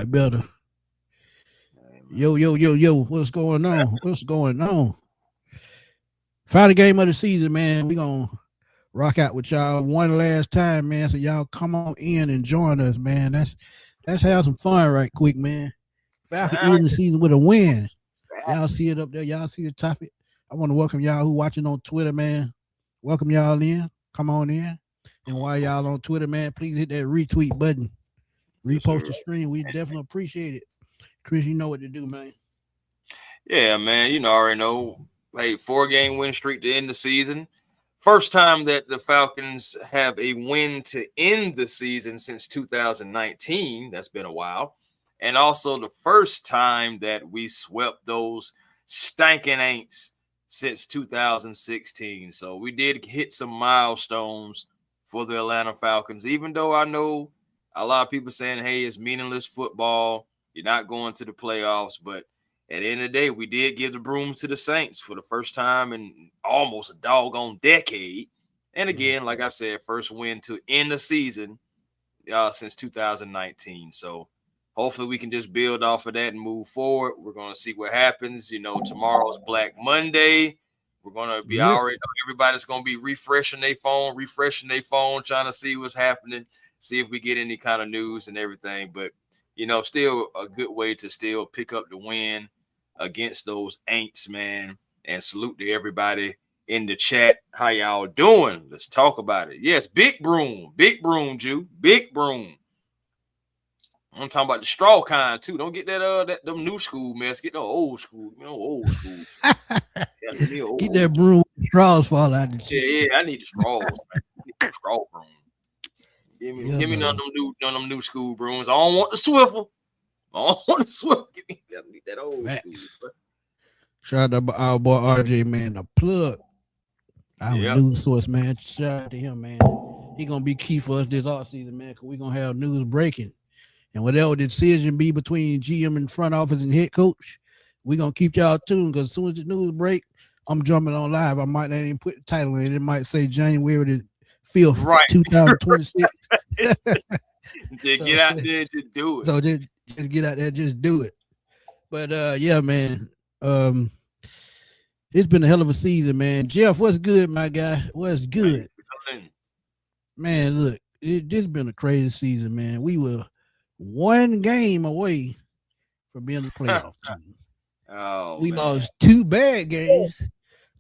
lot better. Yo, what's going on? What's going on? Final game of the season, man. We gonna rock out with y'all one last time, man. So y'all come on in and join us, man. Let's have some fun right quick, man. Falcon ending the season with a win. Y'all see it up there. Y'all see the topic. I want to welcome y'all who watching on Twitter, man. Welcome y'all in. Come on in. And while y'all on Twitter, man, please hit that retweet button. Repost the stream. We definitely appreciate it. Chris, you know what to do, man. Yeah, man. You know, I already know. Hey, 4-game win streak to end the season. First time that the Falcons have a win to end the season since 2019. That's been a while. And also the first time that we swept those stinking Aints since 2016. So we did hit some milestones for the Atlanta Falcons, even though I know a lot of people saying, hey, it's meaningless football. You're not going to the playoffs. But at the end of the day, we did give the broom to the Saints for the first time in almost a doggone decade. And again, like I said, first win to end the season since 2019. So hopefully we can just build off of that and move forward. We're going to see what happens. You know, tomorrow's Black Monday. We're going to be already, everybody's going to be refreshing their phone, trying to see what's happening, see if we get any kind of news and everything. But, you know, still a good way to still pick up the win against those Aints, man. And salute to everybody in the chat. How y'all doing? Let's talk about it. Yes, big broom, Jew, big broom. I'm talking about the straw kind too. Don't get that them new school mess. Get the old school, old school. Get that broom, straws fall out. Yeah, I need the straws. Get the straw broom. Give me none of them new school brooms. I don't want the Swiffle. Give me that old school. Shout out to our boy RJ, man. The plug. Our news source, man. Shout out to him, man. He gonna be key for us this offseason, man. Because we're gonna have news breaking. And whatever the decision be between GM and front office and head coach, we're going to keep y'all tuned because as soon as the news break, I'm jumping on live. I might not even put the title in. It might say January the 5th, 2026. Just get out there and just do it. So just get out there, just do it. But, yeah, man, it's been a hell of a season, man. Jeff, what's good, my guy? What's good? Man, look, this been a crazy season, man. We were one game away from being the playoff team. We lost 2 bad games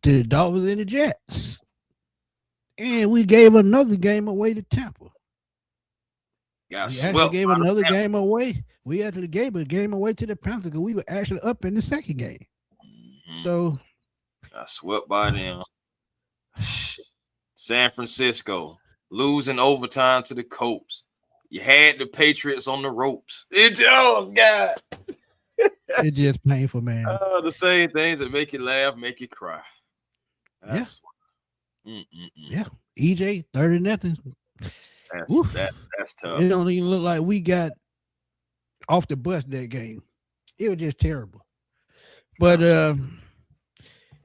to the Dolphins and the Jets. And we gave another game away to Tampa. We actually gave another game away. We actually gave a game away to the Panthers because we were actually up in the second game. So I swept by them. San Francisco losing overtime to the Colts. You had the Patriots on the ropes. Oh, God. It's just painful, man. The same things that make you laugh, make you cry. Yeah. EJ, 30-0. That's tough. It don't even look like we got off the bus that game. It was just terrible. But,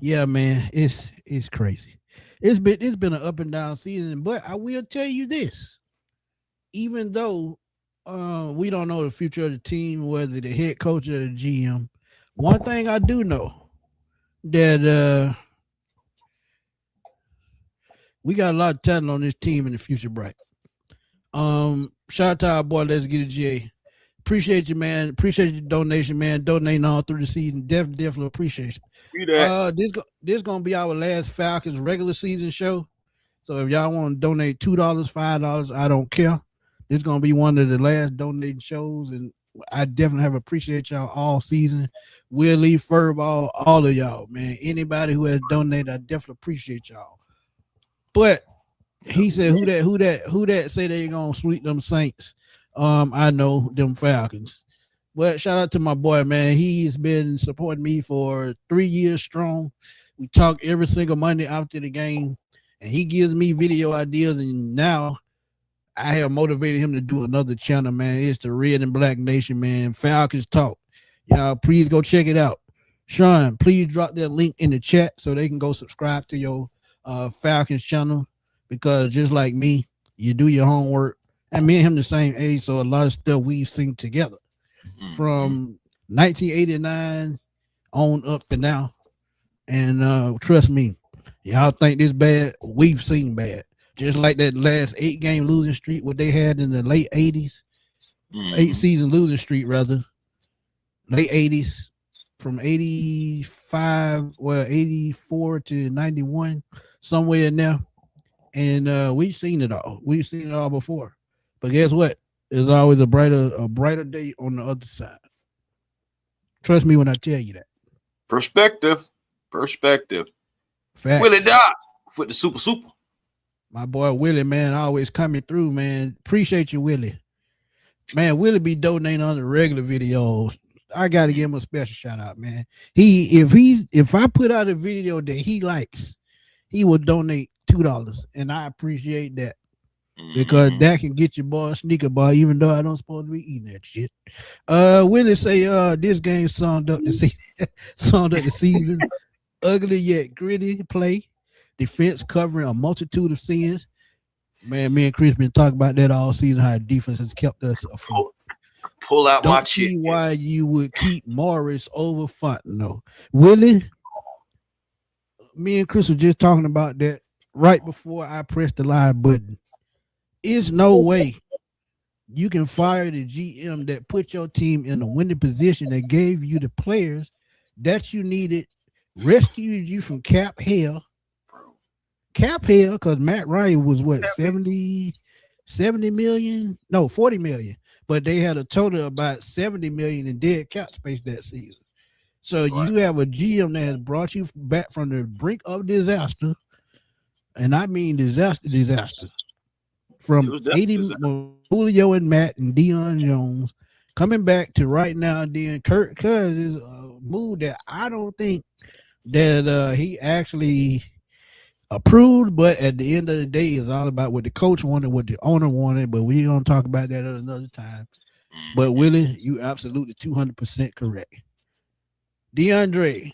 yeah, man, it's crazy. It's been an up and down season, but I will tell you this. Even though we don't know the future of the team, whether the head coach or the GM, one thing I do know that we got a lot of talent on this team in the future, bright. Shout out to our boy, Let's Get It J. Appreciate you, man. Appreciate your donation, man. Donating all through the season. Definitely appreciate it. This gonna be our last Falcons regular season show. So if y'all want to donate $2, $5, I don't care. This is going to be one of the last donating shows, and I definitely have appreciate y'all all season. Willie, Furball, all of y'all, man. Anybody who has donated, I definitely appreciate y'all. But he said, who that say they going to sweep them Saints? I know them Falcons. But shout out to my boy, man. He's been supporting me for 3 years strong. We talk every single Monday after the game, and he gives me video ideas, and now I have motivated him to do another channel, man. It's the Red and Black Nation, man. Falcons Talk. Y'all, please go check it out. Sean, please drop that link in the chat so they can go subscribe to your Falcons channel because just like me, you do your homework. And me and him the same age, so a lot of stuff we've seen together. from 1989 on up to now. And trust me, y'all think this bad? We've seen bad. Just like that last 8-game losing streak, what they had in the late 80s, 8-season losing streak, rather, late 80s, from 85, 84 to 91, somewhere in there. And we've seen it all. We've seen it all before. But guess what? There's always a brighter day on the other side. Trust me when I tell you that. Perspective. Facts. Willie Doc with the super. My boy Willie, man, always coming through, man. Appreciate you, Willie. Man, Willie be donating on the regular videos. I gotta give him a special shout out, man. If I put out a video that he likes, he will donate $2, and I appreciate that. Because that can get your boy a sneaker bar, even though I don't supposed to be eating that shit. Willie say this game summed up the season. Ugly yet gritty play. Defense covering a multitude of sins. Man, me and Chris been talking about that all season, how defense has kept us afloat. Pull out my shit. Don't see why you would keep Morris over Fontenot. Willie, me and Chris were just talking about that right before I pressed the live button. There's no way you can fire the GM that put your team in a winning position, that gave you the players that you needed, rescued you from cap hell, because Matt Ryan was what, 70 million? No, 40 million. But they had a total of about 70 million in dead cap space that season. So you have a GM that has brought you back from the brink of disaster, and I mean disaster. From 80 Julio and Matt and Deion Jones coming back to right now, then Kirk Cousins is a move that I don't think that he actually approved, but at the end of the day, it's all about what the coach wanted, what the owner wanted, but we're going to talk about that at another time. But Willie, you absolutely 200% correct. DeAndre.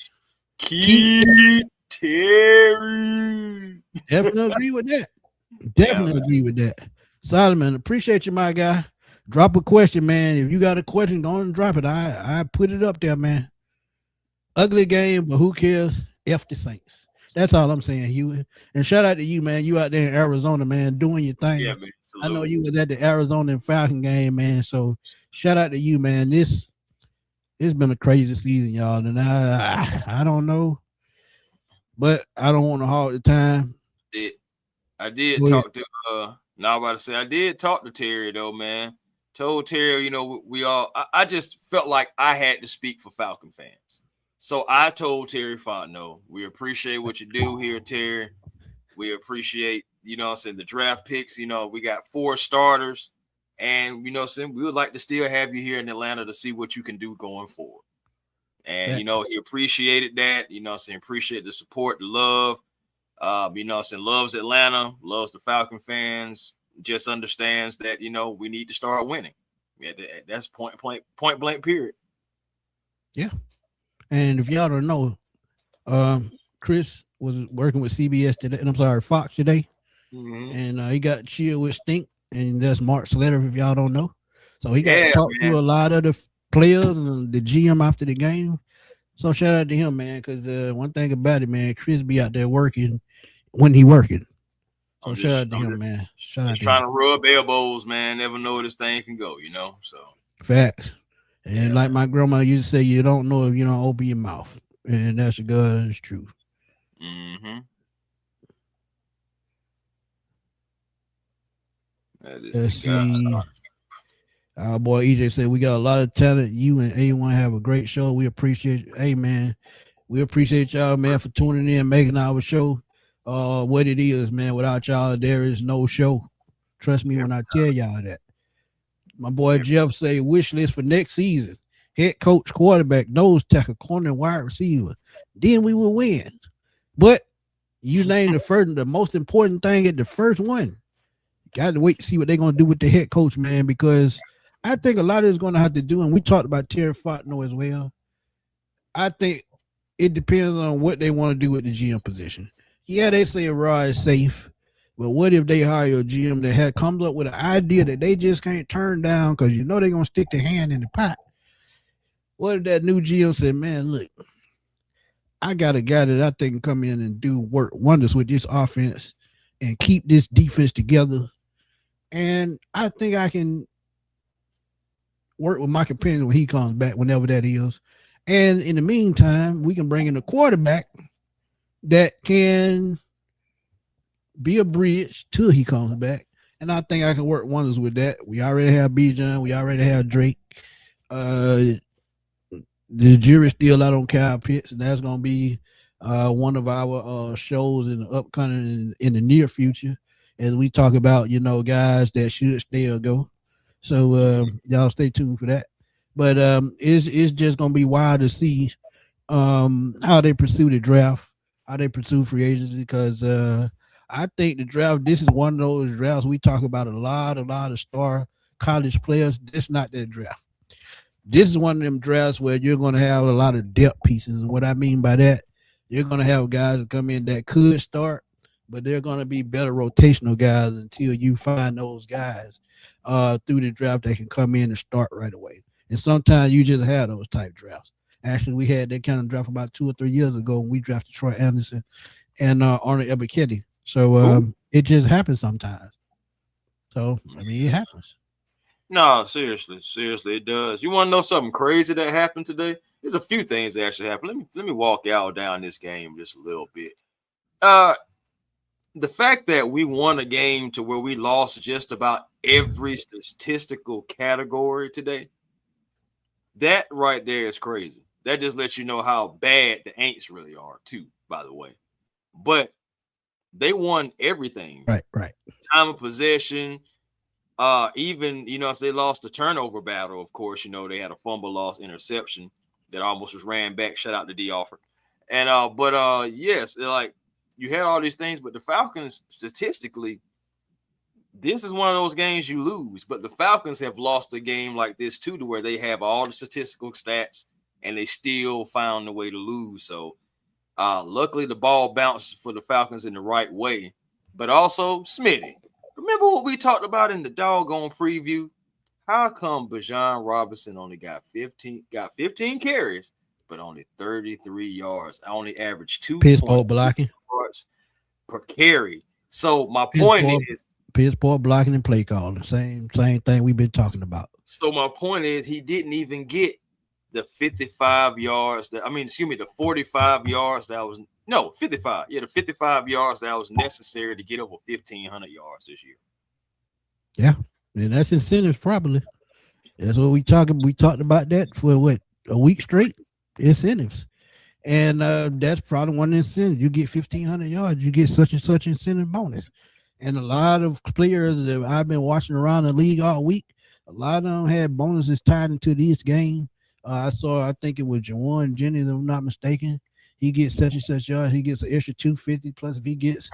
Keith Terry. Definitely agree with that. Definitely agree with that. Solomon, appreciate you, my guy. Drop a question, man. If you got a question, go and drop it. I put it up there, man. Ugly game, but who cares? F the Saints. That's all I'm saying, Hugh. And shout out to you, man. You out there in Arizona, man, doing your thing. Yeah, man. I know you was at the Arizona and Falcon game, man. So shout out to you, man. It's been a crazy season, y'all. And I don't know, but I don't want to hog the time. I did talk to now I'm about to say I did talk to Terry though, man. Told Terry, I just felt like I had to speak for Falcon fans. So I told Terry Fontenot, we appreciate what you do here, Terry. We appreciate, the draft picks. We got 4 starters, and we would like to still have you here in Atlanta to see what you can do going forward. And he appreciated that, appreciate the support, the love. Loves Atlanta, loves the Falcon fans, just understands that, we need to start winning. Yeah, that's point blank period. Yeah. And if y'all don't know, Chris was working with CBS today, and Fox today. Mm-hmm. And he got chill with Stink, and that's Mark Slater, if y'all don't know. So he got to talk to a lot of the players and the GM after the game. So shout out to him, man, because one thing about it, man, Chris be out there working when he working. So shout out to him, man. Shout out to trying to rub elbows, man. Never know where this thing can go, So facts. And like my grandma used to say, you don't know if you don't open your mouth. And that's the God's truth. Mm-hmm. Let's see. Our boy EJ said, we got a lot of talent. You and A1 have a great show. We appreciate you. Hey, man, we appreciate y'all, man, for tuning in, making our show what it is, man. Without y'all, there is no show. Trust me when I tell y'all that. My boy Jeff say, wish list for next season. Head coach, quarterback, nose tackle, corner, and wide receiver. Then we will win. But you name the most important thing at the first one. Got to wait to see what they're going to do with the head coach, man, because I think a lot of it's going to have to do, and we talked about Terry Fontenot as well. I think it depends on what they want to do with the GM position. Yeah, they say Raw is safe, but what if they hire a GM that comes up with an idea that they just can't turn down because they're going to stick their hand in the pot? what if that new GM said, man, look, I got a guy that I think can come in and do work wonders with this offense and keep this defense together. And I think I can work with Mike Penny when he comes back, whenever that is. And in the meantime, we can bring in a quarterback that can be a bridge till he comes back. And I think I can work wonders with that. We already have Bijan. We already have Drake. The jury's still out on Kyle Pitts, and that's going to be one of our shows in the upcoming in the near future as we talk about, guys that should stay or go. So y'all stay tuned for that. But it's just going to be wild to see how they pursue the draft, how they pursue free agency, because I think the draft, this is one of those drafts we talk about a lot of star college players. This is not that draft. This is one of them drafts where you're going to have a lot of depth pieces. And what I mean by that, you're going to have guys that come in that could start, but they're going to be better rotational guys until you find those guys through the draft that can come in and start right away. And sometimes you just have those type drafts. Actually, we had that kind of draft about 2 or 3 years ago when we drafted Troy Anderson and Arnold Ebiketie. So it just happens sometimes. So, I mean, it happens. No, seriously, it does. You want to know something crazy that happened today? There's a few things that actually happened. Let me walk y'all down this game just a little bit. The fact that we won a game to where we lost just about every statistical category today, that right there is crazy. That just lets you know how bad the Aints really are, too, by the way. But they won everything. Right. Time of possession. Even, so they lost the turnover battle, of course. They had a fumble loss interception that almost was ran back. Shout out to D. Alford. And yes, like you had all these things, but the Falcons statistically, this is one of those games you lose. But the Falcons have lost a game like this too, to where they have all the statistical stats and they still found a way to lose. So luckily the ball bounced for the Falcons in the right way. But also, Smitty, remember what we talked about in the doggone preview? How come Bijan Robinson only got 15 carries, but only 33 yards? I only averaged 2 blocking yards per carry. So my point is, piss poor blocking and play calling. Same thing we've been talking about. So my point is, he didn't even get the 55 yards. The 45 yards that was. No, 55. Yeah, the 55 yards that was necessary to get over 1,500 yards this year. Yeah, and that's incentives probably. That's what we talked about that for a week straight. Incentives, and that's probably one incentive. You get 1,500 yards, you get such and such incentive bonus. And a lot of players that I've been watching around the league all week, a lot of them had bonuses tied into this game. I think it was Juwan Jennings, if I'm not mistaken. He gets such and such yards. He gets an extra 250 plus. If he gets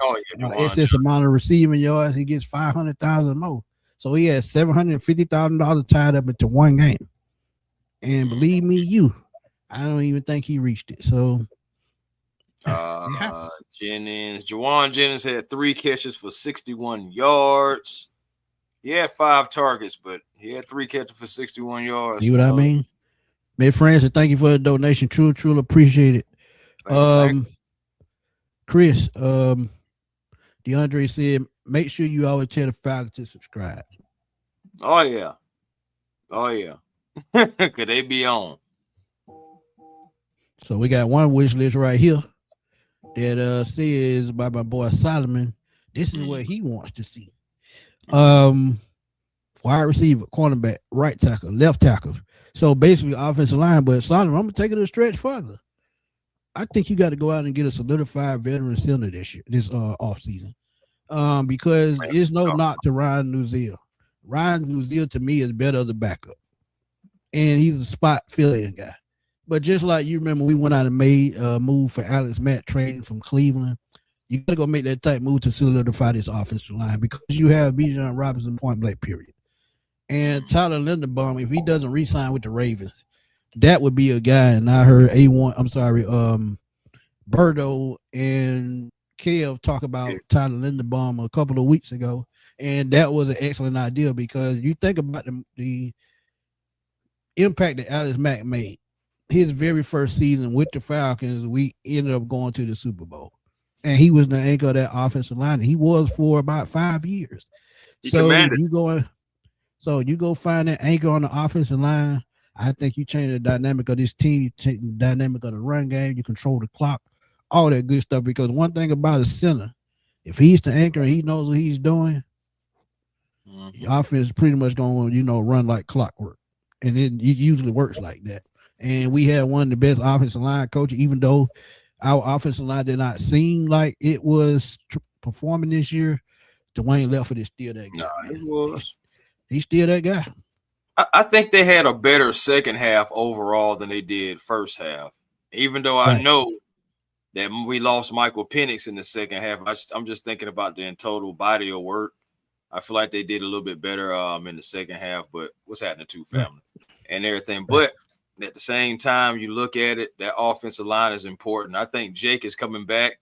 excess amount of receiving yards, he gets 500,000 more. So he has $750,000 tied up into one game. And believe me, I don't even think he reached it. So Juwan Jennings had 3 catches for 61 yards. He had 5 targets, but he had 3 catches for 61 yards. See what I mean? My friends, thank you for the donation. Truly appreciate it. Chris, DeAndre said, make sure you always tell the Falcons to subscribe. Oh yeah. Could they be on? So we got one wish list right here that says by my boy Solomon. This is what he wants to see. Wide receiver, cornerback, right tackle, left tackle. So basically offensive line, but Solomon, I'm gonna take it a stretch further. I think you got to go out and get a solidified veteran center this offseason. Because it's no knock to Ryan Nuzil. Ryan Nuzil to me is better as a backup. And he's a spot filling guy. But just like you remember, we went out and made a move for Alex Matt trading from Cleveland. You got to go make that type move to solidify this offensive line because you have Bijan Robinson point blank period. And Tyler Linderbaum, if he doesn't re-sign with the Ravens, that would be a guy. And I heard Birdo and Kev talk about Tyler Linderbaum a couple of weeks ago. And that was an excellent idea because you think about the impact that Alex Mack made. his very first season with the Falcons, we ended up going to the Super Bowl. And he was the anchor of that offensive line. He was for about 5 years. He So commanded. you go find that anchor on the offensive line. I think you change the dynamic of this team, you change the dynamic of the run game, you control the clock, all that good stuff. Because one thing about a center, if he's the anchor and he knows what he's doing, the offense is pretty much going to, run like clockwork. And it usually works like that. And we had one of the best offensive line coaches, even though our offensive line did not seem like it was performing this year. Dwayne Lefford is still that guy. Nah, it was. He's still that guy. I think they had a better second half overall than they did first half. Even though I know that we lost Michael Penix in the second half, I'm just thinking about the total body of work. I feel like they did a little bit better in the second half, but what's happening to family and everything. But at the same time, you look at it, that offensive line is important. I think Jake is coming back.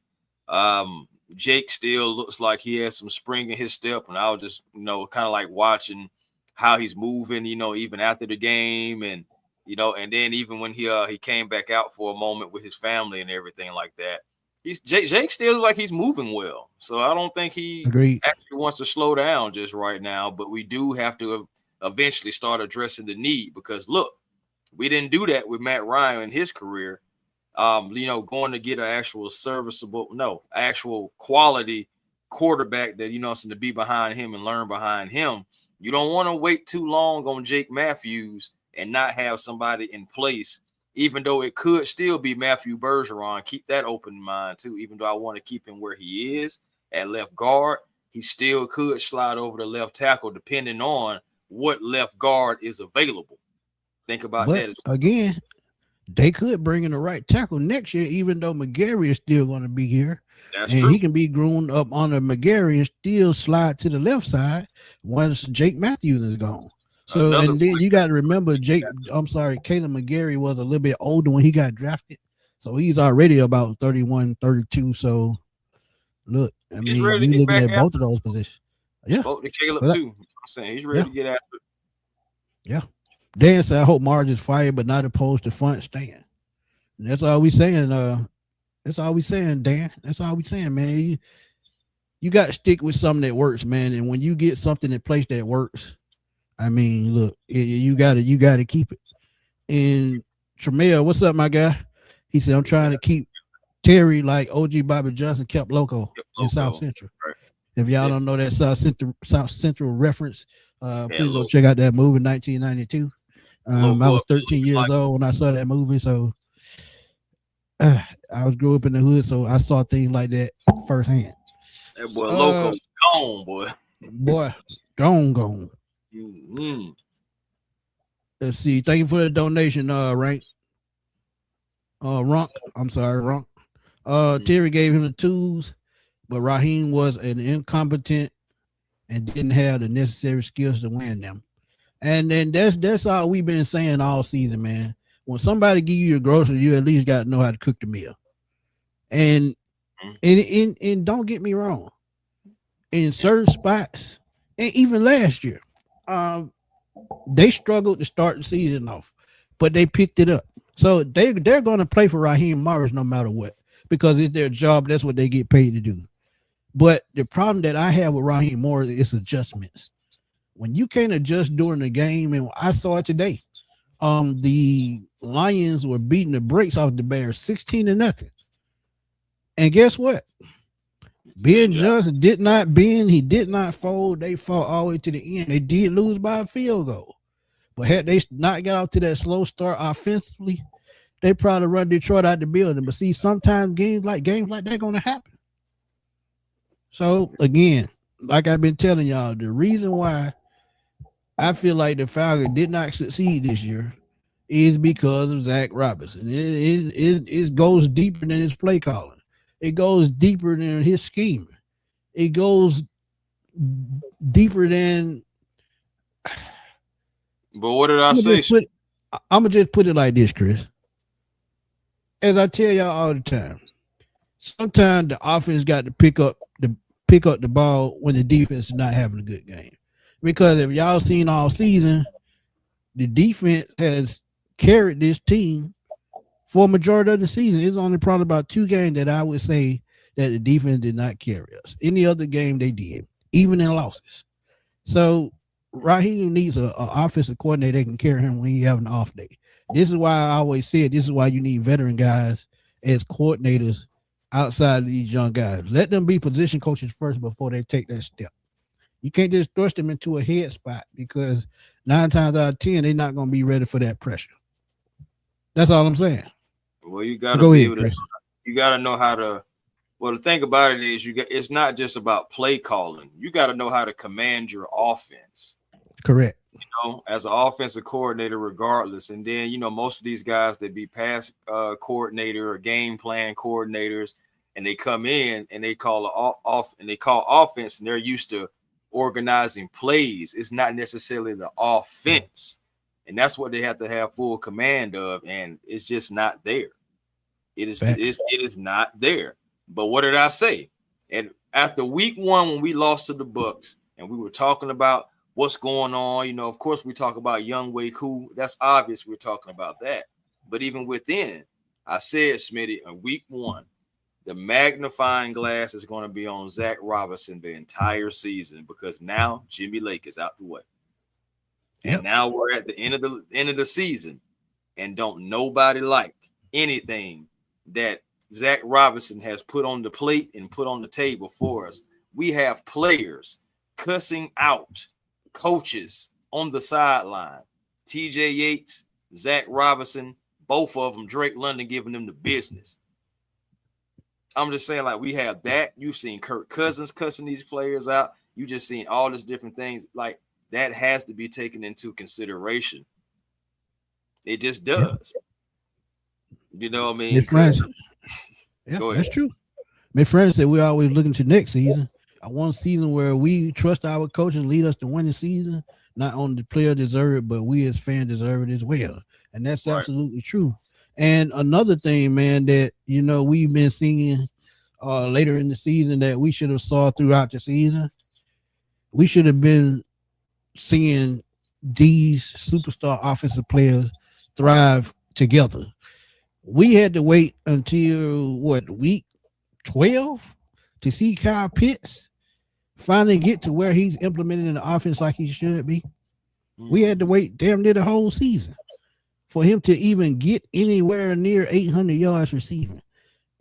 Jake still looks like he has some spring in his step, and I was just, kind of like watching how he's moving, even after the game, and and then even when he came back out for a moment with his family and everything like that, Jake still looks like he's moving well. So I don't think he actually wants to slow down just right now, but we do have to eventually start addressing the need, because look, we didn't do that with Matt Ryan in his career. Going to get an actual quality quarterback that, to be behind him and learn behind him. You don't want to wait too long on Jake Matthews and not have somebody in place, even though it could still be Matthew Bergeron. Keep that open in mind too. Even though I want to keep him where he is at left guard, he still could slide over to left tackle depending on what left guard is available. Think about that. Again, they could bring in the right tackle next year, even though McGarry is still going to be here. That's true. He can be groomed up under McGarry and still slide to the left side once Jake Matthews is gone. So, and then you got to remember, Caleb McGarry was a little bit older when he got drafted. So he's already about 31, 32. So, look, I mean, you're looking at both of those positions. Yeah. Spoke to Caleb too. I'm saying he's ready to get after it. Yeah. Dan said, I hope Marge is fired, but not opposed to Font staying. And that's all we saying. That's all we saying, Dan. That's all we saying, man. You got to stick with something that works, man. And when you get something in place that works, I mean, look, you got to keep it. And Tremel, what's up, my guy? He said, I'm trying to keep Terry like OG Bobby Johnson kept Loco in South Central. Right. If y'all don't know that South Central reference, please go check out that movie, 1992. I was 13 years old when I saw that movie, so I grew up in the hood, so I saw things like that firsthand. That boy Loco gone, boy. Boy, gone. Mm-hmm. Let's see. Thank you for the donation, Rank. Runk. I'm sorry, Runk. Terry gave him the tools, but Raheem was an incompetent and didn't have the necessary skills to win them. And then that's all we've been saying all season, man. When somebody give you your groceries, you at least got to know how to cook the meal. And don't get me wrong, in certain spots, and even last year, they struggled to start the season off, but they picked it up. So they're going to play for Raheem Morris no matter what, because it's their job. That's what they get paid to do. But the problem that I have with Raheem Morris is adjustments. When you can't adjust during the game, and I saw it today, the Lions were beating the brakes off the Bears 16-0. And guess what? Ben Johnson did not bend. He did not fold. They fought all the way to the end. They did lose by a field goal. But had they not got off to that slow start offensively, they probably run Detroit out the building. But see, sometimes games like that going to happen. So, again, like I've been telling y'all, the reason why I feel like the Falcons did not succeed this year is because of Zach Robinson. It goes deeper than his play calling. It goes deeper than his scheme. It goes deeper than. But what did I say? I'm going to just put it like this, Chris. As I tell y'all all the time, sometimes the offense got to pick up the ball when the defense is not having a good game. Because if y'all seen all season, the defense has carried this team for a majority of the season. It's only probably about 2 games that I would say that the defense did not carry us. Any other game they did, even in losses. So Raheem needs a offensive coordinator that can carry him when he have an off day. This is why I always said this is why you need veteran guys as coordinators outside of these young guys. Let them be position coaches first before they take that step. You can't just thrust them into a head spot because 9 times out of 10 they're not going to be ready for that pressure. That's all I'm saying. Well, you got to be able to. You got to know how to. Well, the thing about it is, it's not just about play calling. You got to know how to command your offense. Correct. As an offensive coordinator, regardless. And then, most of these guys that be pass coordinator or game plan coordinators, and they come in and they call offense, and they're used to organizing plays. It's not necessarily the offense, and that's what they have to have full command of. And it's just not there. It is not there. But what did I say? And after week 1, when we lost to the Bucs, and we were talking about what's going on, of course, we talk about Young Way Cool. That's obvious. We're talking about that. But even within, I said, Smitty, in week 1, the magnifying glass is going to be on Zach Robinson the entire season because now Jimmy Lake is out the way. Yep. And now we're at the end of the season, and don't nobody like anything that Zach Robinson has put on the plate and put on the table for us. We have players cussing out coaches on the sideline. TJ Yates, Zach Robinson, both of them, Drake London giving them the business. I'm just saying, like, we have that. You've seen Kirk Cousins cussing these players out. You just seen all these different things. Like, that has to be taken into consideration. It just does. You know what I mean? Yeah, that's true. My friend said we're always looking to next season. I want a season where we trust our coaches lead us to win the season. Not only the player deserve it, but we as fans deserve it as well. And that's absolutely true. And another thing, man, that, we've been seeing later in the season that we should have saw throughout the season. We should have been seeing these superstar offensive players thrive together. We had to wait until week 12 to see Kyle Pitts finally get to where he's implementing the offense like he should be. We had to wait damn near the whole season for him to even get anywhere near 800 yards receiving.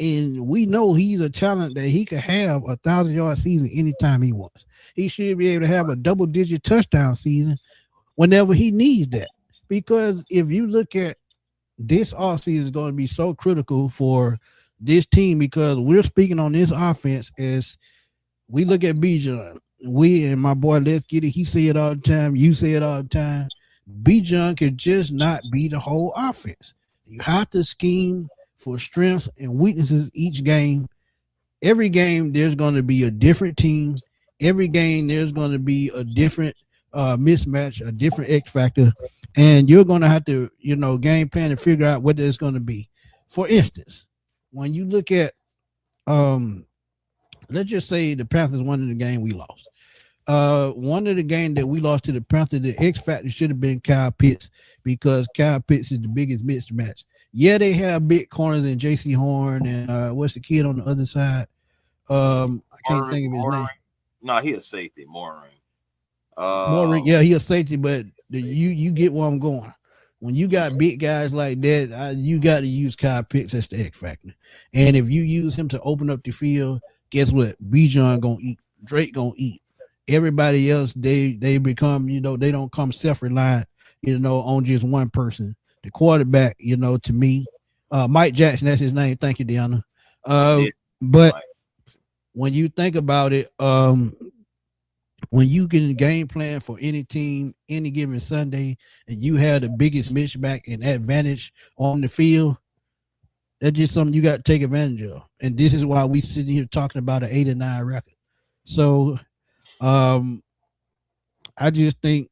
And we know he's a talent that he could have 1,000-yard season anytime he wants. He should be able to have a double-digit touchdown season whenever he needs that. Because if you look at this offseason is going to be so critical for this team because we're speaking on this offense as we look at Bijan. We and my boy, let's get it. He say it all the time. You say it all the time. Bijan could just not be the whole offense. You have to scheme for strengths and weaknesses each game. Every game, there's going to be a different team. Every game, there's going to be a different mismatch, a different X factor. And you're going to have to, game plan and figure out what it's going to be. For instance, when you look at, let's just say the Panthers won the game we lost. One of the games that we lost to the Panthers, the X factor should have been Kyle Pitts because Kyle Pitts is the biggest mismatch. Yeah, they have big corners in J.C. Horn and what's the kid on the other side? I can't think of his name. No, he a safety, Morin. Yeah, he a safety, but you get where I'm going. When you got big guys like that, you got to use Kyle Pitts as the X factor. And if you use him to open up the field, guess what? Bijan gonna eat. Drake gonna eat. Everybody else, they become, they don't come self-reliant, on just one person. The quarterback, to me, Mike Jackson, that's his name. Thank you, Deanna. But when you think about it, when you get a game plan for any team, any given Sunday, and you have the biggest mismatch and advantage on the field, that's just something you got to take advantage of. And this is why we sitting here talking about an 8-9 record. So I just think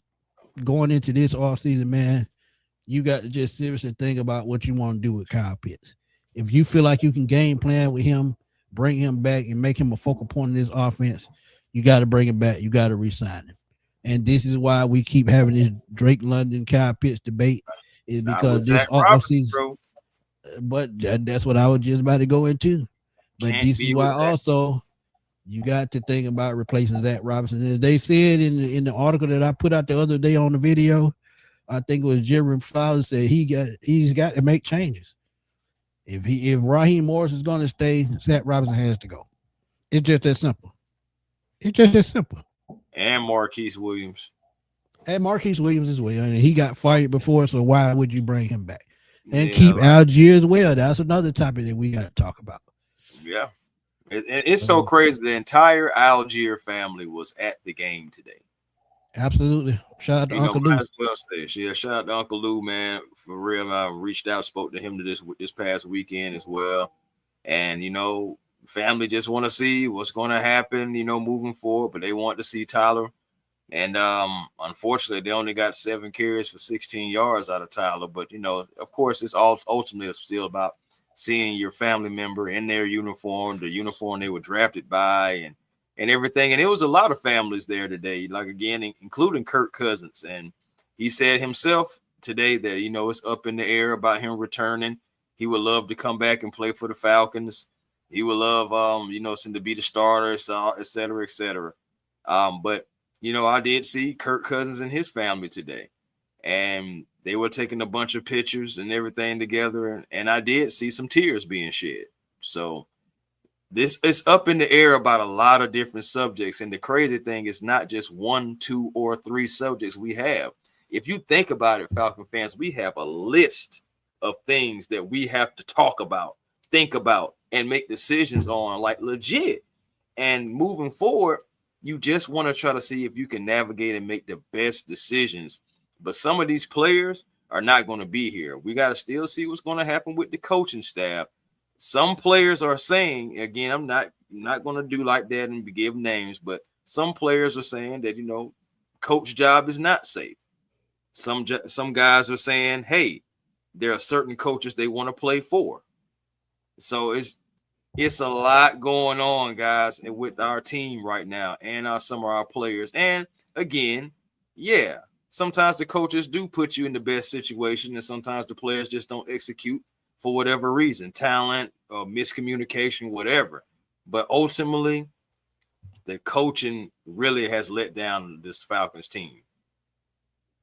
going into this offseason, man, you got to just seriously think about what you want to do with Kyle Pitts. If you feel like you can game plan with him, bring him back and make him a focal point of this offense, you got to bring him back. You got to re-sign him. And this is why we keep having this Drake London, Kyle Pitts debate, is because this offseason, that's what I was just about to go into. But Can't this be is with why that. also you got to think about replacing Zach Robinson. As they said in the article that I put out the other day on the video, I think it was Jeremy Fowler said he's got to make changes. If Raheem Morris is going to stay, Zach Robinson has to go. It's just that simple. It's just that simple. And Marquise Williams. And Marquise Williams as well, and he got fired before, so why would you bring him back? And Yeah, keep Algier as well. That's another topic that we got to talk about. yeah. It's so crazy. The entire Algier family was at the game today. Absolutely. Shout out to Uncle Lou. Might as well say, yeah, shout out to Uncle Lou, man, for real. I reached out, spoke to him this past weekend as well, and family just want to see what's going to happen, moving forward. But they want to see Tyler, and unfortunately, they only got 7 carries for 16 yards out of Tyler. But of course, it's all ultimately still about seeing your family member in their uniform, the uniform they were drafted by, and everything. And it was a lot of families there today, like, again, including Kirk Cousins. And he said himself today that, it's up in the air about him returning. He would love to come back and play for the Falcons. He would love, to be the starter, et cetera, et cetera. But, I did see Kirk Cousins and his family today. And they were taking a bunch of pictures and everything together. And I did see some tears being shed. So this is up in the air about a lot of different subjects. And the crazy thing is not just 1, 2, or 3 subjects we have. If you think about it, Falcon fans, we have a list of things that we have to talk about, think about, and make decisions on, like, legit. And moving forward, you just want to try to see if you can navigate and make the best decisions. But some of these players are not going to be here. We got to still see what's going to happen with the coaching staff. Some players are saying, again, I'm not going to do like that and give names, but some players are saying that, coach job is not safe. Some guys are saying, hey, there are certain coaches they want to play for. So it's a lot going on, guys, with our team right now and some of our players. And again, yeah, sometimes the coaches do put you in the best situation, and sometimes the players just don't execute for whatever reason, talent or miscommunication, whatever. But ultimately, the coaching really has let down this Falcons team.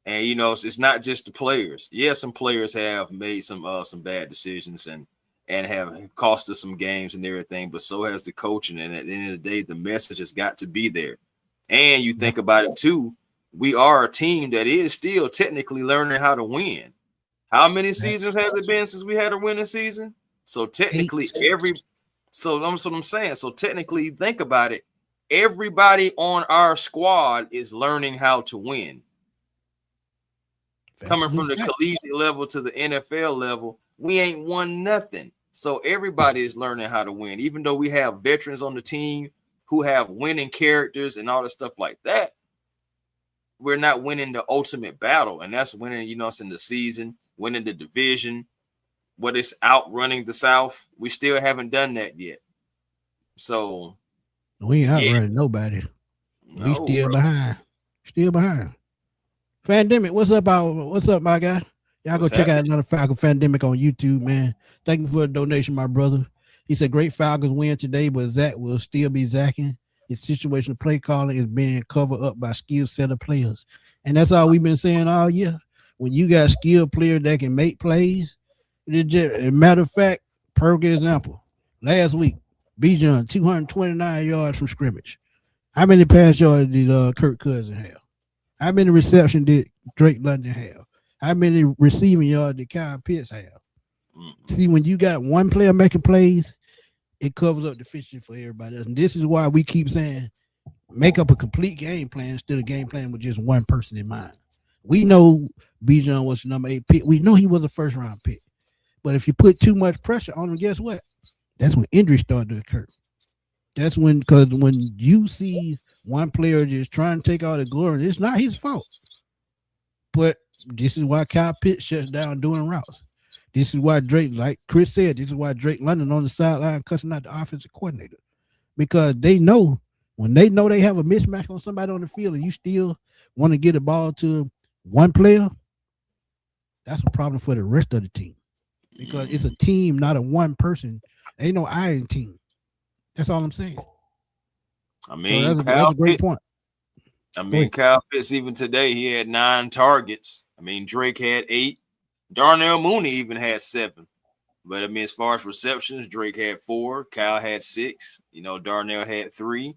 And, it's not just the players. Yes, some players have made some bad decisions and have cost us some games and everything, but so has the coaching. And at the end of the day, the message has got to be there. And you think about it too, we are a team that is still technically learning how to win. How many seasons has it been since we had a winning season? So technically so that's what I'm saying. So technically, think about it. Everybody on our squad is learning how to win. Coming from the collegiate level to the NFL level, we ain't won nothing. So everybody is learning how to win. Even though we have veterans on the team who have winning characters and all the stuff like that, we're not winning the ultimate battle. And that's winning, it's in the season, winning the division, what is outrunning the South. We still haven't done that yet. So we ain't outrunning nobody. We still behind. Still behind. Pandemic, what's up, my guy? Y'all go check out another Falcon Pandemic on YouTube, man. Thank you for the donation, my brother. He said, great Falcons win today, but Zach will still be zacking. His situational play calling is being covered up by skilled set of players. And that's all we've been saying all year. When you got skilled players that can make plays, a matter of fact, perfect example. Last week, Bijan, 229 yards from scrimmage. How many pass yards did Kirk Cousins have? How many receptions did Drake London have? How many receiving yards did Kyle Pitts have? See, when you got one player making plays, it covers up the deficiency for everybody else. And this is why we keep saying, make up a complete game plan instead of game plan with just one person in mind. We know Bijan was the number 8 pick. We know he was a first-round pick. But if you put too much pressure on him, guess what? That's when injuries start to occur. That's because when you see one player just trying to take all the glory, it's not his fault. But this is why Kyle Pitts shuts down doing routes. This is why Drake, like Chris said, this is why Drake London on the sideline cussing out the offensive coordinator. Because they know, when they know they have a mismatch on somebody on the field and you still want to get the ball to one player, that's a problem for the rest of the team. because it's a team, not a one person. Ain't no iron team. That's all I'm saying. I mean, so that's a great point. Kyle Pitts, even today, he had 9 targets. I mean, Drake had 8. Darnell Mooney even had 7. But I mean, as far as receptions, Drake had 4. Kyle had 6. Darnell had 3.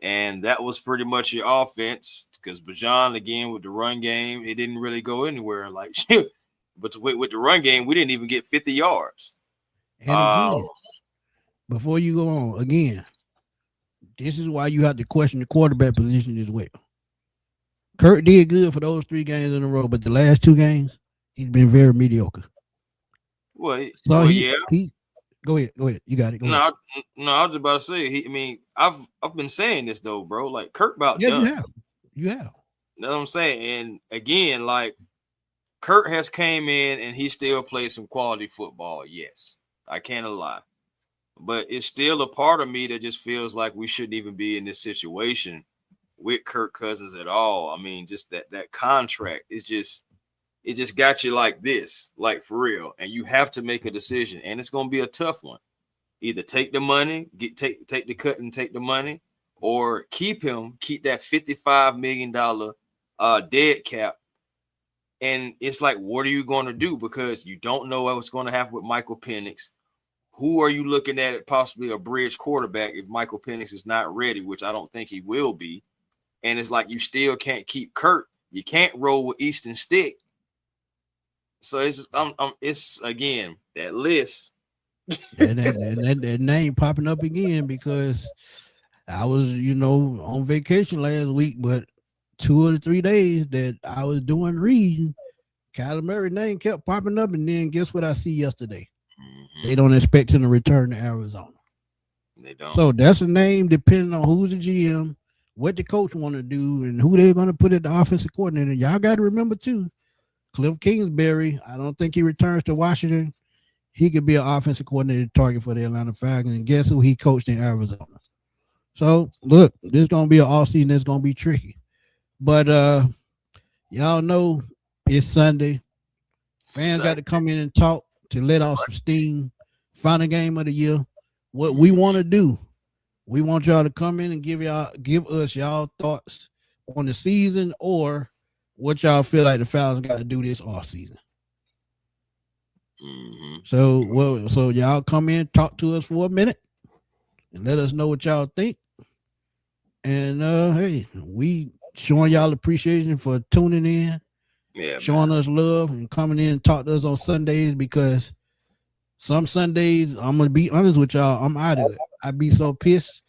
And that was pretty much your offense because Bajan, again, with the run game, it didn't really go anywhere. Like, but with the run game, we didn't even get 50 yards. And again, before you go on, again, this is why you have to question the quarterback position as well. Kurt did good for those 3 games in a row, but the last 2 games, he's been very mediocre. Well, yeah. Go ahead. You got it. I was just about to say. I've been saying this though, bro. Like Kurt about done. You have. You know what I'm saying? And again, like Kurt has came in and he still plays some quality football. Yes, I can't lie. But it's still a part of me that just feels like we shouldn't even be in this situation with Kirk Cousins at all. I mean, just that contract is just. It just got you like this, like for real. And you have to make a decision. And it's going to be a tough one. Either take the money, take the cut and take the money, or keep that $55 million dead cap. And it's like, what are you going to do? Because you don't know what's going to happen with Michael Penix. Who are you looking at possibly a bridge quarterback if Michael Penix is not ready, which I don't think he will be. And it's like you still can't keep Kurt. You can't roll with Easton Stick. So it's again that list. that name popping up again because I was on vacation last week, but 2 or 3 days that I was doing reading, Kyler Murray's name kept popping up, and then guess what I see yesterday? Mm-hmm. They don't expect him to return to Arizona. They don't. So that's a name depending on who's the GM, what the coach want to do, and who they're going to put at the offensive coordinator. Y'all got to remember too. Cliff Kingsbury, I don't think he returns to Washington. He could be an offensive coordinator target for the Atlanta Falcons. And guess who he coached in Arizona? So, look, this is going to be an offseason that's going to be tricky. But y'all know it's Sunday. Fans got to come in and talk to let off some steam. Final game of the year. What we want to do, we want y'all to come in and give us y'all thoughts on the season or what y'all feel like the Falcons got to do this offseason. Mm-hmm. So y'all come in, talk to us for a minute, and let us know what y'all think. And hey, we showing y'all appreciation for tuning in, showing us love, and coming in and talk to us on Sundays because some Sundays, I'm gonna be honest with y'all, I'm out of it. I be so pissed,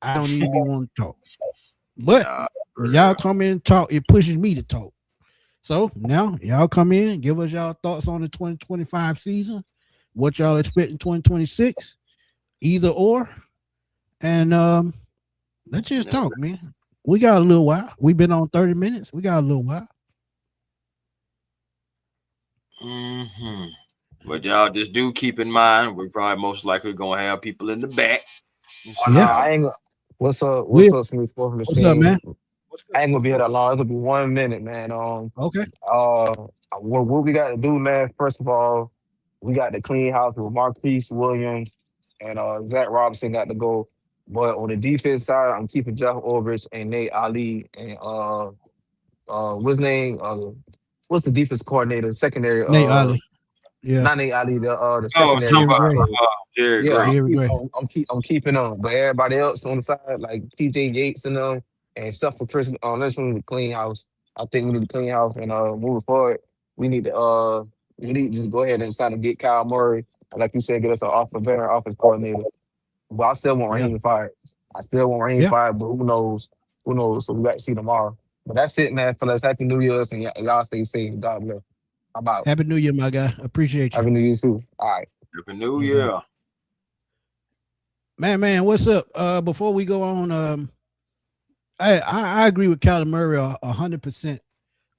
I don't even be wanting to talk. But when y'all come in and talk, it pushes me to talk. So now y'all come in, give us y'all thoughts on the 2025 season, what y'all expect in 2026, either or. And let's just talk, man. We got a little while. We've been on 30 minutes. We got a little while. Mm-hmm. But y'all just do keep in mind, we're probably most likely going to have people in the back. What's up, Smith? What's up, man? I ain't gonna be here that long. It's gonna be 1 minute, man. Okay. What we got to do, man? First of all, we got to clean house with Marquise Williams and Zach Robinson got to go. But on the defense side, I'm keeping Jeff Ulbrich and Nate Ali and what's his name? What's the defense coordinator? Secondary. Nate Ali. Yeah. Not Nate Ali. The secondary. I'm keeping them, but everybody else on the side, like TJ Yates and them, and stuff for Chris. Let's need to clean house. I think we need to clean house and moving forward, we need to just go ahead and try to get Kyle Murray, and like you said, get us a better offense coordinator. But I still want Raheem fired. Fired, but who knows? So we got to see tomorrow. But that's it, man. Fellas, Happy New Year's, and y'all stay safe. God bless. I'm out. Happy New Year, my guy. Appreciate you. Happy New Year too. All right. Happy New Year. Man, what's up? Before we go on, I agree with Kyler Murray 100%.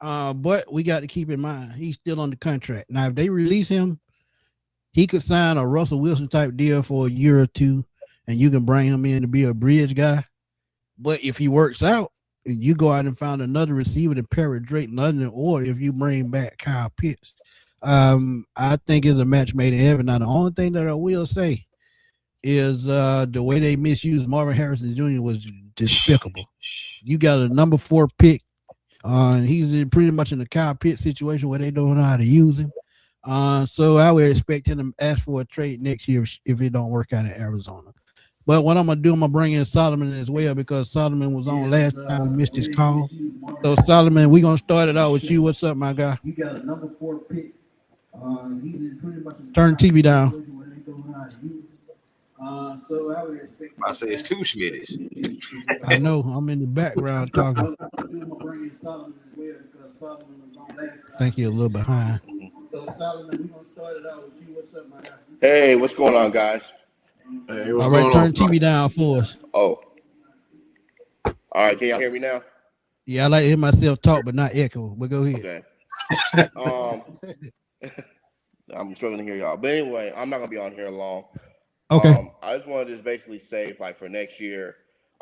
But we got to keep in mind he's still on the contract. Now, if they release him, he could sign a Russell Wilson type deal for a year or two, and you can bring him in to be a bridge guy. But if he works out, and you go out and find another receiver to pair with Drake London, or if you bring back Kyle Pitts, I think it's a match made in heaven. Now, the only thing that I will say is the way they misused Marvin Harrison Jr. was despicable. You got a number 4 pick. He's pretty much in a Kyle Pitts situation where they don't know how to use him. So I would expect him to ask for a trade next year if it don't work out in Arizona. But what I'm gonna do, I'm gonna bring in Solomon as well because Solomon was on last time. We missed his call. So Solomon, we're gonna start it out with you. What's up, my guy? You got a number 4 pick. Turn TV down. I say it's 2 Schmitties. I know. I'm in the background talking. Think you're a little behind. Hey, what's going on, guys? Hey, what's All right, going turn on? TV down for us. Oh. All right, can y'all hear me now? Yeah, I like to hear myself talk, but not echo. But go ahead. Okay. I'm struggling to hear y'all. But anyway, I'm not going to be on here long. Okay. I just wanted to basically say, like, for next year,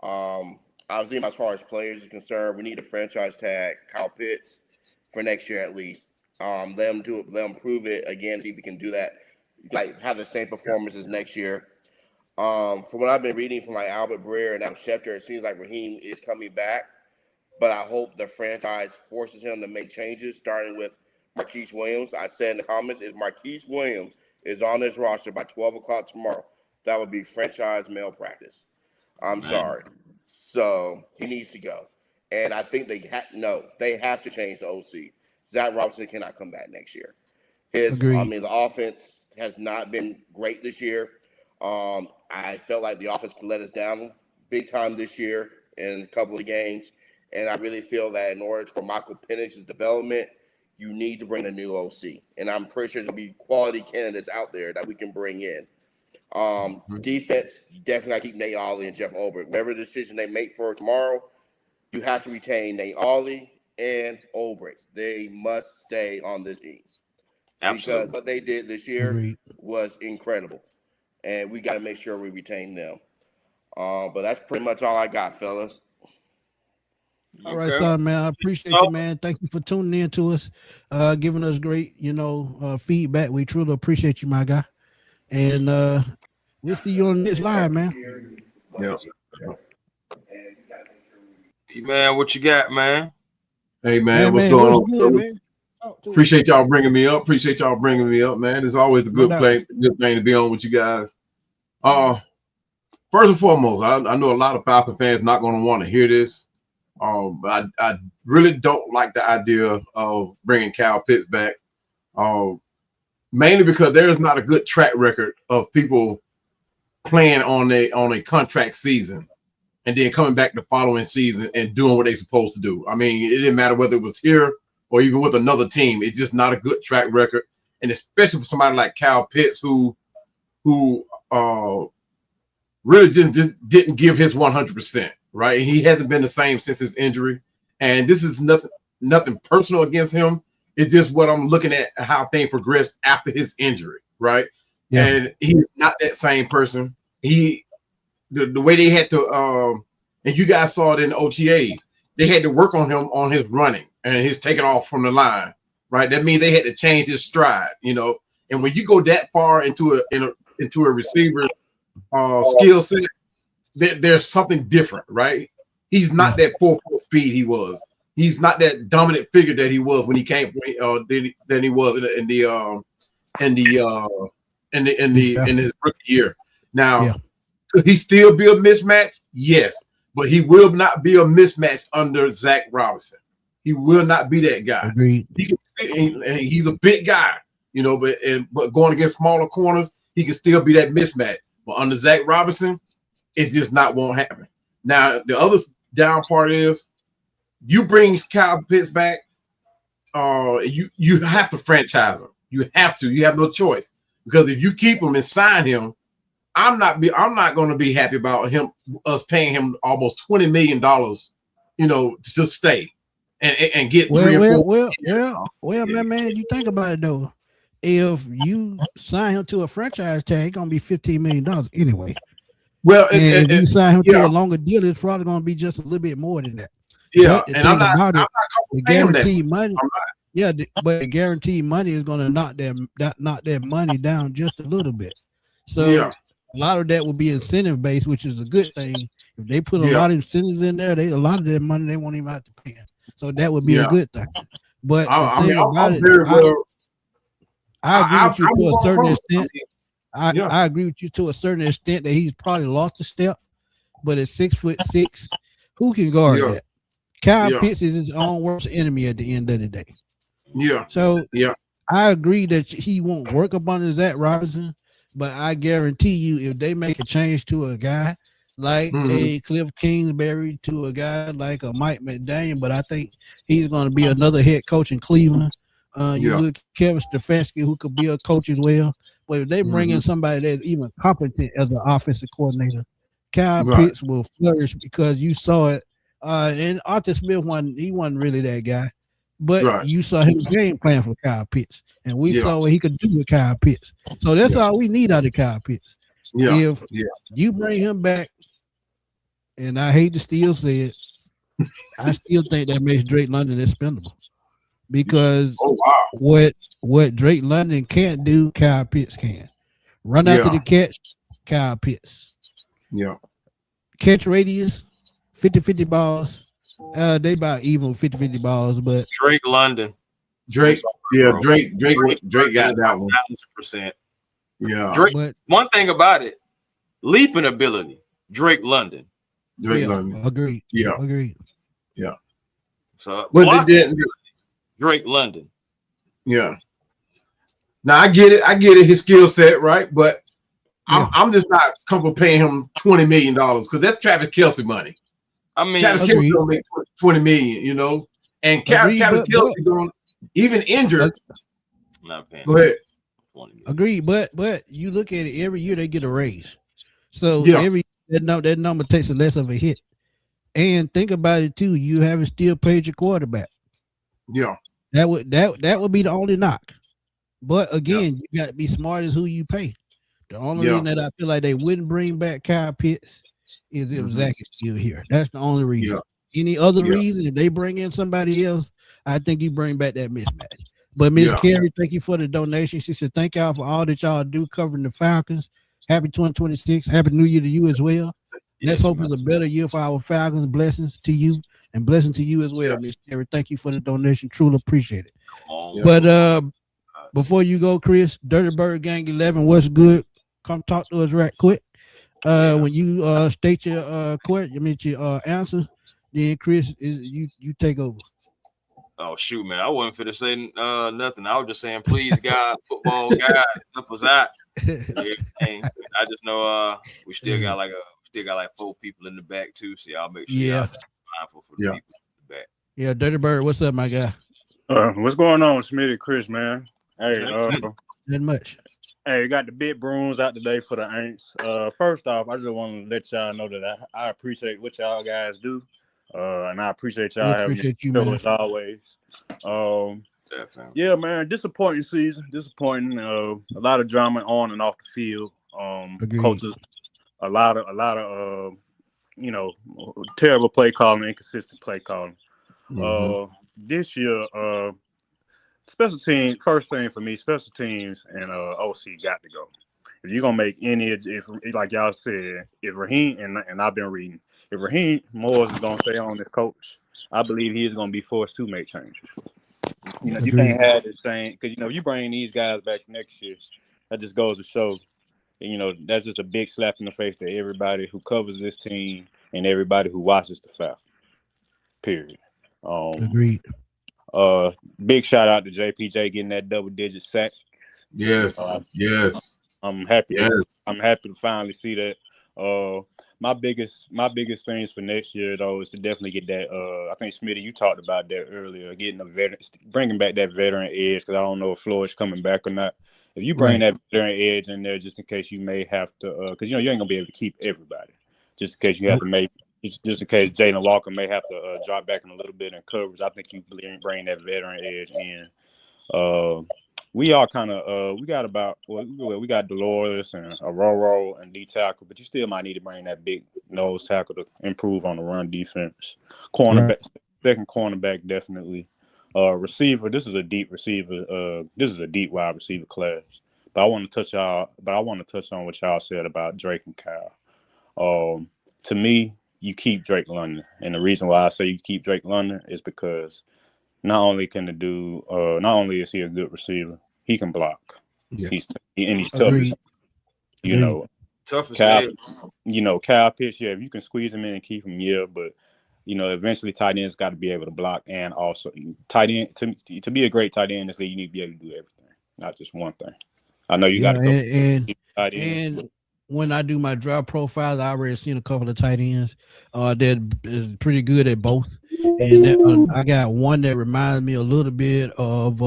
obviously, as far as players are concerned, we need a franchise tag, Kyle Pitts, for next year at least. Let them prove it again, see if we can do that, like, have the same performances next year. From what I've been reading from like Albert Breer and Adam Schefter, it seems like Raheem is coming back, but I hope the franchise forces him to make changes, starting with Marquise Williams. I said in the comments, if Marquise Williams is on this roster by 12 o'clock tomorrow, that would be franchise malpractice. I'm sorry. So he needs to go. And I think they have to change the OC. Zach Robinson cannot come back next year. The offense has not been great this year. I felt like the offense could let us down big time this year in a couple of games. And I really feel that in order for Michael Penix's development, you need to bring a new OC. And I'm pretty sure there'll be quality candidates out there that we can bring in. Defense, you definitely got to keep Nate Ollie and Jeff Ulbrich. Whatever decision they make for tomorrow, you have to retain Nate Ollie and Ulbrich. They must stay on this team. Absolutely. Because what they did this year was incredible. And we got to make sure we retain them. But that's pretty much all I got, fellas. All right, son, man. I appreciate you, man. Thank you for tuning in to us, giving us great, feedback. We truly appreciate you, my guy. And we'll see you on the next live, man. Yeah. Hey, man, what you got, man? Hey, man, what's going on? Good, man? Appreciate y'all bringing me up. Man. It's always a good thing to be on with you guys. First and foremost, I know a lot of Falcon fans not going to want to hear this. But I really don't like the idea of bringing Kyle Pitts back. Mainly because there's not a good track record of people playing on a contract season and then coming back the following season and doing what they're supposed to do. I mean, it didn't matter whether it was here or even with another team. It's just not a good track record. And especially for somebody like Kyle Pitts, who really just didn't give his 100%, right? He hasn't been the same since his injury. And this is nothing personal against him. It's just what I'm looking at, how things progressed after his injury, right? Yeah. And he's not that same person. The way they had to, and you guys saw it in the OTAs, they had to work on him on his running and his taking off from the line, right? That means they had to change his stride, And when you go that far into a receiver skill set, there's something different, right? He's not that 4.4 speed he was. He's not that dominant figure that he was when he came than he was in his rookie year. Now, could he still be a mismatch? Yes, but he will not be a mismatch under Zach Robinson. He will not be that guy. Agreed. He's a big guy, but going against smaller corners, he can still be that mismatch. But under Zach Robinson, it just won't happen. Now, the other down part is you bring Kyle Pitts back, you have to franchise him. You have no choice. Because if you keep him and sign him, I'm not going to be happy about us paying him almost $20 million, to stay and get 3 or 4. Well, man, you think about it though. If you sign him to a franchise tag, it's gonna be $15 million anyway. Well, if you sign him to a longer deal, it's probably gonna be just a little bit more than that. Yeah, and I'm not the guaranteed money. Yeah, but the guaranteed money is going to knock that money down just a little bit. So Yeah. a lot of that will be incentive based, which is a good thing. If they put a Yeah. lot of incentives in there, a lot of that money they won't even have to pay. So that would be a Yeah. good thing. But the I mean, thing about I'm it, very well. I agree with you I'm to a certain wrong. extent. Yeah. I agree with you to a certain extent that he's probably lost a step. But at 6'6", who can guard Yeah. that? Kyle Yeah. Pitts is his own worst enemy at the end of the day. Yeah. So Yeah. I agree that he won't work up under Zach Robinson, but I guarantee you, if they make a change to a guy like a Cliff Kingsbury, to a guy like a Mike McDaniel, but I think he's going to be another head coach in Cleveland. You look at Kevin Stefanski, who could be a coach as well. But if they bring in somebody that's even competent as an offensive coordinator, Kyle Pitts will flourish, because you saw it. And Arthur Smith wasn't really that guy. But you saw his game plan for Kyle Pitts, and we saw what he could do with Kyle Pitts. So that's all we need out of Kyle Pitts. If you bring him back, and I hate to still say it, I still think that makes Drake London expendable, because what Drake London can't do, Kyle Pitts can. Run after the catch, Kyle Pitts. Yeah. Catch radius, 50-50 balls. They about even 50-50 balls, but Drake London. Drake got that one. 1,000%. Yeah. Drake, one thing about it, leaping ability, Drake London. London. Agreed. Yeah. Agreed. Yeah. So but Drake London. Yeah. Now I get it, his skill set, right? But I'm just not comfortable paying him $20 million, because that's Travis Kelce money. I mean, Travis Kelce gonna make $20 million, you know, and Travis Kelce going even injured. Not paying. Go ahead. Agreed, but you look at it, every year they get a raise, so every that number takes a less of a hit. And think about it too, you haven't still paid your quarterback. Yeah, that would be the only knock. But again, you got to be smart as who you pay. The only reason that I feel like they wouldn't bring back Kyle Pitts is if Zach is still here. That's the only reason. Any other reason, if they bring in somebody else, I think you bring back that mismatch. But Miss Carey, thank you for the donation. She said, thank y'all for all that y'all do covering the Falcons. Happy 2026. Happy New Year to you as well. Let's hope it's a better year for our Falcons. Blessings to you, and blessing to you as well, Miss Carey. Thank you for the donation. Truly appreciate it. But before you go, Chris, Dirty Bird Gang 11, what's good? Come talk to us right quick. When you state your your answer, then Chris you take over. Oh shoot, man! I wasn't finna say nothing. I was just saying, please, God, football God, help us out. I just know we still got like 4 people in the back too, so y'all make sure y'all mindful for the people in the back. Yeah, Dirty Bird, what's up, my guy? What's going on, Smitty and Chris, man? Hey, not much. Hey, got the big brooms out today for the Aints. First off, I just want to let y'all know that I appreciate what y'all guys do. And I appreciate y'all having me as always. Yeah, man, disappointing season. Disappointing. A lot of drama on and off the field. Coaches, a lot of terrible play calling, inconsistent play calling. This year, special teams, first thing for me, special teams and OC got to go. If you're gonna make any, if like y'all said, if Raheem and I've been reading, if Raheem Morris is gonna stay on as coach, I believe he is gonna be forced to make changes. You know, you can't have the same, because you bring these guys back next year, that just goes to show. That's just a big slap in the face to everybody who covers this team and everybody who watches the Falcons. Period. Agreed. Big shout out to JPJ getting that double-digit sack. Yes. I'm happy. Yes. I'm happy to finally see that. My biggest things for next year though is to definitely get that. I think Smitty, you talked about that earlier. Getting bringing back that veteran edge, because I don't know if Floyd's coming back or not. If you bring that veteran edge in there, just in case you may have to, because you ain't gonna be able to keep everybody. Just in case you have to make. Just in case Jalen Walker may have to drop back in a little bit in coverage, I think you bring that veteran edge in. We are kind of we got Dolores and Aurora and D tackle, but you still might need to bring that big nose tackle to improve on the run defense. Cornerback, second cornerback definitely. Receiver, this is a deep receiver. This is a deep wide receiver class. But I want to touch on what y'all said about Drake and Kyle. To me, you keep Drake London, and the reason why I say you keep Drake London is because not only is he a good receiver, he can block. Yeah. He's tough. You know, tough as Kyle Pitts. Yeah, if you can squeeze him in and keep him, yeah, but. Eventually tight ends got to be able to block, and also tight end to be a great tight end in this league, you need to be able to do everything, not just one thing. I know you got to go. And when I do my draft profiles, I already seen a couple of tight ends that is pretty good at both, and I got one that reminds me a little bit of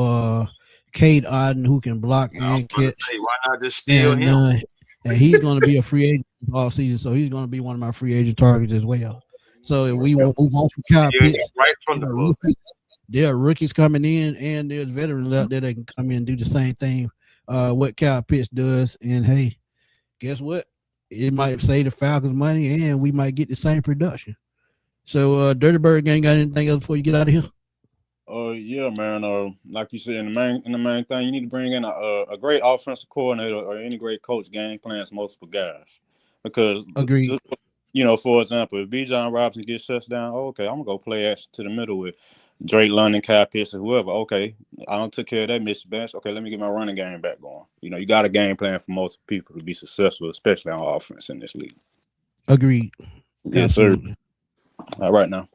Cade Otton, who can block and catch. Why not just steal him? And he's going to be a free agent all season, so he's going to be one of my free agent targets as well. So if we won't move on from Kyle Pitts, right from the book. There are rookies coming in, and there's veterans out there that can come in and do the same thing what Kyle Pitts does. And hey, guess what? It might save the Falcons money, and we might get the same production. So, Dirty Bird Gang, got anything else before you get out of here? Yeah, man. Like you said, in the main thing, you need to bring in a great offensive coordinator or any great coach game plans multiple guys. Because agreed. For example, if Bijan Robinson gets shut down, okay, I'm gonna go play action to the middle with Drake London, Kyle Pitts, or whoever. Okay, I don't took care of that Mr. Bench. Okay, let me get my running game back going. You got a game plan for multiple people to be successful, especially on offense in this league. Agreed. Yes, absolutely. Sir. All right now.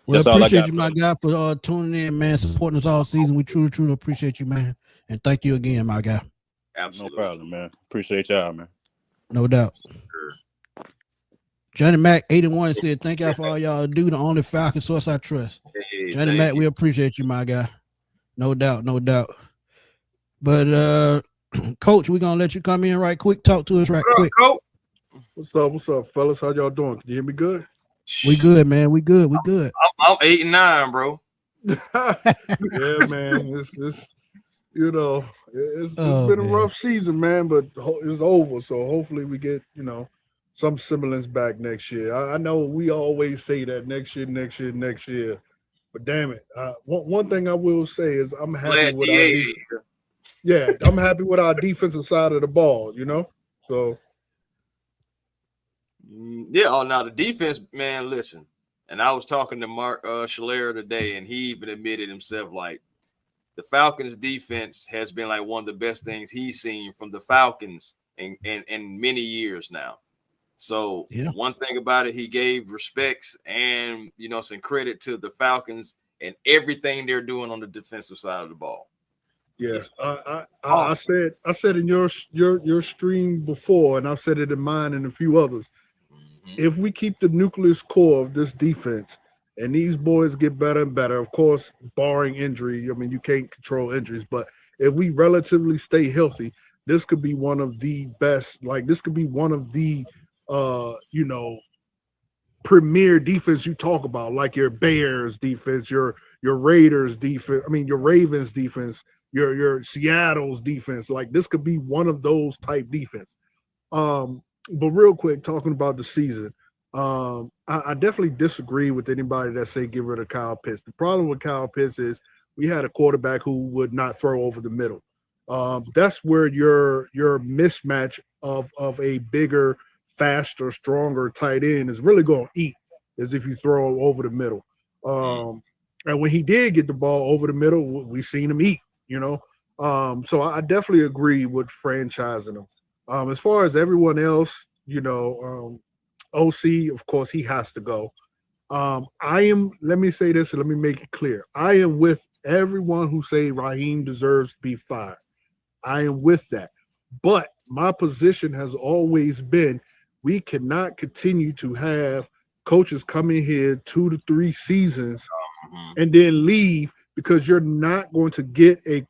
Well, appreciate you, my guy, for tuning in, man, supporting us all season. We truly appreciate you, man, and thank you again, my guy. Absolutely. No problem, man. Appreciate y'all, man. No doubt. Sure. Johnny Mac 81 said, "Thank y'all for all y'all do. The only Falcon source I trust." Hey, Johnny Mac, we appreciate you, my guy. No doubt. But Coach, we're gonna let you come in right quick. Talk to us right quick. Coach? What's up, fellas? How y'all doing? Can you hear me good? We good, man. We good. I'm 8-9, bro. Yeah, man. It's been a rough season, man, but it's over. So hopefully we get some semblance back next year. I know we always say that next year, but damn it, one thing I will say is I'm happy with I'm happy with our defensive side of the ball. So yeah. Oh, now the defense, man. Listen, and I was talking to Mark Schler today, and he even admitted himself like the Falcons' defense has been like one of the best things he's seen from the Falcons in many years now. So one thing about it, he gave respects and some credit to the Falcons and everything they're doing on the defensive side of the ball. Yes, I said in your stream before, and I've said it in mine and a few others. Mm-hmm. If we keep the nucleus core of this defense and these boys get better and better, of course, barring injury. I mean, you can't control injuries, but if we relatively stay healthy, this could be one of the best. Like this could be one of the premier defense you talk about, like your Bears defense, your Raiders defense. I mean, your Ravens defense, your Seattle's defense. Like this could be one of those type defense. But real quick, talking about the season, I definitely disagree with anybody that say get rid of Kyle Pitts. The problem with Kyle Pitts is we had a quarterback who would not throw over the middle. That's where your mismatch of a bigger, faster, stronger tight end is really going to eat, is if you throw over the middle. And when he did get the ball over the middle, we seen him eat, So I definitely agree with franchising him. As far as everyone else, OC, of course, he has to go. Let me say this and let me make it clear. I am with everyone who say Raheem deserves to be fired. I am with that. But my position has always been we cannot continue to have coaches come in here 2 to 3 seasons and then leave because you're not going to get a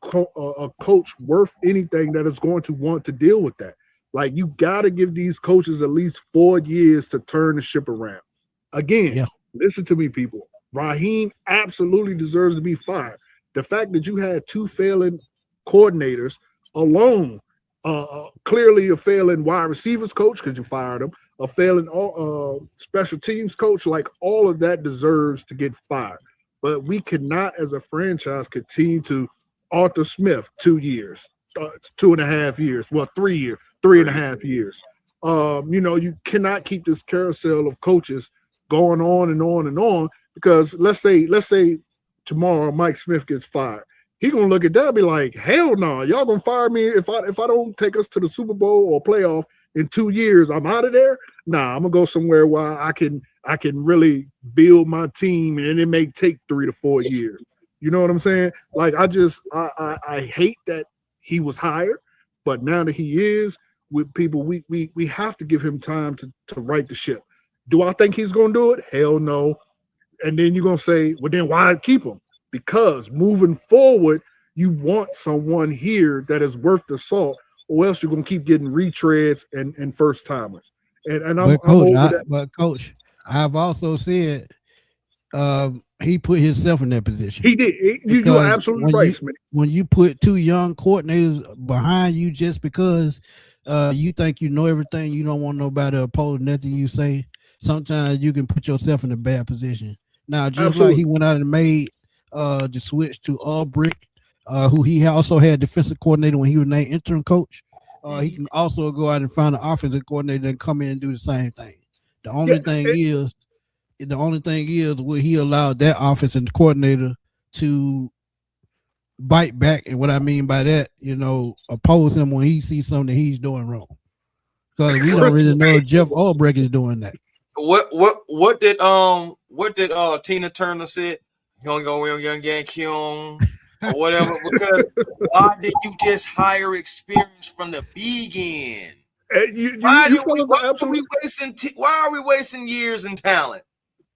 coach worth anything that is going to want to deal with that. Like, you got to give these coaches at least 4 years to turn the ship around. Again, Listen to me, people. Raheem absolutely deserves to be fired. The fact that you had 2 failing coordinators alone, clearly a failing wide receivers coach because you fired him, a failing special teams coach, like all of that deserves to get fired. but we cannot, as a franchise, continue to Arthur Smith 2 years, 2.5 years, well, 3 years, 3.5 years. You cannot keep this carousel of coaches going on and on and on, because let's say tomorrow Mike Smith gets fired. He gonna look at that and be like, hell no, y'all gonna fire me if I don't take us to the Super Bowl or playoff in 2 years. I'm out of there. Nah, I'm gonna go somewhere where I can really build my team, and it may take 3 to 4 years. You know what I'm saying? Like, I hate that he was hired, but now that he is with people, we have to give him time to right the ship. Do I think he's gonna do it? Hell no. And then you're gonna say, well, then why keep him? Because moving forward, you want someone here that is worth the salt, or else you're gonna keep getting retreads and first timers. And I'm over that. But coach, I've also said he put himself in that position. He did. You're absolutely right, Smitty. When you put 2 young coordinators behind you just because you think you know everything, you don't want nobody to oppose nothing you say, sometimes you can put yourself in a bad position. Now, just like he went out and made the switch to Ulbrich, who he also had defensive coordinator when he was named interim coach. He can also go out and find an offensive coordinator and come in and do the same thing. The only thing is, will he allow that offensive coordinator to bite back? And what I mean by that, oppose him when he sees something that he's doing wrong. Because we don't really know if Jeff Ulbrich is doing that. What did Tina Turner said? Young Kyung or whatever. Because why did you just hire experience from the begin? Why are we wasting years and talent?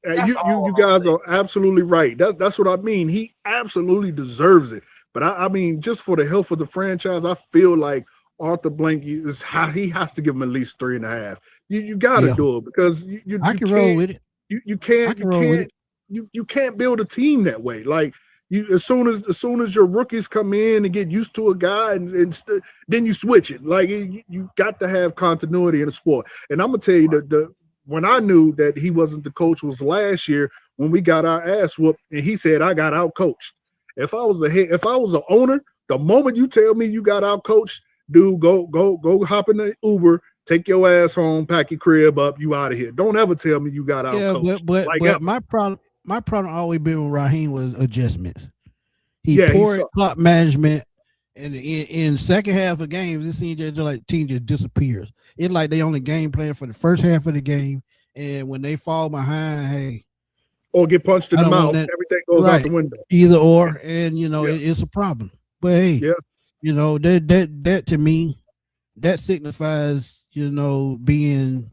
You guys are absolutely right. That's what I mean. He absolutely deserves it. But I mean, just for the health of the franchise, I feel like Arthur Blank he has to give him at least 3.5. You got to do it, because you can roll with it. You can't build a team that way. Like, as soon as your rookies come in and get used to a guy, and then you switch it. Like, you got to have continuity in the sport. And I'm gonna tell you when I knew that he wasn't the coach was last year when we got our ass whooped, and he said I got out coached. If I was an owner, the moment you tell me you got out coached, dude, go hop in the Uber, take your ass home, pack your crib up, you out of here. Don't ever tell me you got out coached. But my problem always been with Raheem was adjustments. He poor clock management, and in second half of games, it seems just like the team just disappears. It's like they only game plan for the first half of the game, and when they fall behind, hey, or get punched in the mouth, everything goes out the window. Either or, and it's a problem. But hey, that to me, that signifies being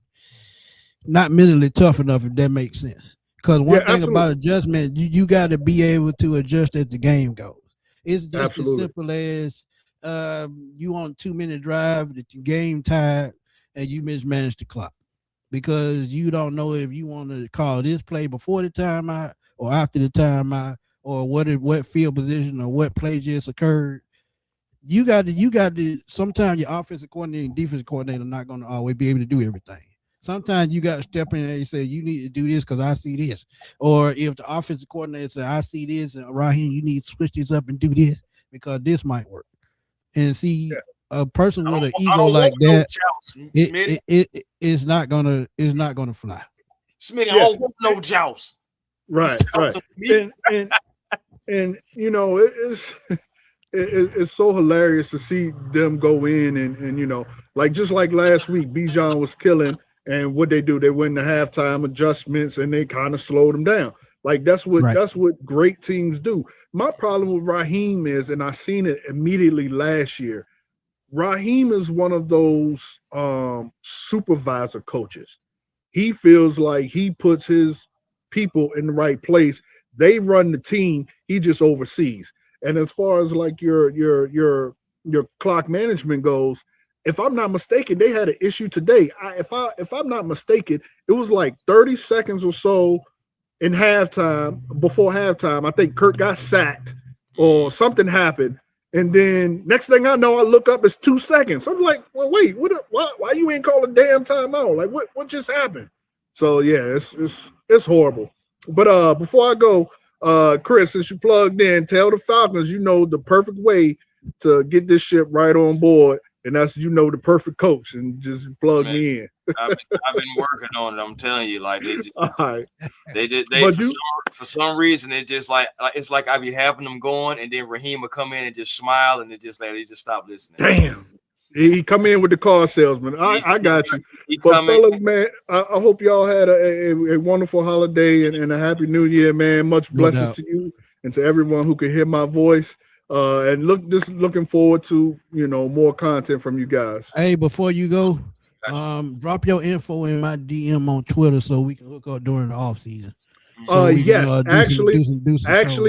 not mentally tough enough, if that makes sense. Because one thing about adjustment, you got to be able to adjust as the game goes. It's just as simple as you on a 2-minute drive, that your game tied, and you mismanage the clock because you don't know if you want to call this play before the timeout or after the timeout, or what field position or what play just occurred. You got to. Sometimes your offensive coordinator and defensive coordinator are not going to always be able to do everything. Sometimes you got to step in and say, you need to do this because I see this. Or if the offensive coordinator says, I see this, and Raheem, you need to switch this up and do this because this might work. And see, a person with an ego like that, it's not gonna fly. Smitty, I don't want no joust. Right. And it's so hilarious to see them go in and like just like last week, Bijan was killing. And what they do, they win the halftime adjustments and they kind of slowed them down. Like that's what great teams do. My problem with Raheem is, and I seen it immediately last year, Raheem is one of those supervisor coaches. He feels like he puts his people in the right place. They run the team. He just oversees. And as far as like your clock management goes, if I'm not mistaken, they had an issue today. If I'm not mistaken, it was like 30 seconds or so in halftime. Before halftime, I think Kirk got sacked or something happened. And then next thing I know, I look up, it's 2 seconds. I'm like, well, wait, why you ain't call a damn timeout? Like, what just happened? So yeah, it's horrible. But before I go, Chris, since you plugged in, tell the Falcons the perfect way to get this ship right on board, and that's the perfect coach, and just plug me in. I've been working on it. I'm telling you, like they just, All right. they But for some reason it just like it's like I be having them going, and then Raheem will come in and just smile, and they just stop listening. Damn. He come in with the car salesman. I got you. But fellas, man, I hope y'all had a wonderful holiday and a happy new year, man. Much blessings to you and to everyone who can hear my voice. And looking forward to more content from you guys. Hey, before you go, drop your info in my DM on Twitter so we can hook up during the off season. So yes, actually,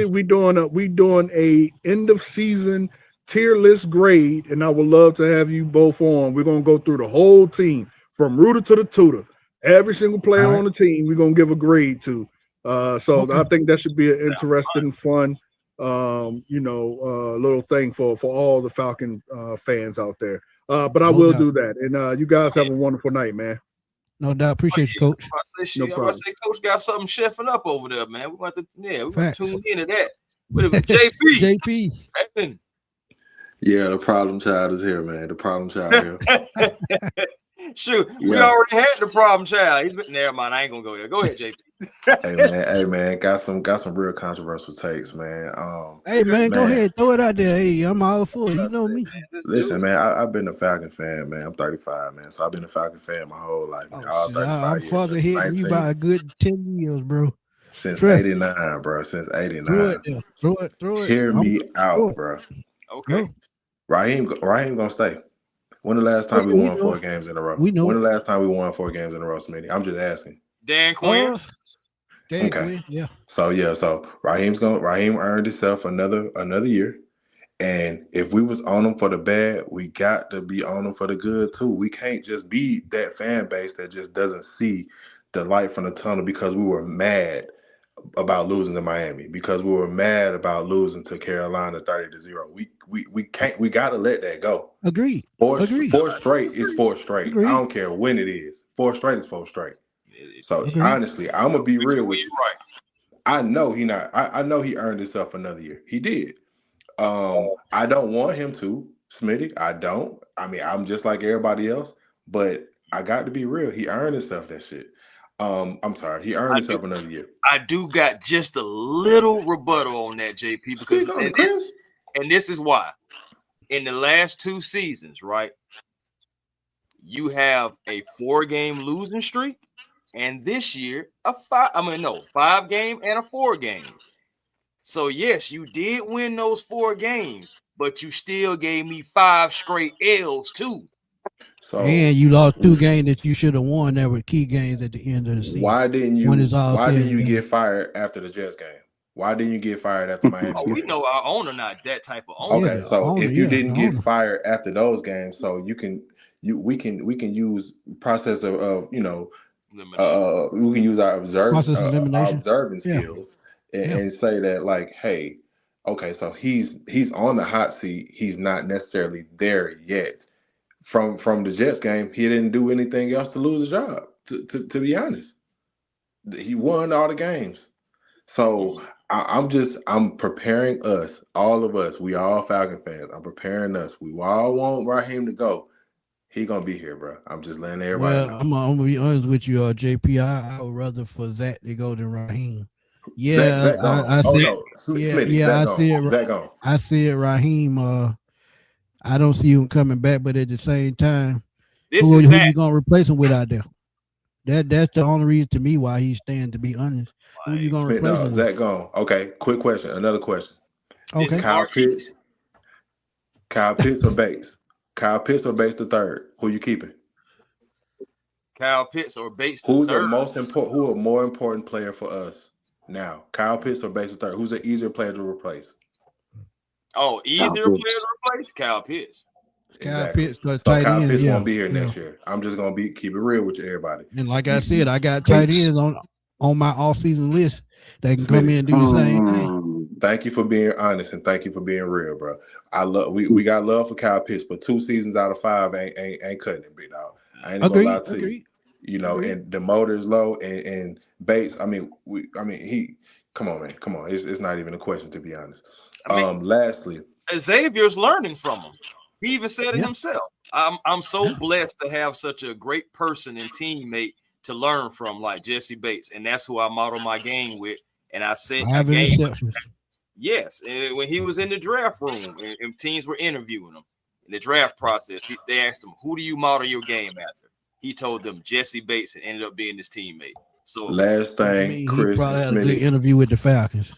shows. we doing a end of season tier list grade, and I would love to have you both on. We're gonna go through the whole team from rooter to the tutor. Every single player on the team, we're gonna give a grade to. So I think that should be an interesting, fun, little thing for all the Falcon fans out there. But I will do that, and you guys have a wonderful night, man. No doubt. Appreciate you, Coach. I say Coach got something chefing up over there, man. We want to tune into that. What if JP? JP. Yeah, the problem child is here, man. The problem child here. Shoot, we already had the problem child. He's been never mind. I ain't gonna go there. Go ahead, JP. Hey man, got some real controversial takes, man. Hey man, go ahead, throw it out there. Hey, I'm all for it. You know me. Listen, man, I've been a Falcon fan, man. I'm 35, man, so I've been a Falcon fan my whole life. Man. All 35 I'm years. farther ahead than you by a good 10 years, bro. Since 89, bro. Since 89. Throw it. Hear me out, bro. Okay. Raheem gonna stay. When the last time we won 4 games in a row? When the last time we won 4 games in a row, Smitty? I'm just asking. Dan Quinn. Quinn, yeah. So Raheem earned himself another year. And if we was on him for the bad, we got to be on him for the good too. We can't just be that fan base that just doesn't see the light from the tunnel because we were mad about losing to Miami, because we were mad about losing to Carolina 30-0. We gotta let that go. Agreed. Four straight is 4 straight. Agreed. I don't care when it is. 4 straight is 4 straight. So honestly, I'm gonna be real with you. Right. I know he earned himself another year. He did. I don't want him to, Smitty. I don't. I mean, I'm just like everybody else, but I got to be real. He earned himself that shit. I'm sorry. He earned himself another year. I do got just a little rebuttal on that, JP, because and this is why. In the last 2 seasons, right? You have a 4-game losing streak, and this year a 5-game and a 4-game. So yes, you did win those 4 games, but you still gave me 5 straight L's too. So, and you lost 2 games that you should have won that were key games at the end of the season. Why didn't you get fired after the Jets game? Why didn't you get fired after Miami? We know our owner not that type of owner. Okay, so if you didn't get fired after those games, so we can use process of we can use our observing skills and say that like, hey, okay, so he's on the hot seat. He's not necessarily there yet. From the Jets game, he didn't do anything else to lose a job. To be honest, he won all the games. So I'm preparing us, all of us. We all Falcon fans. I'm preparing us. We all want Raheem to go. He gonna be here, bro. I'm just letting everybody know. I'm gonna be honest with you, JP. I would rather for Zach to go than Raheem. Yeah, I see it. I see it. Raheem. I don't see him coming back, but at the same time, who you gonna replace him with out there? That's the only reason to me why he's staying. To be honest, who you gonna replace him with? Zach gone. Okay, quick question. Another question. Okay, Kyle Pitts or Bates? Kyle Pitts or Bates the third? Who you keeping? Kyle Pitts or Bates the Who's third? Who a more important player for us now? Kyle Pitts or Bates the third? Who's an easier player to replace? Oh, easier player to replace? Kyle Pitts. Kyle Pitts, so Kyle Pitts won't be here next year. I'm just gonna keep it real with you, everybody. And like I said, I got tight ends on my off-season list that can come in and do the same thing. Thank you for being honest and thank you for being real, bro. We got love for Kyle Pitts, but 2 seasons out of 5 ain't cutting it, big dog. I ain't gonna lie to you. You know, and the motor is low and Bates. Come on, man. Come on. It's not even a question, to be honest. I mean, lastly, Xavier's learning from him. He even said it himself. I'm so blessed to have such a great person and teammate to learn from, like Jesse Bates, and that's who I model my game with. And I said, yes. And when he was in the draft room and teams were interviewing him in the draft process, they asked him, "Who do you model your game after?" He told them Jesse Bates, and ended up being his teammate. So last thing, Chris, he probably had a Smitty, good interview with the Falcons.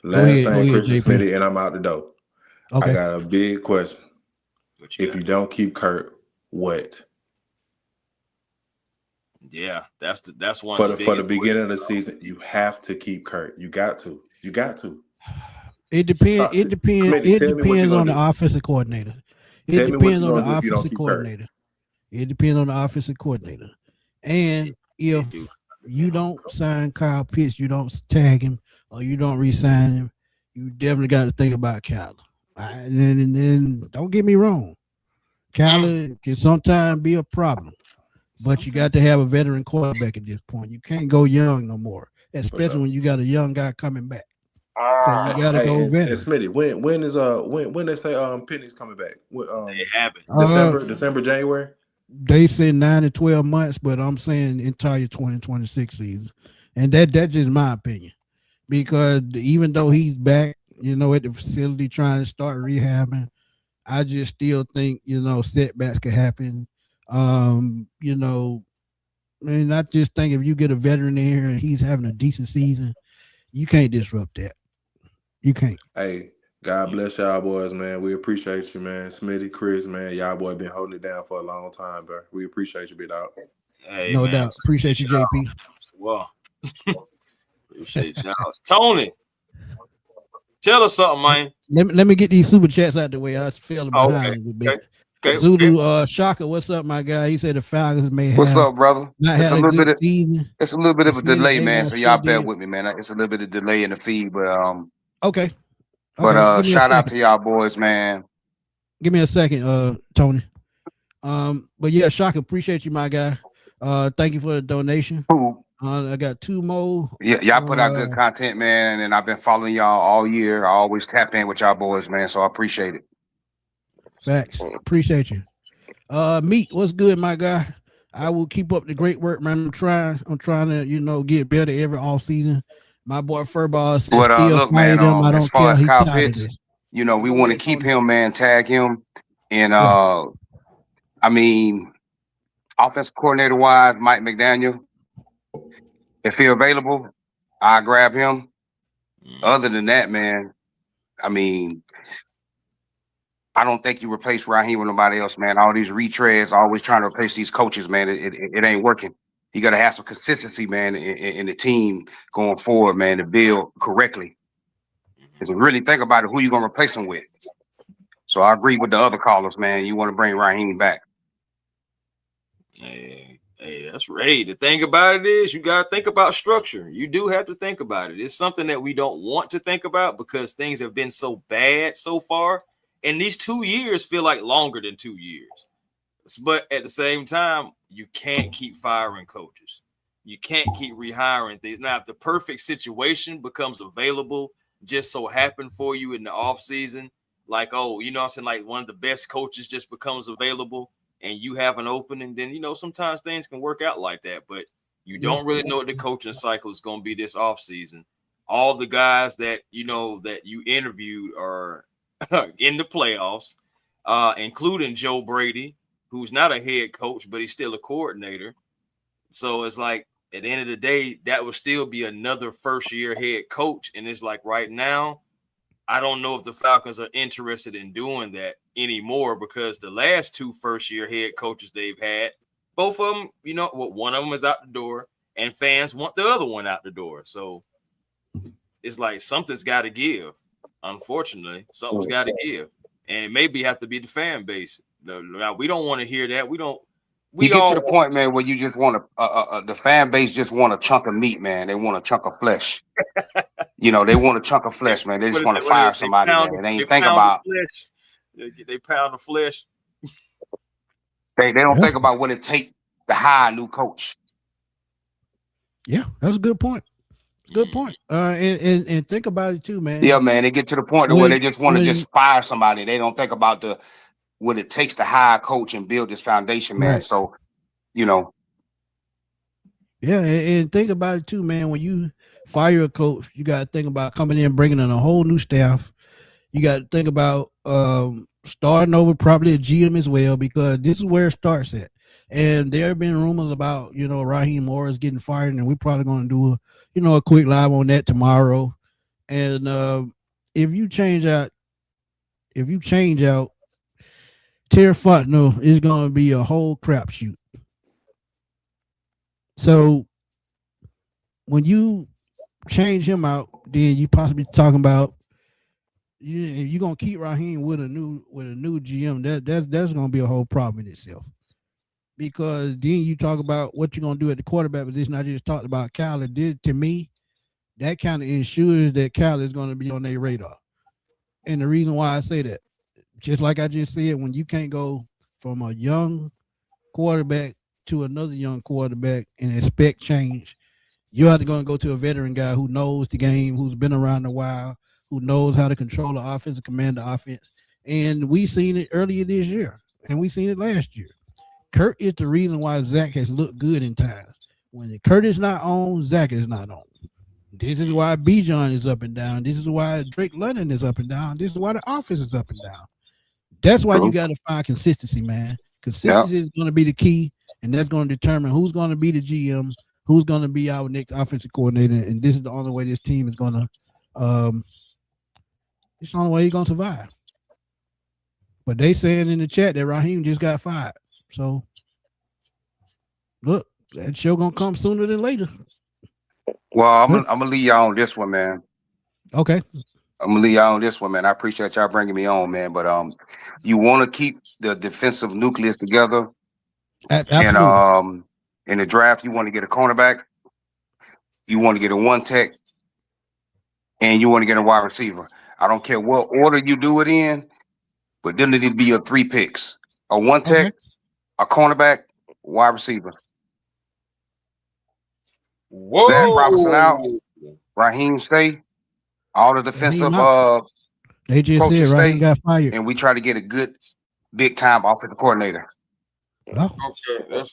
Last thing, Chris and Smitty, and I'm out the door. Okay. I got a big question. If you don't keep Kurt, what? Yeah, that's one for the beginning of the season. You have to keep Kurt. You got to. It depends. It depends on the offensive coordinator. It depends on the offensive coordinator. It depends on the offensive coordinator. And if you don't sign Kyle Pitts, you don't tag him, or you don't re-sign him, you definitely got to think about Kyler. And then don't get me wrong, Kyler can sometimes be a problem, but you got to have a veteran quarterback at this point. You can't go young no more, especially when you got a young guy coming back. So you got to go veteran. Smitty, when they say Penny's coming back? They have it. December, January. They say 9 to 12 months, but I'm saying entire 2026 season, and that's just my opinion. Because even though he's back, at the facility trying to start rehabbing, I just still think, setbacks could happen. And I just think if you get a veteran in here and he's having a decent season, you can't disrupt that. You can't. Hey, God bless y'all boys, man. We appreciate you, man. Smitty, Chris, man. Y'all boy been holding it down for a long time, bro. We appreciate you, big dog. Hey, no doubt. Appreciate you, JP. Well, appreciate y'all. Tony, tell us something, man. Let me get these super chats out the way. I was feeling behind a little bit. Okay. Zulu Shaka, what's up, my guy? He said the Falcons may have. What's up, brother? It's a little bit of a delay, man. So y'all bear with me, man. It's a little bit of delay in the feed, but okay. But shout out to y'all boys, man. Give me a second, Tony. But yeah, Shaka, appreciate you, my guy. Thank you for the donation. I got 2 more. Yeah, y'all put out good content, man, and I've been following y'all all year. I always tap in with y'all boys, man. So I appreciate it. Facts. Appreciate you. Meat, what's good, my guy? I will keep up the great work, man. I'm trying to, get better every off season. My boy Furball said, look, man, as far as Kyle Pitts, we want to keep him, man, tag him. And offensive coordinator wise, Mike McDaniel, if he's available, I grab him. Other than that, man, I don't think you replace Raheem with nobody else, man. All these retreads, always trying to replace these coaches, man. It ain't working. You got to have some consistency, man, in the team going forward, man, to build correctly. Because really think about it, who you going to replace him with. So I agree with the other callers, man. You want to bring Raheem back. Hey, that's right. The thing about it is you got to think about structure. You do have to think about it. It's something that we don't want to think about because things have been so bad so far. And these 2 years feel like longer than 2 years. But at the same time, you can't keep firing coaches. You can't keep rehiring things. Now, if the perfect situation becomes available, just so happen for you in the offseason, like, like one of the best coaches just becomes available and you have an opening, then, sometimes things can work out like that. But you don't really know what the coaching cycle is going to be this offseason. All the guys that, that you interviewed are in the playoffs, including Joe Brady, who's not a head coach, but he's still a coordinator. So it's like at the end of the day, that would still be another first-year head coach. And it's like right now, I don't know if the Falcons are interested in doing that anymore because the last 2 first-year head coaches they've had, both of them, one of them is out the door and fans want the other one out the door. So it's like something's got to give. Unfortunately, something's got to give. And it maybe have to be the fan base. Now, we don't want to hear that. We get to the point, man, where you just want the fan base just want a chunk of meat, man. They want a chunk of flesh. They want a chunk of flesh, man. They just want to fire somebody, man. They ain't think about they pound the flesh. They don't think about what it takes to hire a new coach. Yeah, that's a good point. Good point. And think about it too, man. Yeah, man. They get to the point where they just want to just fire somebody. They don't think about what it takes to hire a coach and build this foundation, man. Right. So, Yeah, and think about it too, man. When you fire a coach, you got to think about coming in, bringing in a whole new staff. You got to think about starting over probably a GM as well, because this is where it starts at. And there have been rumors about, Raheem Morris getting fired, and we're probably going to do a quick live on that tomorrow. And if you change out Terry Fontenot, is going to be a whole crapshoot. So when you change him out, then you possibly talking about you're gonna keep Raheem with a new GM. That's gonna be a whole problem in itself. Because then you talk about what you're gonna do at the quarterback position. I just talked about Kyle. To me, that kind of ensures that Kyle is gonna be on their radar. And the reason why I say that, just like I just said, when you can't go from a young quarterback to another young quarterback and expect change, you have to go to a veteran guy who knows the game, who's been around a while, who knows how to control the offense and command the offense. And we seen it earlier this year, and we seen it last year. Kurt is the reason why Zach has looked good in times. When Kurt is not on, Zach is not on. This is why Bijan is up and down. This is why Drake London is up and down. This is why the offense is up and down. That's why you got to find consistency, man. Consistency is going to be the key, and that's going to determine who's going to be the GM, who's going to be our next offensive coordinator, and this is the only way this team is going to it's the only way he's going to survive. But they saying in the chat that Raheem just got fired. So, look, that show going to come sooner than later. Well, I'm going to leave y'all on this one, man. Okay. I'm going to leave y'all on this one, man. I appreciate y'all bringing me on, man. But you want to keep the defensive nucleus together. Absolutely. And in the draft, you want to get a cornerback. You want to get a one tech. And you want to get a wide receiver. I don't care what order you do it in, but then it need to be your 3 picks. A one tech, a cornerback, wide receiver. Whoa. Zach Robinson out. Raheem stay. All the defensive they just said Raheem got fired. And we try to get a good big time offensive coordinator. Oh. Okay.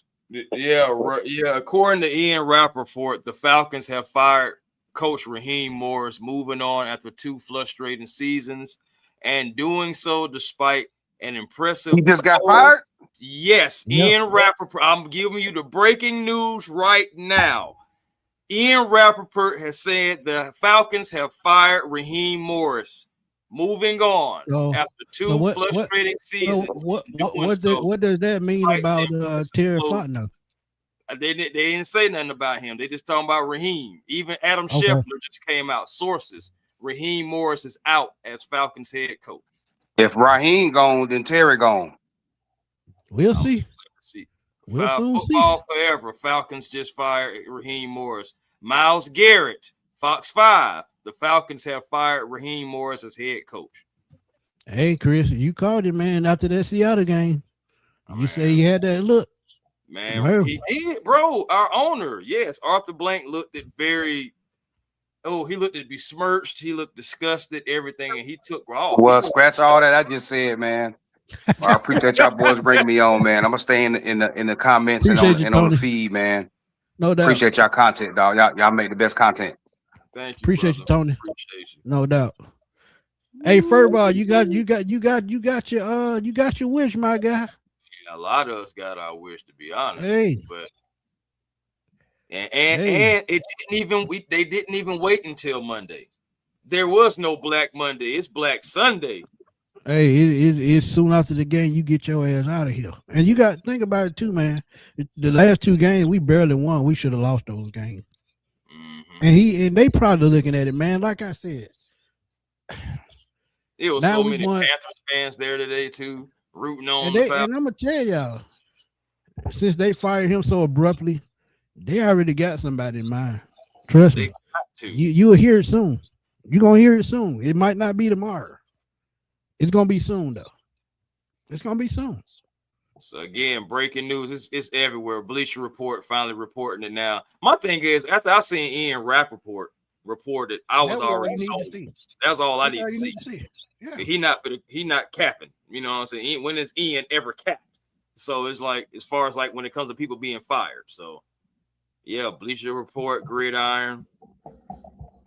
According to Ian Rappaport, the Falcons have fired Coach Raheem Morris, moving on after 2 frustrating seasons, and doing so despite an impressive. He just got fired? Yes, yep. Ian Rappaport. I'm giving you the breaking news right now. Ian Rappaport has said the Falcons have fired Raheem Morris. Moving on after 2 frustrating seasons. What does that mean about Terry Fontenot? They didn't say nothing about him. They just talking about Raheem. Even Adam Scheffler just came out. Sources: Raheem Morris is out as Falcons head coach. If Raheem gone, then Terry gone. We'll see. We'll soon football see. Forever. Falcons just fired Raheem Morris. Myles Garrett, Fox 5. The Falcons have fired Raheem Morris as head coach. Hey, Chris, you called it, man, after that Seattle game. You say he had that look. Man, he did, bro. Our owner, yes, Arthur Blank looked at he looked at besmirched. He looked disgusted, everything, and he took off. Well, scratch all that I just said, man. I appreciate y'all boys bringing me on, man. I'm gonna stay in the comments and on the feed, man. No doubt. Appreciate y'all content, dog. Y'all make the best content. Thank you. Appreciate you, Tony. Appreciate you. No doubt. Hey, Furball, you got your wish, my guy. A lot of us got our wish, to be honest. Hey, but and it they didn't even wait until Monday. There was no Black Monday. It's Black Sunday. Hey, it's soon after the game you get your ass out of here. And you got to think about it too, man. The last 2 games we barely won. We should have lost those games. Mm-hmm. And they probably looking at it, man. Like I said, it was so many Panthers fans there today too. Rooting on and I'm gonna tell y'all, since they fired him so abruptly, they already got somebody in mind. Trust me. You'll hear it soon. You're gonna hear it soon. It might not be tomorrow. It's gonna be soon, though. It's gonna be soon. So again, breaking news. It's everywhere. Bleacher Report finally reporting it now. My thing is, after I seen Ian Rappaport, reported, I was already sold. That's all I need to see. Yeah. He not capping. You know what I'm saying? When has Ian ever capped? So it's like, as far as like when it comes to people being fired. So yeah, Bleacher Report, Gridiron.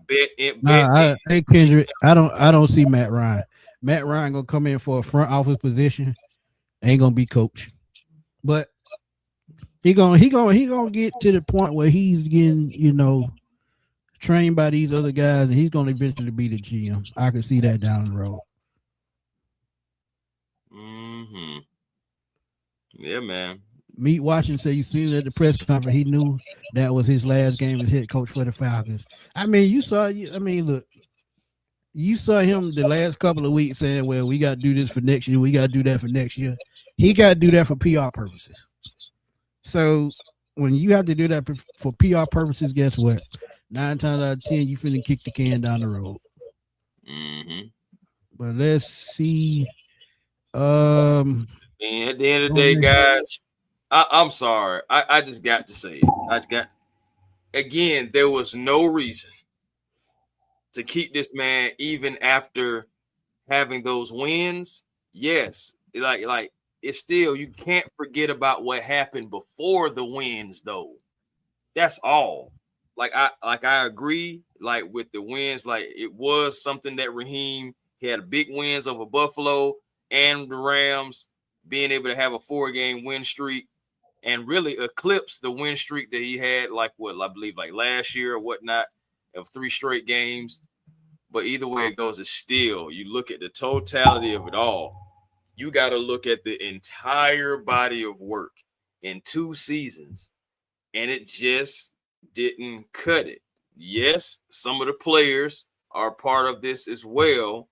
Hey Kendrick, I don't see Matt Ryan. Matt Ryan gonna come in for a front office position. Ain't gonna be coach, but he gonna get to the point where he's getting, you know, trained by these other guys, and he's gonna eventually be the GM. I can see that down the road. Mm-hmm. Yeah, man. Meet Washington said you seen it at the press conference. He knew that was his last game as head coach for the Falcons. I mean, look, you saw him the last couple of weeks saying, well, we got to do this for next year. We got to do that for next year. He got to do that for PR purposes. So when you have to do that for PR purposes, guess what? 9 times out of 10, you finna kick the can down the road. Mm-hmm. But let's see. And at the end of the day, guys, I'm sorry. I just got to say it. Again, there was no reason to keep this man even after having those wins. Yes, like it's still, you can't forget about what happened before the wins, though. That's all. I agree, like with the wins, like it was something that Raheem, he had big wins over Buffalo and the Rams, being able to have a 4-game win streak and really eclipse the win streak that he had, like what I believe like last year or whatnot, of 3 straight games. But either way it goes, it's still, you look at the totality of it all. You got to look at the entire body of work in 2 seasons, and it just didn't cut it. Yes, some of the players are part of this as well.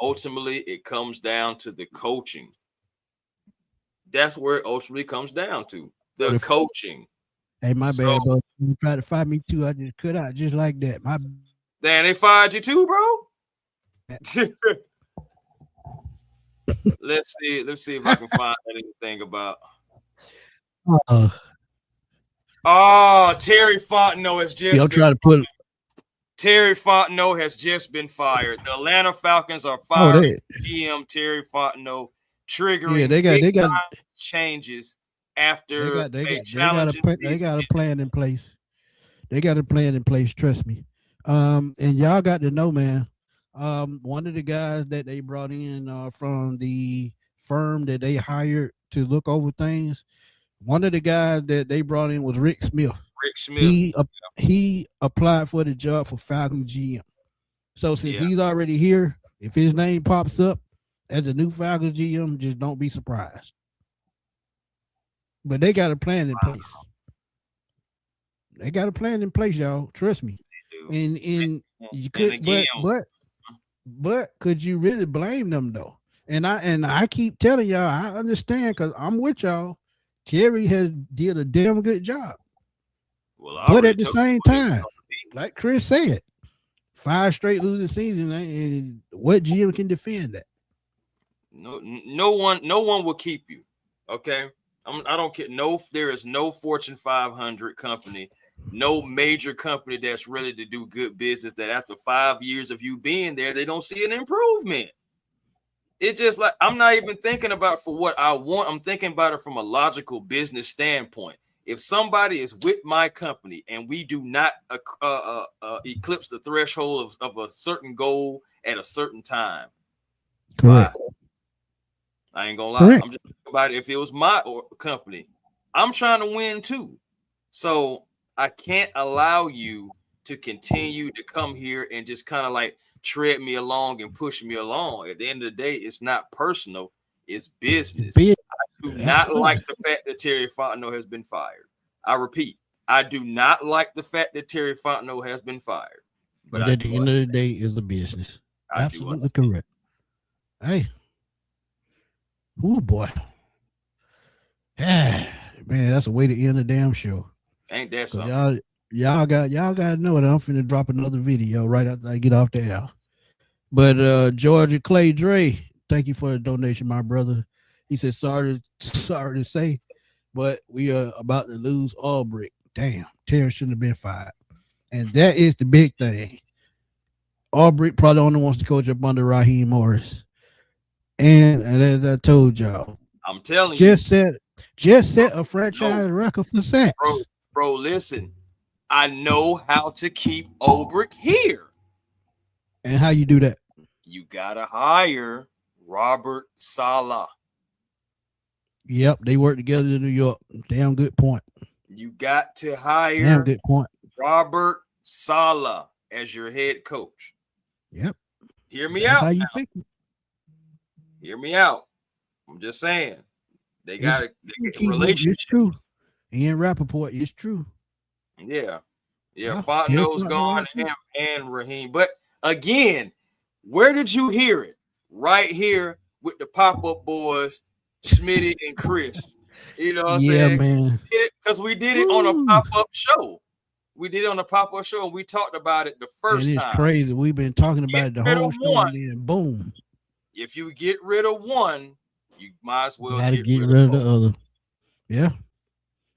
Ultimately, it comes down to the coaching. That's where it ultimately comes down to, the coaching. Hey, my bad, bro. You tried to fire me too. I just cut out just like that. Damn, they fired you too, bro. Let's see if I can find anything about. Terry Fontenot has just. Terry Fontenot has just been fired. The Atlanta Falcons are firing GM Terry Fontenot, triggering they got changes after they got a plan in place. They got a plan in place. Trust me. And y'all got to know, man. One of the guys that they brought in from the firm that they hired to look over things, one of the guys that they brought in was Rick Smith. He applied for the job for Falcon GM. So since he's already here, if his name pops up as a new Falcon GM, just don't be surprised. But they got a plan in place. They got a plan in place, y'all. Trust me. And you could, but could you really blame them though? And I keep telling y'all, I understand because I'm with y'all. Terry has did a damn good job. Well, but at the same time, like Chris said, 5 straight losing seasons, and what GM can defend that? No one will keep you. Okay, I don't care. There is no Fortune 500 company, no major company that's ready to do good business that after 5 years of you being there, they don't see an improvement. It's just like, I'm not even thinking about for what I want. I'm thinking about it from a logical business standpoint. If somebody is with my company and we do not eclipse the threshold of a certain goal at a certain time, correct. I ain't gonna lie. Correct. I'm just thinking about it. If it was my company, I'm trying to win too. So I can't allow you to continue to come here and just kind of like tread me along and push me along. At the end of the day, it's not personal, it's business. I do not like the fact that Terry Fontenot has been fired. I repeat, I do not like the fact that Terry Fontenot has been fired. But at the end of the day, it's a business. Absolutely correct. Hey. Oh boy. Man, that's a way to end the damn show. Ain't that something? Y'all got to know that I'm finna drop another video right after I get off the air. But Georgia Clay Dre, thank you for the donation, my brother. He said sorry to say, but we are about to lose Albrecht. Damn, Terry shouldn't have been fired. And that is the big thing. Albrecht probably only wants to coach up under Raheem Morris. And as I told y'all, I'm telling just you. set a franchise record for sacks. Bro, listen. I know how to keep Albrecht here. And how you do that? You gotta hire Robert Saleh. Yep, they work together in New York. Damn good point. You got to hire Damn good point. Robert Saleh as your head coach. Yep. Hear me out. How you think? Hear me out. I'm just saying. They got a relationship. It's true. Ian Rappaport, it's true. Yeah. Fontenot's gone and Raheem. But again, where did you hear it? Right here with the pop-up boys, Smitty and Chris. You know what I'm saying? Man. Because we did it on a pop-up show. We did it on a pop-up show, and we talked about it the first time. It's crazy. We've been talking about it the whole show, and then boom. If you get rid of one, you might as well get rid of the other. Yeah.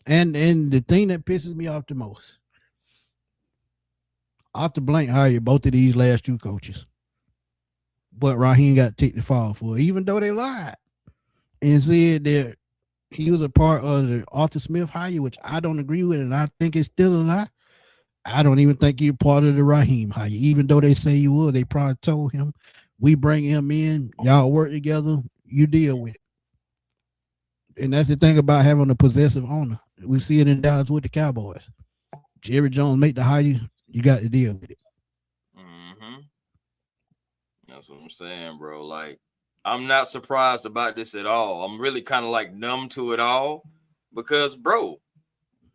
And the thing that pisses me off the most, off the blank hire both of these last two coaches. But Raheem got to take the fall for it, even though they lied and said that he was a part of the Arthur Smith hire, which I don't agree with, and I think it's still a lie. I don't even think he's part of the Raheem hire, even though they say he was. They probably told him, we bring him in, y'all work together, you deal with it. And that's the thing about having a possessive owner. We see it in Dallas with the Cowboys. Jerry Jones make the hire, you got to deal with it. Mm-hmm. That's what I'm saying, bro. Like, I'm not surprised about this at all. I'm really kind of like numb to it all because, bro,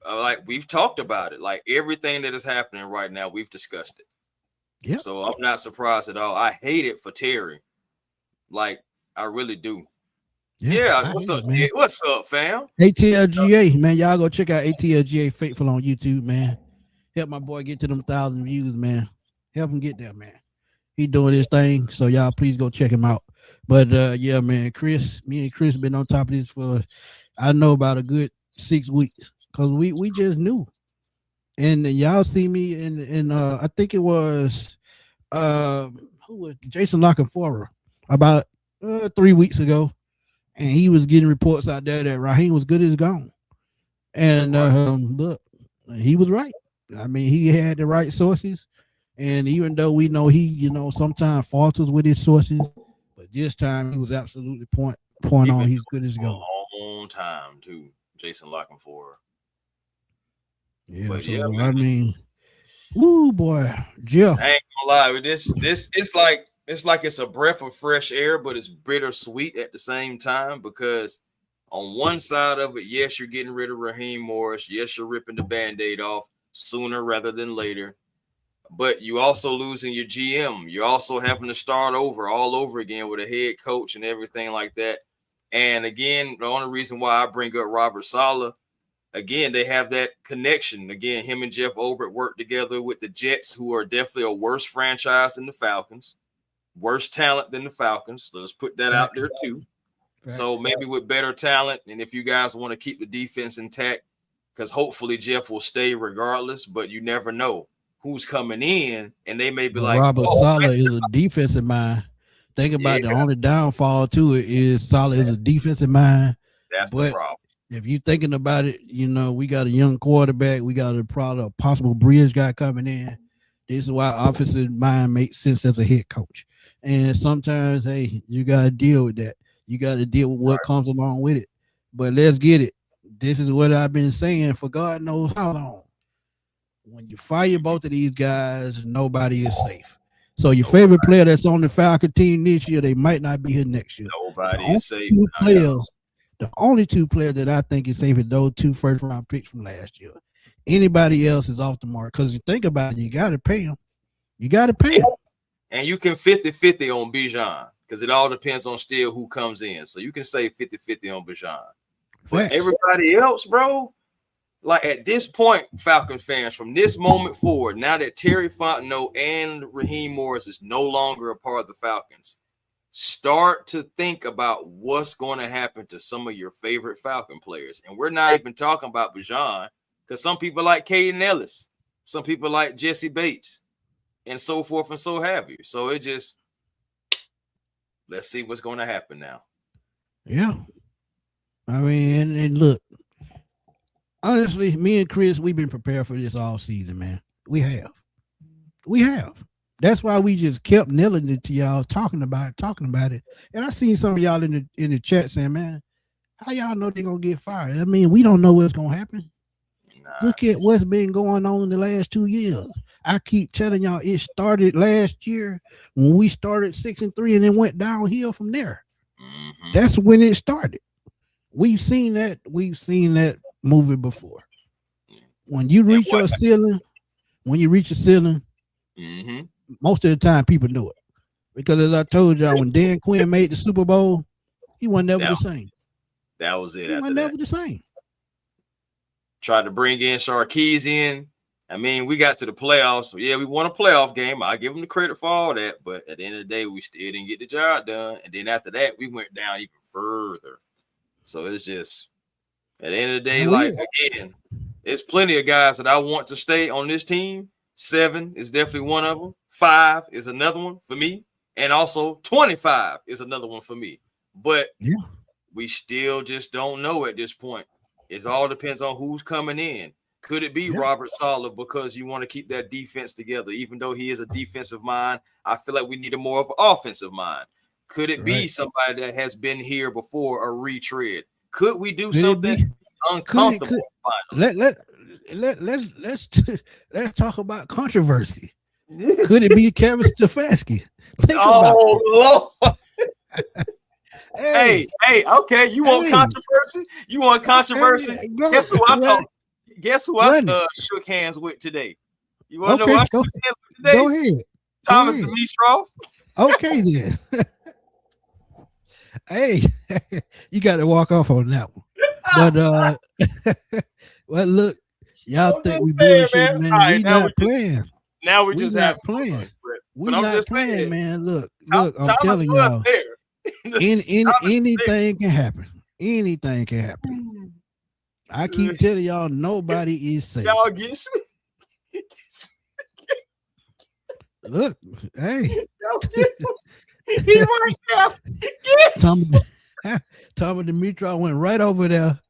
like we've talked about it. Like everything that is happening right now, we've discussed it. Yeah. So I'm not surprised at all. I hate it for Terry. Like, I really do. Yeah. What's up, man? What's up, fam? ATLGA, man. Y'all go check out ATLGA Faithful on YouTube, man. Help my boy get to them 1,000 views, man. Help him get there, man. He doing his thing, so y'all please go check him out. But yeah, man, me and Chris been on top of this for I know about a good 6 weeks because we just knew. And y'all see me in I think it was who was Jason Lockenforer about 3 weeks ago, and he was getting reports out there that Raheem was good as gone. And look, he was right. I mean, he had the right sources. And even though we know he, sometimes falters with his sources, but this time he was absolutely point on. He's good as gone. A long time too, Jason Lockenforer. Yeah, but so, yeah, I mean, woo boy, Jeff. I ain't gonna lie, this it's like it's a breath of fresh air, but it's bittersweet at the same time because on one side of it, yes, you're getting rid of Raheem Morris. Yes, you're ripping the Band-Aid off sooner rather than later. But you also losing your GM. You're also having to start all over again with a head coach and everything like that. And again, the only reason why I bring up Robert Saleh, again, they have that connection. Again, him and Jeff Obert work together with the Jets, who are definitely a worse franchise than the Falcons, worse talent than the Falcons. Let's put that out there too. So maybe with better talent, and if you guys want to keep the defense intact, because hopefully Jeff will stay regardless, but you never know who's coming in, and they may be like, Robert Saleh is a defensive mind. Think about the only downfall to it is Saleh is a defensive mind. That's the problem. If you're thinking about it, we got a young quarterback. We got a possible bridge guy coming in. This is why offensive mind makes sense as a head coach. And sometimes, hey, you got to deal with that. You got to deal with what comes along with it. But let's get it. This is what I've been saying for God knows how long. When you fire both of these guys, nobody is safe. So your favorite player that's on the Falcon team this year, they might not be here next year. Nobody is safe. The only two players that I think is safe are those 2 first-round picks from last year. Anybody else is off the mark because you think about it, you got to pay them. And you can 50-50 on Bijan because it all depends on still who comes in. So you can say 50-50 on Bijan. But everybody else, bro, like at this point, Falcon fans, from this moment forward, now that Terry Fontenot and Raheem Morris is no longer a part of the Falcons, start to think about what's going to happen to some of your favorite Falcon players. And we're not even talking about Bijan because some people like Caden Ellis. Some people like Jesse Bates, and so forth and so have you. So it just, let's see what's going to happen now. Yeah. I mean, and look, honestly, me and Chris, we've been prepared for this all season, man. We have. That's why we just kept nailing it to y'all, talking about it. And I seen some of y'all in the chat saying, man, how y'all know they're gonna get fired? I mean, we don't know what's gonna happen. Look at what's been going on in the last 2 years. I keep telling y'all, it started last year when we started 6-3 and then went downhill from there. Mm-hmm. That's when it started. We've seen that movie before. When you reach your ceiling, mm-hmm. Most of the time people knew it. Because as I told y'all, when Dan Quinn made the Super Bowl, he was never the same. That was it. He was never the same. Tried to bring in Sarkisian. I mean, we got to the playoffs. So yeah, we won a playoff game. I give him the credit for all that. But at the end of the day, we still didn't get the job done. And then after that, we went down even further. So it's just, at the end of the day, again, there's plenty of guys that I want to stay on this team. 7 is definitely one of them. 5 is another one for me. And also 25 is another one for me. But we still just don't know at this point. It all depends on who's coming in. Could it be Robert Saleh because you want to keep that defense together? Even though he is a defensive mind, I feel like we need a more of an offensive mind. Could it be somebody that has been here before, a retread? Could we do something uncomfortable? Let's talk about controversy. Could it be Kevin Stefanski? Lord. Hey, okay. You want controversy? You want controversy? Guess who I'm talking? Guess who I shook hands with today? You want to know who I shook hands with today? Go ahead. Thomas Dimitroff. Okay, then. Hey, you got to walk off on that one. But well, look, y'all think we bullshit, man. Right, we not playing. Now we just not playing. But I'm not playing, saying, man. Look, I'm telling y'all. Anything can happen. Anything can happen. I keep telling y'all, nobody is safe. Y'all get me. Look, hey. He right now. Tommy Dimitroff went right over there,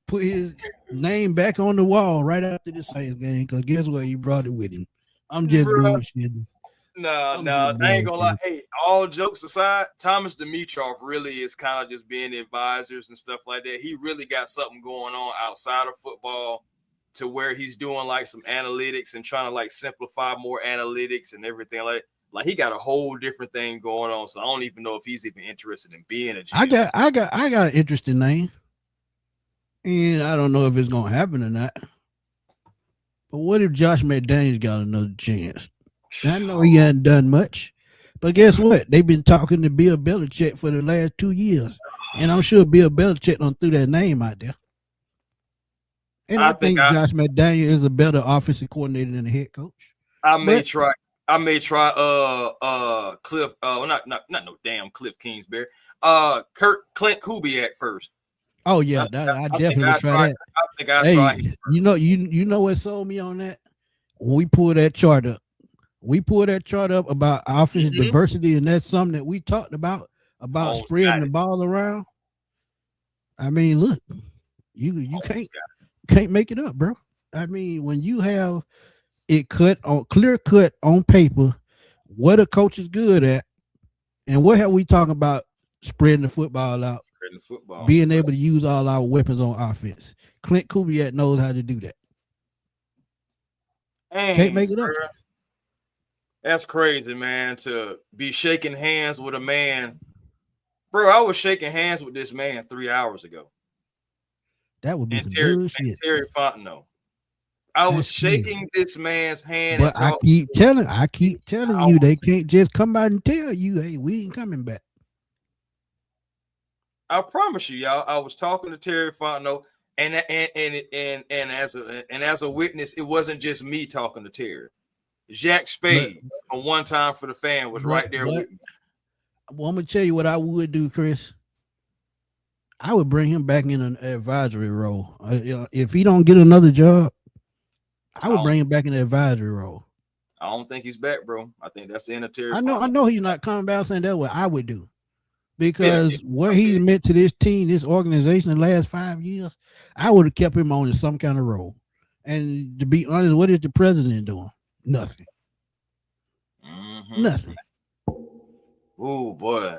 put his name back on the wall right after the Saints game. Because guess what? He brought it with him. I'm just bullshitting. No, I ain't gonna lie. Hey, all jokes aside, Thomas Dimitroff really is kind of just being advisors and stuff like that. He really got something going on outside of football to where he's doing like some analytics and trying to like simplify more analytics and everything like that. Like he got a whole different thing going on. So I don't even know if he's even interested in being a GM. I got an interesting name. And I don't know if it's gonna happen or not. But what if Josh McDaniels got another chance? I know he hadn't done much, but guess what? They've been talking to Bill Belichick for the last 2 years, and I'm sure Bill Belichick don't threw that name out there. And I think Josh McDaniels is a better offensive coordinator than the head coach. I may try Cliff. Not no damn Cliff Kingsbury. Clint Kubiak first. Oh yeah, I definitely try that. I think I try. You know what sold me on that? When we pull that chart up. About offensive diversity, and that's something that we talked about spreading the ball around. I mean, look, you can't make it up, bro. I mean, when you have it clear cut on paper, what a coach is good at, and what have we talking about spreading the football out, being able to use all our weapons on offense. Clint Kubiak knows how to do that. Can't make it up. That's crazy, man, to be shaking hands with a man. Bro, I was shaking hands with this man 3 hours ago. That would be some bullshit. Terry Fontenot. I was shaking this man's hand. But I keep telling you, they can't just come out and tell you, hey, we ain't coming back. I promise you, y'all, I was talking to Terry Fontenot, and as a witness, it wasn't just me talking to Terry. Jack Spade, on One Time for the Fan, was right there with me. Well, I'm gonna tell you what I would do, Chris. I would bring him back in an advisory role. If he don't get another job, I would bring him back in the advisory role. I don't think he's back, bro. I think that's the end of Terry. I know he's not coming back, saying that's what I would do. Because what he's meant to this team, this organization in the last 5 years, I would have kept him on in some kind of role. And to be honest, what is the president doing? Nothing. Nothing. Oh boy.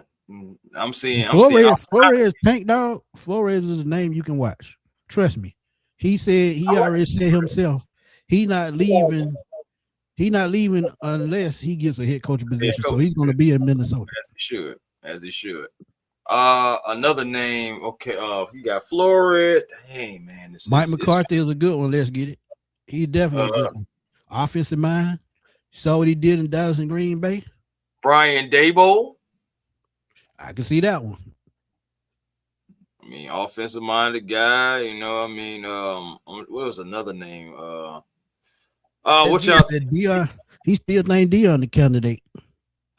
I'm seeing Flores Tank Dog. Flores is a name you can watch. Trust me. He already said himself, he not leaving unless he gets a head coaching position. So he's gonna be in Minnesota. As he should. Another name. Okay. You got Flores. Dang, man. Mike McCarthy is a good one. Let's get it. He's definitely a good one. Offensive mind. Saw what he did in Dallas and Green Bay. Brian Daboll. I can see that one. I mean, offensive minded guy. You know. I mean, what was another name? What y'all? Dion. He still think Dion the candidate.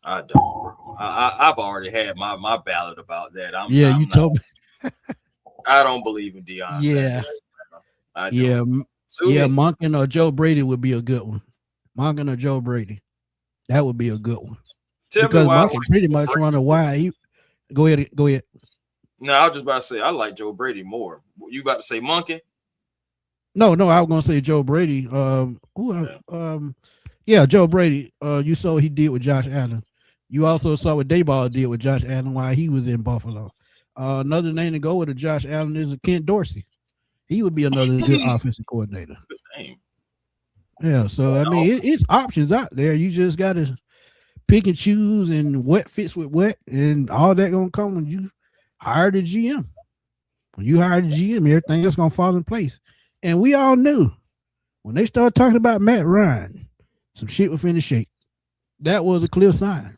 I don't, bro. I've already had my ballot about that. You told me. I don't believe in Dion. Yeah. Monken or Joe Brady would be a good one. Monken or Joe Brady. That would be a good one. Because Monken pretty much run a wide. Go ahead. No, I was just about to say I like Joe Brady more. You about to say Monken? No, I was gonna say Joe Brady. Joe Brady. You saw what he did with Josh Allen. You also saw what Daboll did with Josh Allen while he was in Buffalo. Another name to go with a Josh Allen is a Kent Dorsey. He would be another good offensive coordinator. Good name. Yeah, so I mean, it's options out there. You just got to pick and choose, and what fits with what, and all that gonna come when you hire the GM. When you hire the GM, everything else gonna fall in place. And we all knew when they started talking about Matt Ryan, some shit was finna shake. That was a clear sign,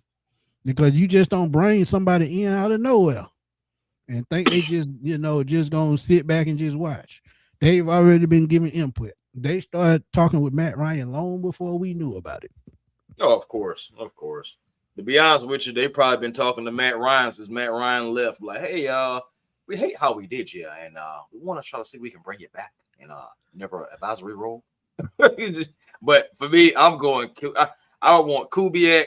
because you just don't bring somebody in out of nowhere and think they just just gonna sit back and just watch. They've already been giving input. They started talking with Matt Ryan long before we knew about it. Oh, of course. To be honest with you, they probably been talking to Matt Ryan since Matt Ryan left. Like, hey, we hate how we did you, and we want to try to see if we can bring you back in never advisory role. But for me, I'm going. I want Kubiak.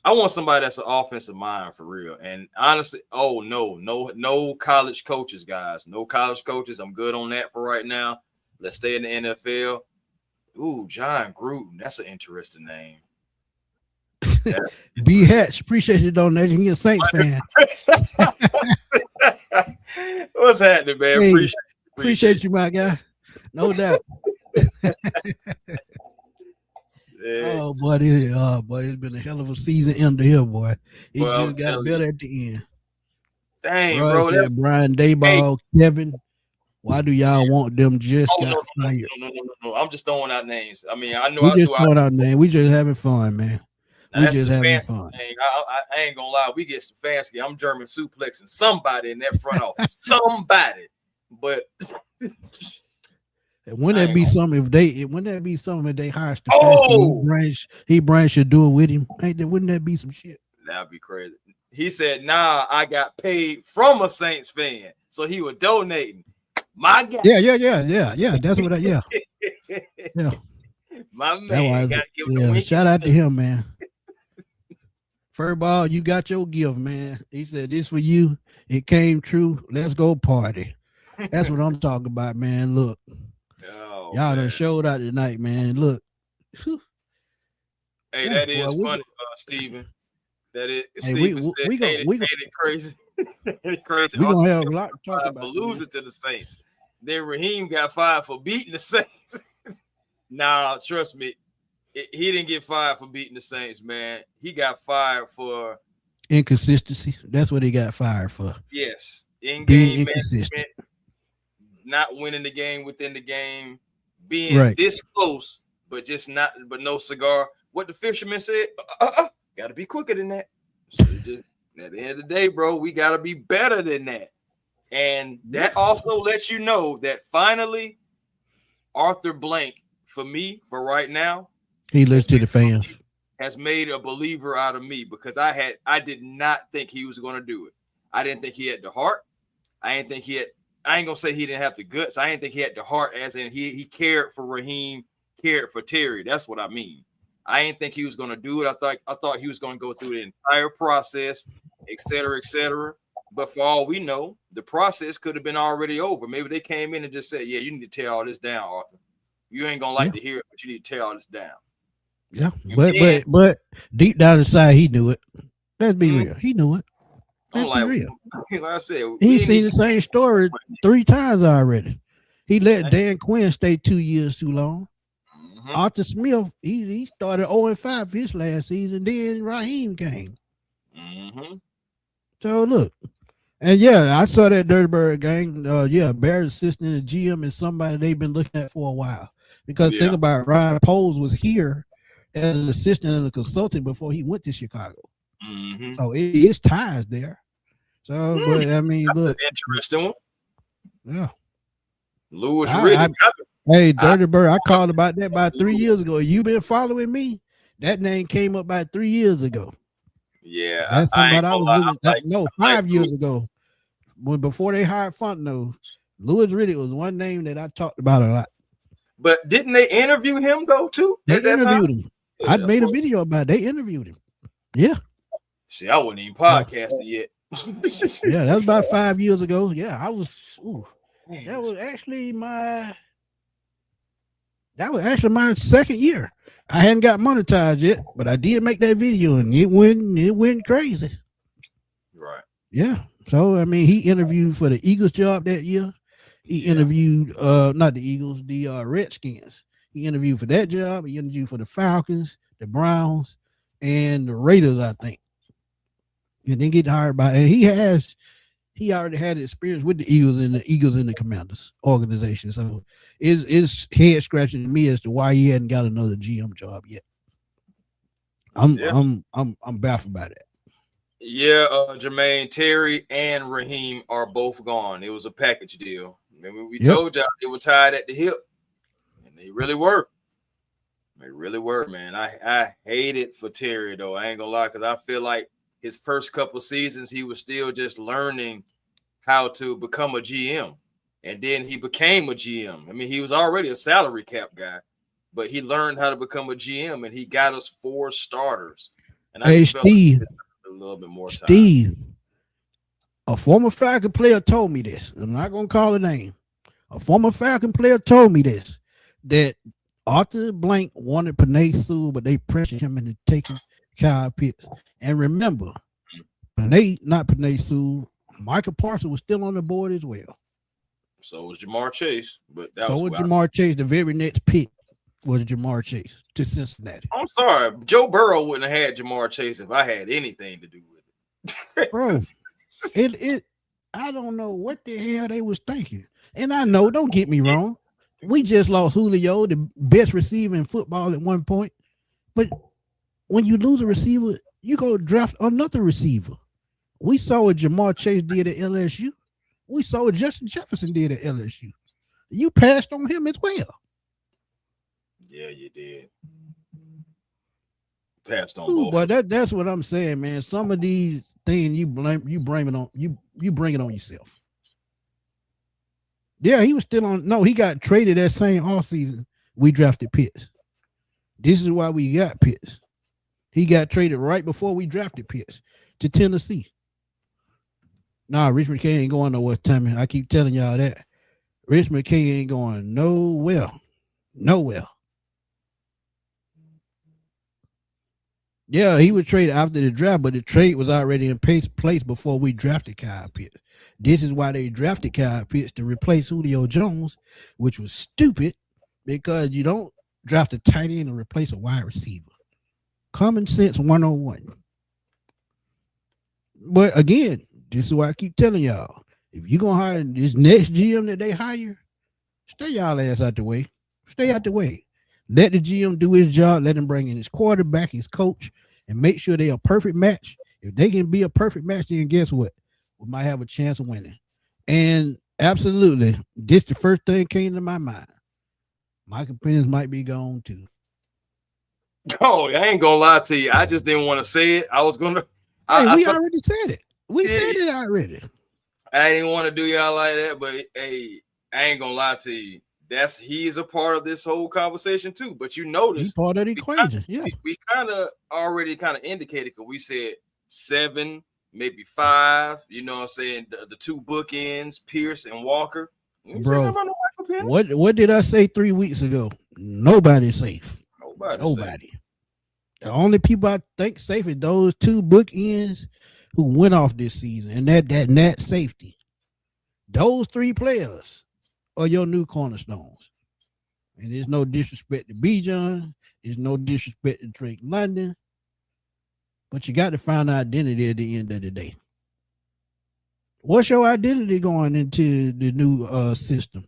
I want somebody that's an offensive mind for real. And honestly, no college coaches, guys. No college coaches. I'm good on that for right now. Let's stay in the NFL. Ooh, John Gruden. That's an interesting name. B Hatch, appreciate your donation. You're a Saints fan. What's happening, man? Hey, appreciate you, my guy. No doubt. Oh, boy, it's been a hell of a season under here, boy. It just got better at the end. Dang, bro. Brian Daboll, Kevin. Why do y'all want them just got fired? No. I'm just throwing out names. I mean, I know we just throwing out names. We just having fun, man. We just having fun. I ain't gonna lie. We get some fancy. I'm German suplexing somebody in that front office. Somebody. But wouldn't that be something if they hire Stefanski? He Brian should do it with him. Wouldn't that be some shit? That'd be crazy. He said, "Nah, I got paid from a Saints fan, so he was donating." My guy. Yeah. That's what yeah. My man. Shout out to him, man. Furball, you got your gift, man. He said, "This for you. It came true. Let's go party." That's what I'm talking about, man. Look. Y'all done showed out tonight, man. Look. Hey, that is funny, Steven. That is Steven said, ain't it crazy? Ain't it crazy? We're gonna have a lot to talk about. For losing to the Saints. Then Raheem got fired for beating the Saints. Nah, trust me, he didn't get fired for beating the Saints, man. He got fired for inconsistency. That's what he got fired for. Yes, being inconsistent, not winning the game within the game, being this close, but no cigar. What the fisherman said, got to be quicker than that. So just at the end of the day, bro, we got to be better than that. And that also lets you know that finally Arthur Blank, for me, for right now, he listens to the fans, has made a believer out of me, because I did not think he was going to do it. I didn't think he had the heart. I ain't gonna say he didn't have the guts. I didn't think he had the heart, as in he cared for Raheem cared for Terry. That's what I mean. I didn't think he was going to do it. I thought he was going to go through the entire process, et cetera. But for all we know, the process could have been already over. Maybe they came in and just said, yeah, you need to tear all this down, Arthur. You ain't going to like to hear it, but you need to tear all this down. Yeah, but deep down inside, he knew it. Let's be real. He knew it. Let's be real. Like I said, he's seen the same story 3 times already. He let Dan Quinn stay 2 years too long. Arthur Smith, he started 0-5 his last season. Then Raheem came. So look, and yeah, I saw that Dirty Bird gang. Barry's assistant and GM is somebody they've been looking at for a while. Because think about it, Ryan Poles was here as an assistant and a consultant before he went to Chicago. So it is ties there. So, but I mean, that's look, an interesting one. Yeah, Louis Riddick. Hey, Dirty Bird, I called about that about 3 years ago. You been following me? That name came up about 3 years ago. Yeah, that's somebody I was looking at. 5 years ago, before they hired Fontenot, Louis Riddick was one name that I talked about a lot. But didn't they interview him though too? They interviewed him. I made a video about it. They interviewed him. Yeah. See, I wasn't even podcasting yet. Yeah, that was about 5 years ago. Yeah, I was. That was actually my second year. I hadn't got monetized yet, but I did make that video, and it went crazy. Right. Yeah. So I mean, he interviewed for the Eagles job that year. He interviewed not the Eagles, the Redskins. He interviewed for that job. He interviewed for the Falcons, the Browns, and the Raiders, I think. And then get hired by, and he already had experience with the Eagles and the Commanders organization. So it's head scratching to me as to why he hadn't got another GM job yet. I'm baffled by that. Yeah, Jermaine, Terry, and Raheem are both gone. It was a package deal. Remember, we told y'all they were tied at the hip, and they really were. They really were, man. I hate it for Terry, though. I ain't gonna lie, because I feel like his first couple seasons, he was still just learning how to become a GM. And then he became a GM. I mean, he was already a salary cap guy, but he learned how to become a GM, and he got us 4 starters. And I just felt Steve, like a little bit more time. Steve, a former Falcon player told me this. I'm not going to call a name. A former Falcon player told me this, that Arthur Blank wanted Penei Sewell, but they pressured him into taking Kyle Pitts. And remember, Penei Sewell, Michael Parsons was still on the board as well. So was Jamar Chase, but Jamar Chase. The very next pick was Jamar Chase to Cincinnati. I'm sorry, Joe Burrow wouldn't have had Jamar Chase if I had anything to do with it. Bro, I don't know what the hell they was thinking. And I know, don't get me wrong, we just lost Julio, the best receiver in football at one point. But when you lose a receiver, you go draft another receiver. We saw what Jamar Chase did at LSU. We saw what Justin Jefferson did at LSU. You passed on him as well. Yeah, you did. Passed on both. But that's what I'm saying, man. Some of these things you bring it on yourself. Yeah, he was still on. No, he got traded that same offseason. We drafted Pitts. This is why we got Pitts. He got traded right before we drafted Pitts to Tennessee. Nah, Rich McKay ain't going nowhere, Tommy. I keep telling y'all that. Rich McKay ain't going nowhere. Nowhere. Yeah, he was traded after the draft, but the trade was already in place before we drafted Kyle Pitts. This is why they drafted Kyle Pitts to replace Julio Jones, which was stupid because you don't draft a tight end and replace a wide receiver. Common sense 101. But again, this is why I keep telling y'all, if you're going to hire this next GM that they hire, stay y'all ass out the way. Stay out the way. Let the GM do his job. Let him bring in his quarterback, his coach, and make sure they're a perfect match. If they can be a perfect match, then guess what? We might have a chance of winning. And absolutely, this the first thing came to my mind. Michael Penix might be gone too. Oh, I ain't gonna lie to you. I just didn't want to say it. I was gonna. We already said it. We said it already. I didn't want to do y'all like that, but hey, I ain't gonna lie to you. he's a part of this whole conversation too. But you notice he's part of the equation. We kind of already indicated, because we said 7, maybe 5. You know what I'm saying? The 2 bookends, Pierce and Walker. Bro, what did I say 3 weeks ago? Nobody's safe. Nobody. The only people I think safe is those 2 bookends who went off this season, and that safety. Those 3 players are your new cornerstones. And there's no disrespect to Bijan. There's no disrespect to Drake London. But you got to find identity at the end of the day. What's your identity going into the new system?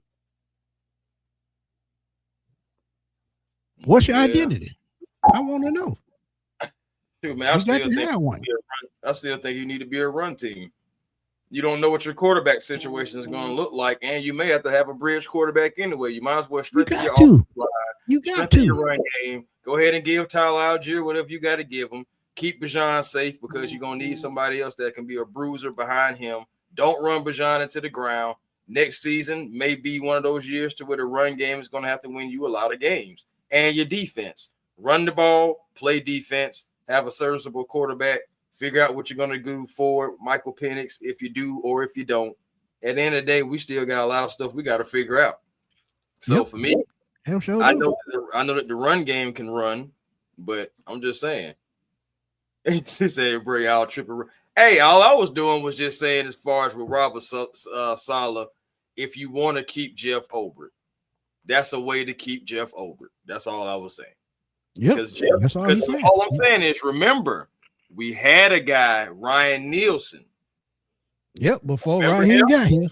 What's your identity? I want to know. Dude, man, I still think you need to be a run team. You don't know what your quarterback situation is going to look like, and you may have to have a bridge quarterback anyway. You might as well strengthen your offensive line. You got to. Your run game. Go ahead and give Tyler Algier whatever you got to give him. Keep Bijan safe, because you're going to need somebody else that can be a bruiser behind him. Don't run Bijan into the ground. Next season may be one of those years to where the run game is going to have to win you a lot of games. And your defense. Run the ball, play defense, have a serviceable quarterback, figure out what you're going to do for Michael Penix if you do or if you don't. At the end of the day, we still got a lot of stuff we got to figure out. So for me, I know that the run game can run, but I'm just saying. It's just saying, bring out triple. Hey, all I was doing was just saying, as far as with Robert Saleh, if you want to keep Jeff Obert, that's a way to keep Jeff Obert. That's all I was saying. Yeah, because all I'm saying is, remember, we had a guy, Ryan Nielsen. Yep, before Raheem got here.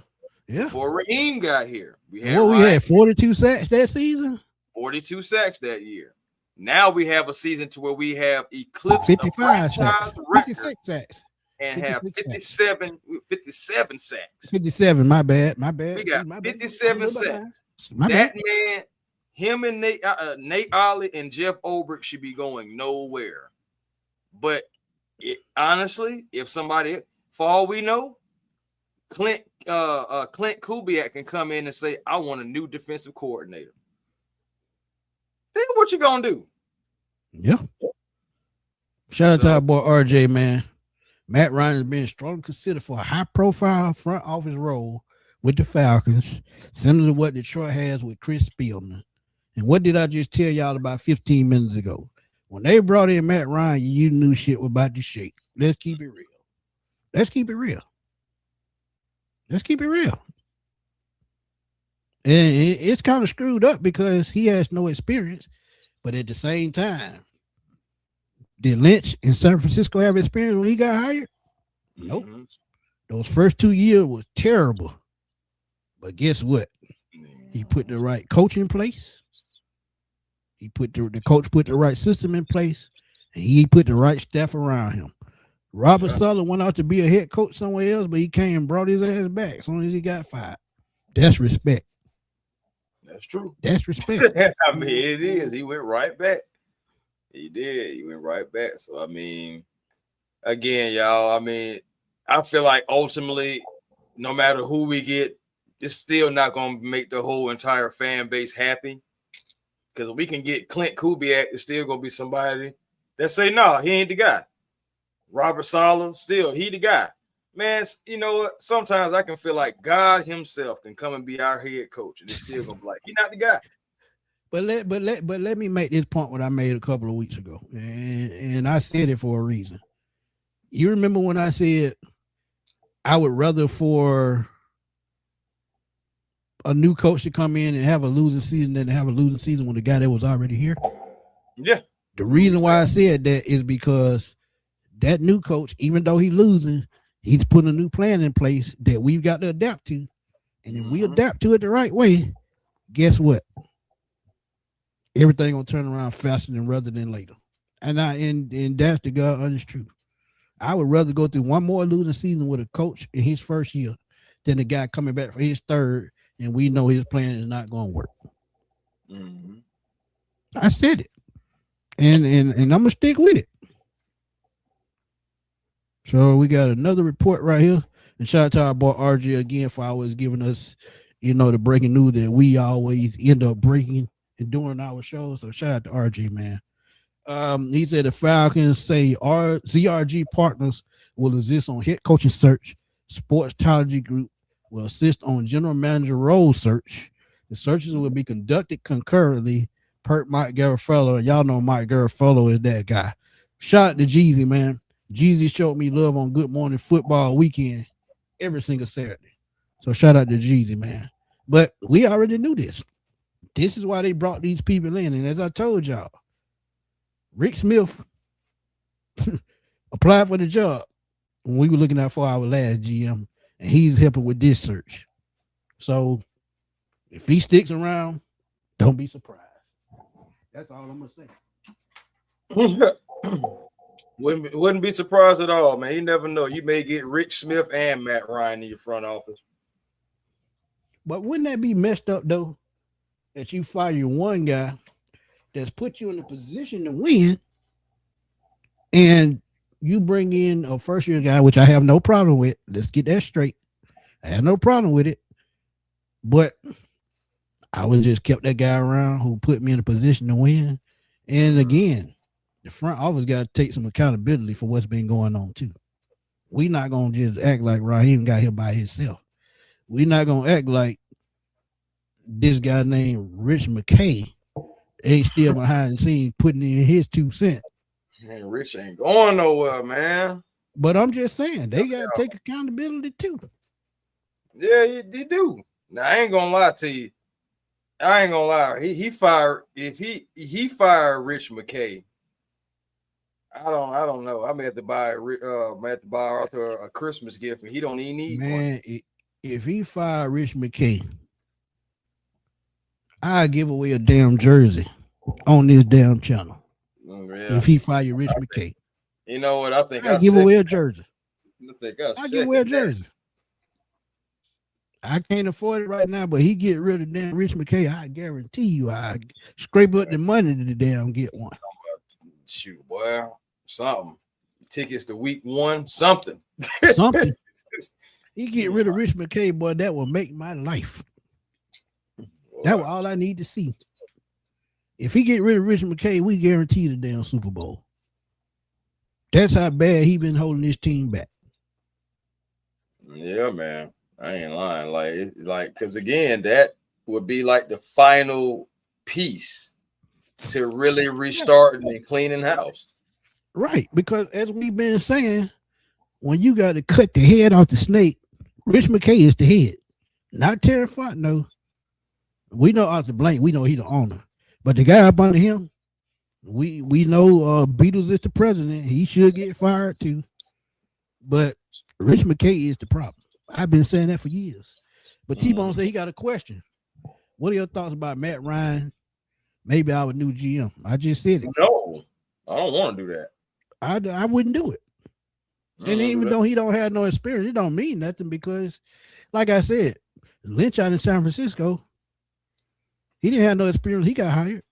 Yeah, before Raheem got here, we had 42 sacks that season. 42 sacks that year. Now we have a season to where we have eclipsed 55 sacks, 56 sacks, and have 57 sacks. 57. My bad. We got 57 sacks. That man, him and Nate Ollie and Jeff Obert should be going nowhere. But honestly, if somebody, for all we know, Clint Kubiak can come in and say, "I want a new defensive coordinator." Think what you gonna do. Yeah. Shout out to our boy RJ, man. Matt Ryan is being strongly considered for a high-profile front office role with the Falcons, similar to what Detroit has with Chris Spielman. And what did I just tell y'all about 15 minutes ago? When they brought in Matt Ryan, you knew shit was about to shake. Let's keep it real. And it's kind of screwed up because he has no experience, but at the same time, did Lynch in San Francisco have experience when he got hired? Nope. Mm-hmm. Those first 2 years was terrible. But guess what? He put the right coach in place. He put the coach put the right system in place, and he put the right staff around him. Robert Saleh went out to be a head coach somewhere else, but he came and brought his ass back as soon as he got fired. That's respect. That's true. That's respect. I mean, it is. He went right back. He did. He went right back. So, I mean, again, y'all, I mean, I feel like ultimately, no matter who we get, it's still not going to make the whole entire fan base happy. Because we can get Clint Kubiak, it's still going to be somebody that say, no, he ain't the guy. Robert Saleh, still, he the guy. Man, you know what? Sometimes I can feel like God himself can come and be our head coach, and it's still going to be like, he's not the guy. But let me make this point what I made a couple of weeks ago, and I said it for a reason. You remember when I said I would rather for a new coach to come in and have a losing season than to have a losing season with a guy that was already here? Yeah. The reason why I said that is because that new coach, even though he's losing, he's putting a new plan in place that we've got to adapt to. And if we adapt to it the right way, guess what? Everything gonna turn around faster than rather than later. And that's the God honest truth. I would rather go through one more losing season with a coach in his first year than a guy coming back for his third and we know his plan is not going to work. Mm-hmm. I said it. And I'm gonna stick with it. So we got another report right here. And shout out to our boy RJ again for always giving us the breaking news that we always end up breaking and doing our shows. So shout out to RJ, man. He said the Falcons say ZRG partners will exist on head coaching search. Sports Strategy Group will assist on general manager role search. The searches will be conducted concurrently per Mike Garafolo. And y'all know Mike Garafolo is that guy. Shout out to Jeezy, man. Jeezy showed me love on Good Morning Football weekend every single Saturday. So shout out to Jeezy, man. But we already knew this. This is why they brought these people in. And as I told y'all, Rick Smith applied for the job when we were looking out for our last GM, and he's helping with this search. So if he sticks around, don't be surprised. That's all I'm gonna say. Wouldn't be surprised at all, man. You never know. You may get Rich Smith and Matt Ryan in your front office. But wouldn't that be messed up though? That you fire one guy that's put you in a position to win, and you bring in a first-year guy, which I have no problem with. Let's get that straight. I have no problem with it. But I would just kept that guy around who put me in a position to win. And again, the front office got to take some accountability for what's been going on too. We're not going to just act like Raheem got here by himself. We're not going to act like this guy named Rich McKay ain't still behind the scenes putting in his 2 cents. Man, Rich ain't going nowhere, man. But I'm just saying, they got to take accountability too. Yeah, you do. Now, I ain't going to lie to you. I ain't going to lie. He fired, if he fired Rich McKay, I don't know. I may have to buy Arthur a Christmas gift, and he don't even need one. If he fired Rich McKay, I'd give away a damn jersey on this damn channel. Yeah. If he fired Rich McKay. You know what? I think I'd give away a jersey. I'd give away a jersey. I can't afford it right now, but he get rid of damn Rich McKay. I guarantee you I scrape up the money to the damn get one. Shoot, boy. Something. Tickets to week 1, something. Something. He get rid of Rich McKay, boy, that will make my life. That was all I need to see. If he get rid of Rich McKay, we guarantee the damn Super Bowl. That's how bad he been holding his team back. Yeah, man. I ain't lying. Like, because again, that would be like the final piece to really restarting and cleaning house. Right, because as we've been saying, when you got to cut the head off the snake, Rich McKay is the head, not Terry Fontenot. We know Arthur Blank. We know he's the owner, but the guy up under him, we know Beatles is the president. He should get fired too. But Rich McKay is the problem. I've been saying that for years. But T-Bone said he got a question. What are your thoughts about Matt Ryan? Maybe our new GM. I just said it. No, I don't want to do that. I wouldn't do it. And even though he don't have no experience, it don't mean nothing because, like I said, Lynch out in San Francisco, he didn't have no experience. He got hired.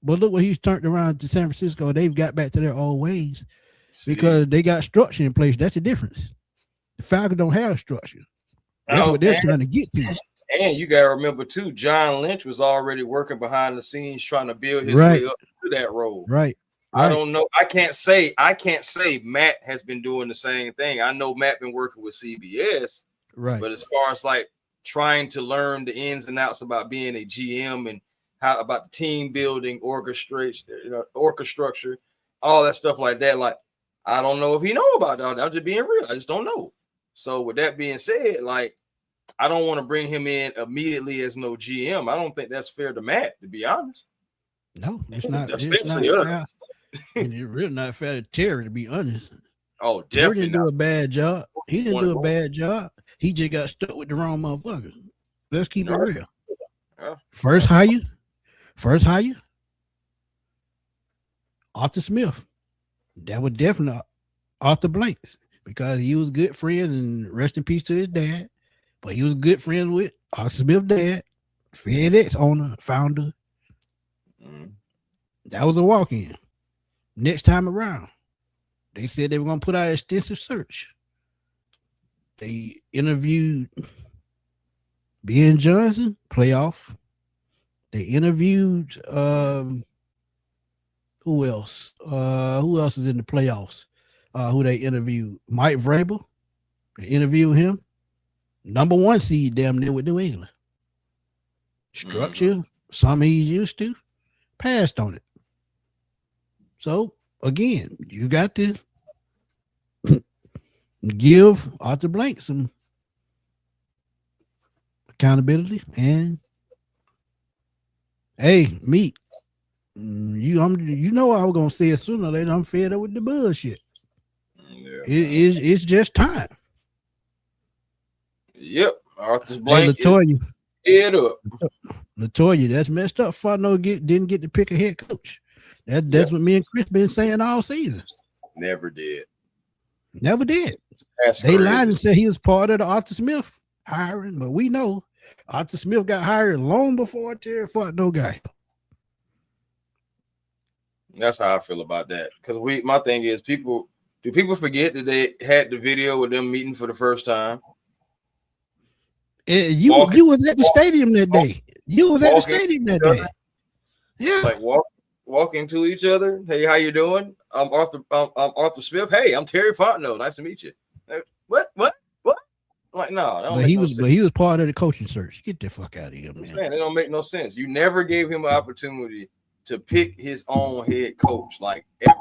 But look what he's turned around to San Francisco. They've got back to their old ways because they got structure in place. That's the difference. The Falcons don't have structure. That's what they're trying to get to. And you got to remember, too, John Lynch was already working behind the scenes trying to build his way up to that role. Right. I don't know. I can't say Matt has been doing the same thing. I know Matt been working with CBS. Right. But as far as like trying to learn the ins and outs about being a GM and how about the team building, orchestration, orchestructure, all that stuff like that. Like, I don't know if he know about that. I'm just being real. I just don't know. So with that being said, like, I don't want to bring him in immediately as no GM. I don't think that's fair to Matt, to be honest. No, it's not. Especially us. And it's really not fair to Terry, to be honest. Oh, definitely. He didn't do a bad job. He didn't do a bad job. He just got stuck with the wrong motherfucker. Let's keep it real. Yeah. First hire, Arthur Smith. That was definitely Arthur Blanks because he was good friends, and rest in peace to his dad. But he was good friends with Arthur Smith's dad, FedEx owner, founder. That was a walk-in. Next time around, they said they were going to put out an extensive search. They interviewed Ben Johnson, playoff. They interviewed who else? Who else is in the playoffs? Who they interviewed? Mike Vrabel. They interviewed him. Number 1 seed damn near with New England. Structure, something he's used to, passed on it. So again, you got to give Arthur Blank some accountability. And hey, Meat, you know I was gonna say it sooner or later. I'm fed up with the bullshit. Yeah. It's just time. Yep, Arthur Blank hey, Latoya, head up. Latoya, that's messed up. Fontenot didn't get to pick a head coach. That's what me and Chris been saying all season. Never did. They lied and said he was part of the Arthur Smith hiring, but we know Arthur Smith got hired long before Terry Fontenot got him. That's how I feel about that. Because my thing is, do people forget that they had the video with them meeting for the first time? You was at the stadium that day. You was at the stadium that day. Yeah. Like walking to each other. Hey, how you doing? I'm Arthur Smith. Hey, I'm Terry Fontenot. Nice to meet you. Like, what? I'm like, no. But he was part of the coaching search. Get the fuck out of here, man. It don't make no sense. You never gave him an opportunity to pick his own head coach, like ever.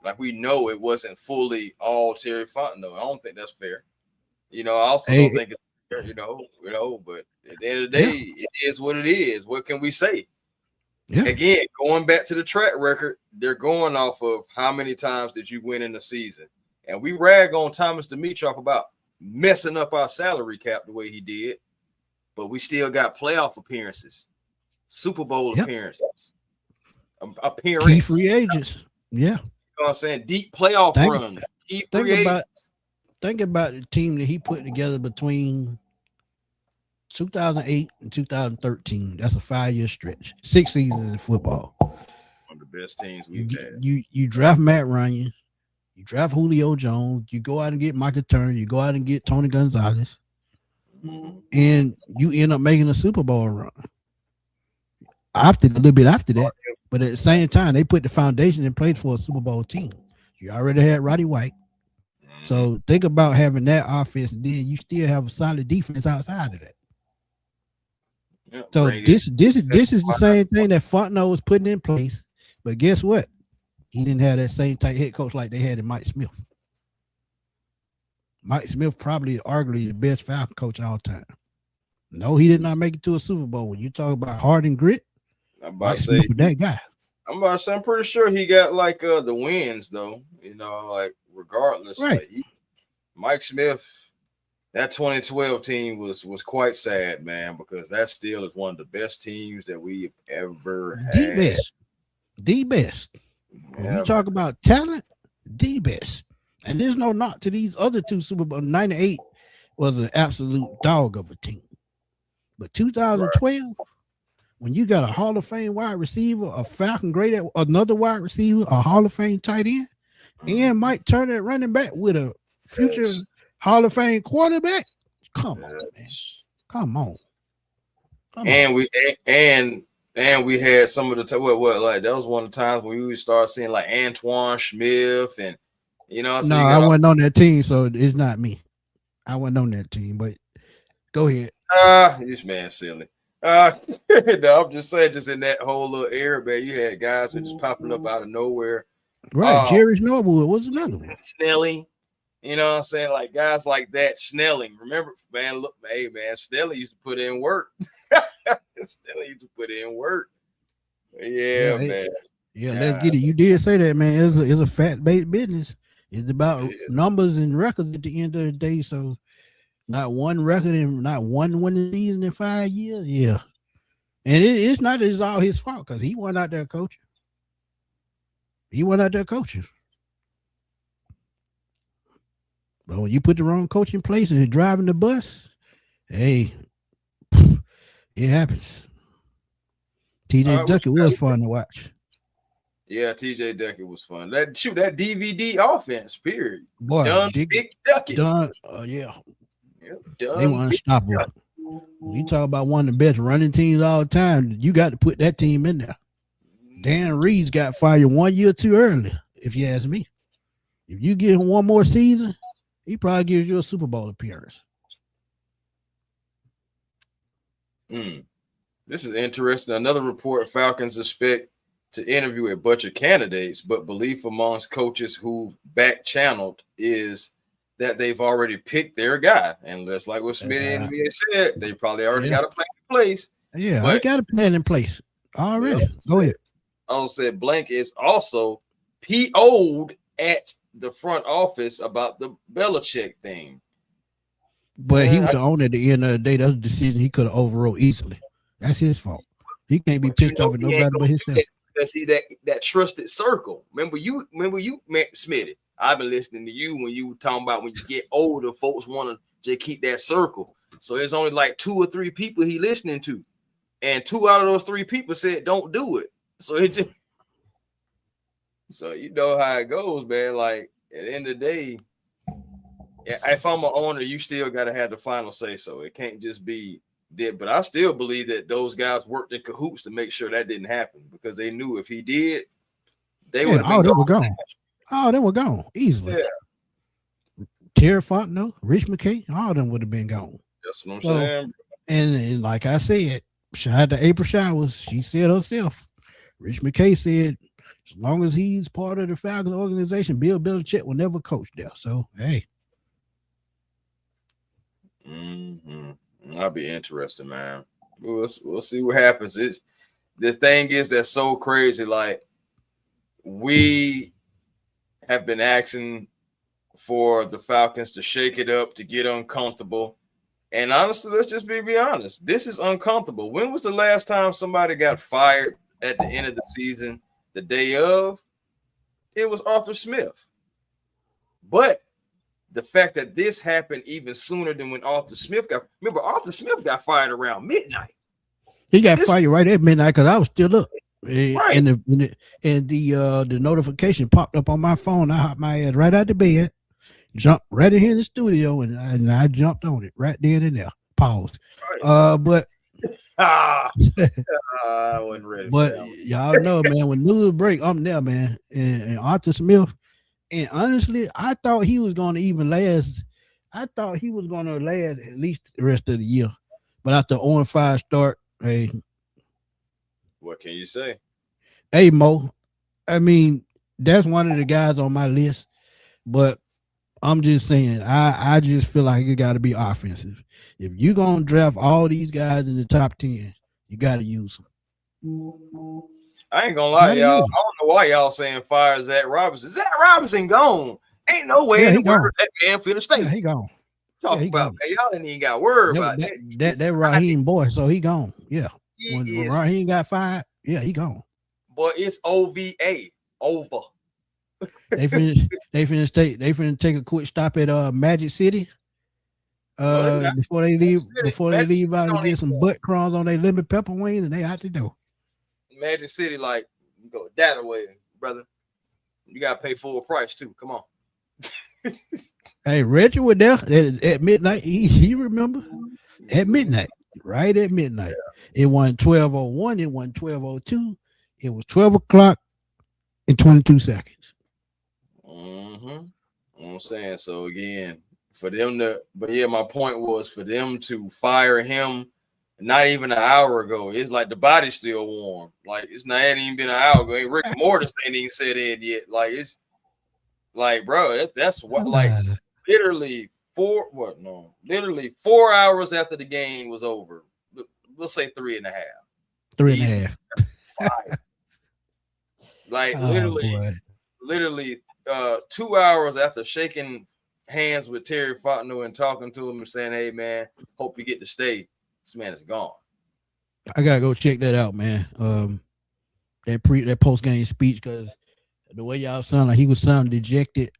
Like we know it wasn't fully all Terry Fontenot. I don't think that's fair. I also don't think it's fair, but at the end of the day, it is what it is. What can we say? Yeah. Again, going back to the track record, they're going off of how many times did you win in the season. And we rag on Thomas Dimitroff about messing up our salary cap the way he did, but we still got playoff appearances, Super Bowl appearances, key free agents. Yeah. You know what I'm saying? Deep playoff run. Key free agents. Think about the team that he put together between 2008 and 2013. That's a 5-year stretch. 6 seasons in football. One of the best teams we've had. You draft Matt Ryan. You draft Julio Jones. You go out and get Michael Turner. You go out and get Tony Gonzalez. And you end up making a Super Bowl run. A little bit after that. But at the same time, they put the foundation in place for a Super Bowl team. You already had Roddy White. So think about having that offense, and then you still have a solid defense outside of that. Yeah, so this is the same thing that Fontenot was putting in place, but guess what? He didn't have that same type head coach like they had in Mike Smith. Mike Smith probably arguably the best Falcon coach of all time. No, he did not make it to a Super Bowl. When you talk about heart and grit, I'm about to say that guy. I'm pretty sure he got like the wins though. Like regardless, right? Mike Smith, that 2012 team was quite sad, man, because that still is one of the best teams that we've ever had. The best. When you talk about talent, the best. And there's no knock to these other two Super Bowl. 98 was an absolute dog of a team. But 2012, when you got a Hall of Fame wide receiver, a Falcon great, another wide receiver, a Hall of Fame tight end, and Mike Turner at running back with a future Hall of Fame quarterback. Come on, man. Come on. And we had some of the like that was one of the times when we would start seeing like Antoine Smith and no, I wasn't on that team, so it's not me. I wasn't on that team, but go ahead. This man's silly. No, I'm just saying, just in that whole little era, man, you had guys that just popping up out of nowhere. Right, Jerry Snowball was another one. Snelling, you know what I'm saying? Like guys like that, Snelling. Remember, man, look, hey, man, Snelling used to put in work. Snelling used to put in work. Yeah, man. Yeah, let's get it. You did say that, man. It's a fact-based business. It's about numbers and records at the end of the day. So not one record and not one winning season in 5 years. Yeah. And it's not as all his fault because he went out there coaching. But when you put the wrong coach in place and you're driving the bus, hey, it happens. TJ Duckett was fun to watch. Yeah, TJ Duckett was fun. That DVD offense, period. Boy, Big Duckett. Yeah. They were unstoppable. We talk about one of the best running teams all the time. You got to put that team in there. Dan Reeves got fired 1 year too early, if you ask me. If you give him one more season, he probably gives you a Super Bowl appearance. This is interesting. Another report: Falcons expect to interview a bunch of candidates, but belief amongst coaches who back channeled is that they've already picked their guy. And that's like what Smitty and me said, they probably already got a plan in place. Yeah, I got a plan in place already. Go ahead. I also said Blank is also PO'd at the front office about the Belichick thing. But he was the owner at the end of the day. That's a decision he could have overruled easily. That's his fault. He can't be pissed off at nobody but himself. Because he that trusted circle. Remember you, Smitty. I've been listening to you when you were talking about when you get older, folks want to just keep that circle. So there's only like 2 or 3 people he listening to, and 2 out of those 3 people said don't do it. So it just, so you know how it goes, man. Like at the end of the day, if I'm an owner, you still got to have the final say. So it can't just be did. But I still believe that those guys worked in cahoots to make sure that didn't happen, because they knew if he did, they would have been gone. Oh, they were gone easily. Yeah. Terry Fontenot, Rich McKay, all of them would have been gone. That's what I'm saying. And like I said, shout out to April Showers. She said herself. Rich McKay said, as long as he's part of the Falcons organization, Bill Belichick will never coach there. So, hey. I'll be interested, man. We'll see what happens. The thing is that's so crazy. Like, we have been asking for the Falcons to shake it up, to get uncomfortable. And honestly, let's just be honest. This is uncomfortable. When was the last time somebody got fired at the end of the season, the day of? It was Arthur Smith. But the fact that this happened even sooner than when Arthur Smith Arthur Smith got fired around midnight. He got fired right at midnight because I was still up. Right. And the notification popped up on my phone. I hopped my ass right out the bed, jumped right in here in the studio, and I jumped on it right then and there. Pause. Right. But I wasn't ready. But y'all know, man, when news break, I'm there, man. And Arthur Smith, and honestly, I thought he was going to even last. I thought he was going to last at least the rest of the year. But after 0-5 start, hey. What can you say? Hey, Mo, I mean, that's one of the guys on my list, but I'm just saying, I just feel like it got to be offensive. If you're going to draft all these guys in the top 10, you got to use them. I ain't going to lie, y'all. I don't know why y'all saying fire Zach Robinson. Zach Robinson gone. Ain't no way in the world that man finna stay. Yeah, he gone. Talking about, man, y'all didn't even got to worry about that. That Raheem boy, so he gone. Yeah. When Raheem got fired, yeah, he gone. But it's OVA, over. They finna take a quick stop at Magic City. Before they leave out and get some butt crumbs on their lemon pepper wings, and they out the door. Magic City, like, you go that away, brother. You gotta pay full price too. Come on. Hey, Reggie was there at midnight. He remember at midnight. Right at midnight. Yeah. It wasn't 12:01. It wasn't 12:02. It was 12 o'clock and 22 seconds. I'm saying, so again, for them to, but yeah, my point was for them to fire him not even an hour ago. It's like the body's still warm. Like it's not even been an hour ago. Rick Mortis ain't even set in yet. Like it's like, bro, that's what, like literally 4 hours after the game was over. We'll say 3.5. 3.5. 5. Like literally 2 hours after shaking hands with Terry Fontenot and talking to him and saying, "Hey man, hope you get to stay." This man is gone. I gotta go check that out, man. That post game speech, because the way y'all sound like he was sounding dejected.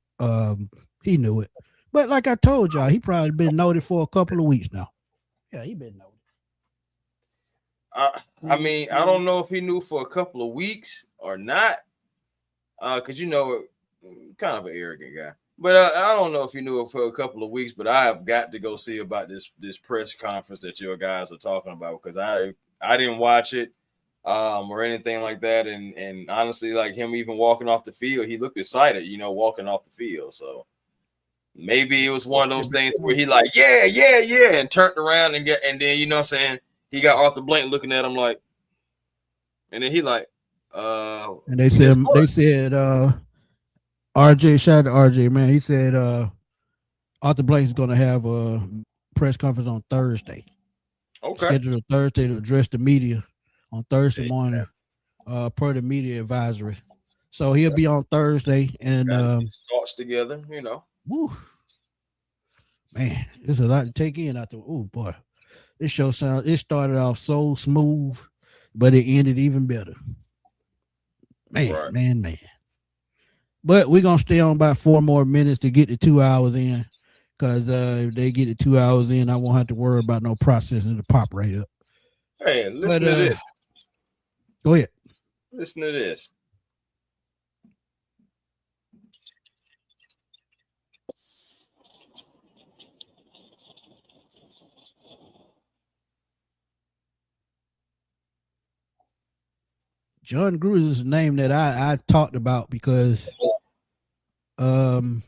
He knew it, but like I told y'all, he probably been noted for a couple of weeks now. Yeah, he been noted. I mean, I don't know if he knew for a couple of weeks or not, because you know, kind of an arrogant guy. But I don't know if you knew it for a couple of weeks, but I have got to go see about this press conference that your guys are talking about because I didn't watch it or anything like that. And honestly, like him even walking off the field, he looked excited, walking off the field. So maybe it was one of those things where he like, yeah, and turned around and then you know what I'm saying, he got Arthur Blank looking at him like, and then he like, and they said RJ, shout out to RJ, man. He said Arthur Blank is gonna have a press conference on Thursday. Okay. Scheduled Thursday to address the media on Thursday morning, per the media advisory. So he'll be on Thursday and thoughts together, Woo. Man, there's a lot to take in out there. Oh boy. It started off so smooth, but it ended even better. Man. But we're gonna stay on about 4 more minutes to get the 2 hours in. Because if they get the 2 hours in, I won't have to worry about no processing to pop right up. Hey, listen to this. Go ahead. Listen to this. John Gruden is a name that I talked about because can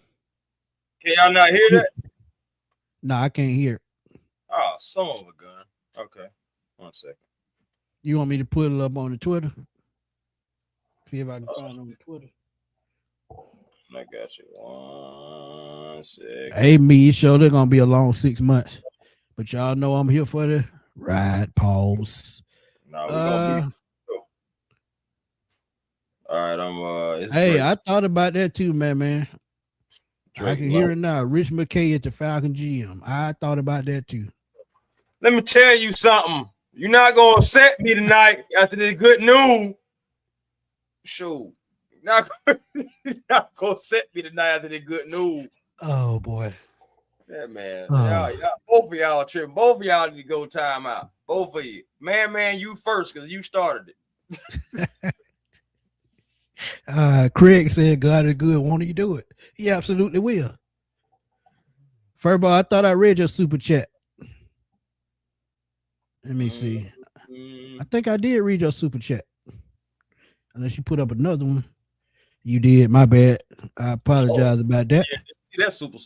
y'all not hear that? No, I can't hear it. Oh, son of a gun. Okay. 1 second. You want me to put it up on the Twitter? See if I can find it on the Twitter. I got you. 1 second. Hey, me, sure they're gonna be a long 6 months. But y'all know I'm here for the ride. Pause. No, we're gonna be. All right, hey, I thought about that too, man. I can hear it now. Rich McKay at the Falcon GM. I thought about that too. Let me tell you something. You're not gonna upset me tonight after this good news. Sure. You're not gonna upset me tonight after this good news. Oh boy. Yeah, man. Y'all, both of y'all tripping. Both of y'all need to go time out. Both of you. Man, you first because you started it. Craig said God is good. Won't he do it? He absolutely will. Furbo, I thought I read your super chat. Let me see. I think I did read your super chat. Unless you put up another one. You did. My bad. I apologize about that. Yeah, see, that's super.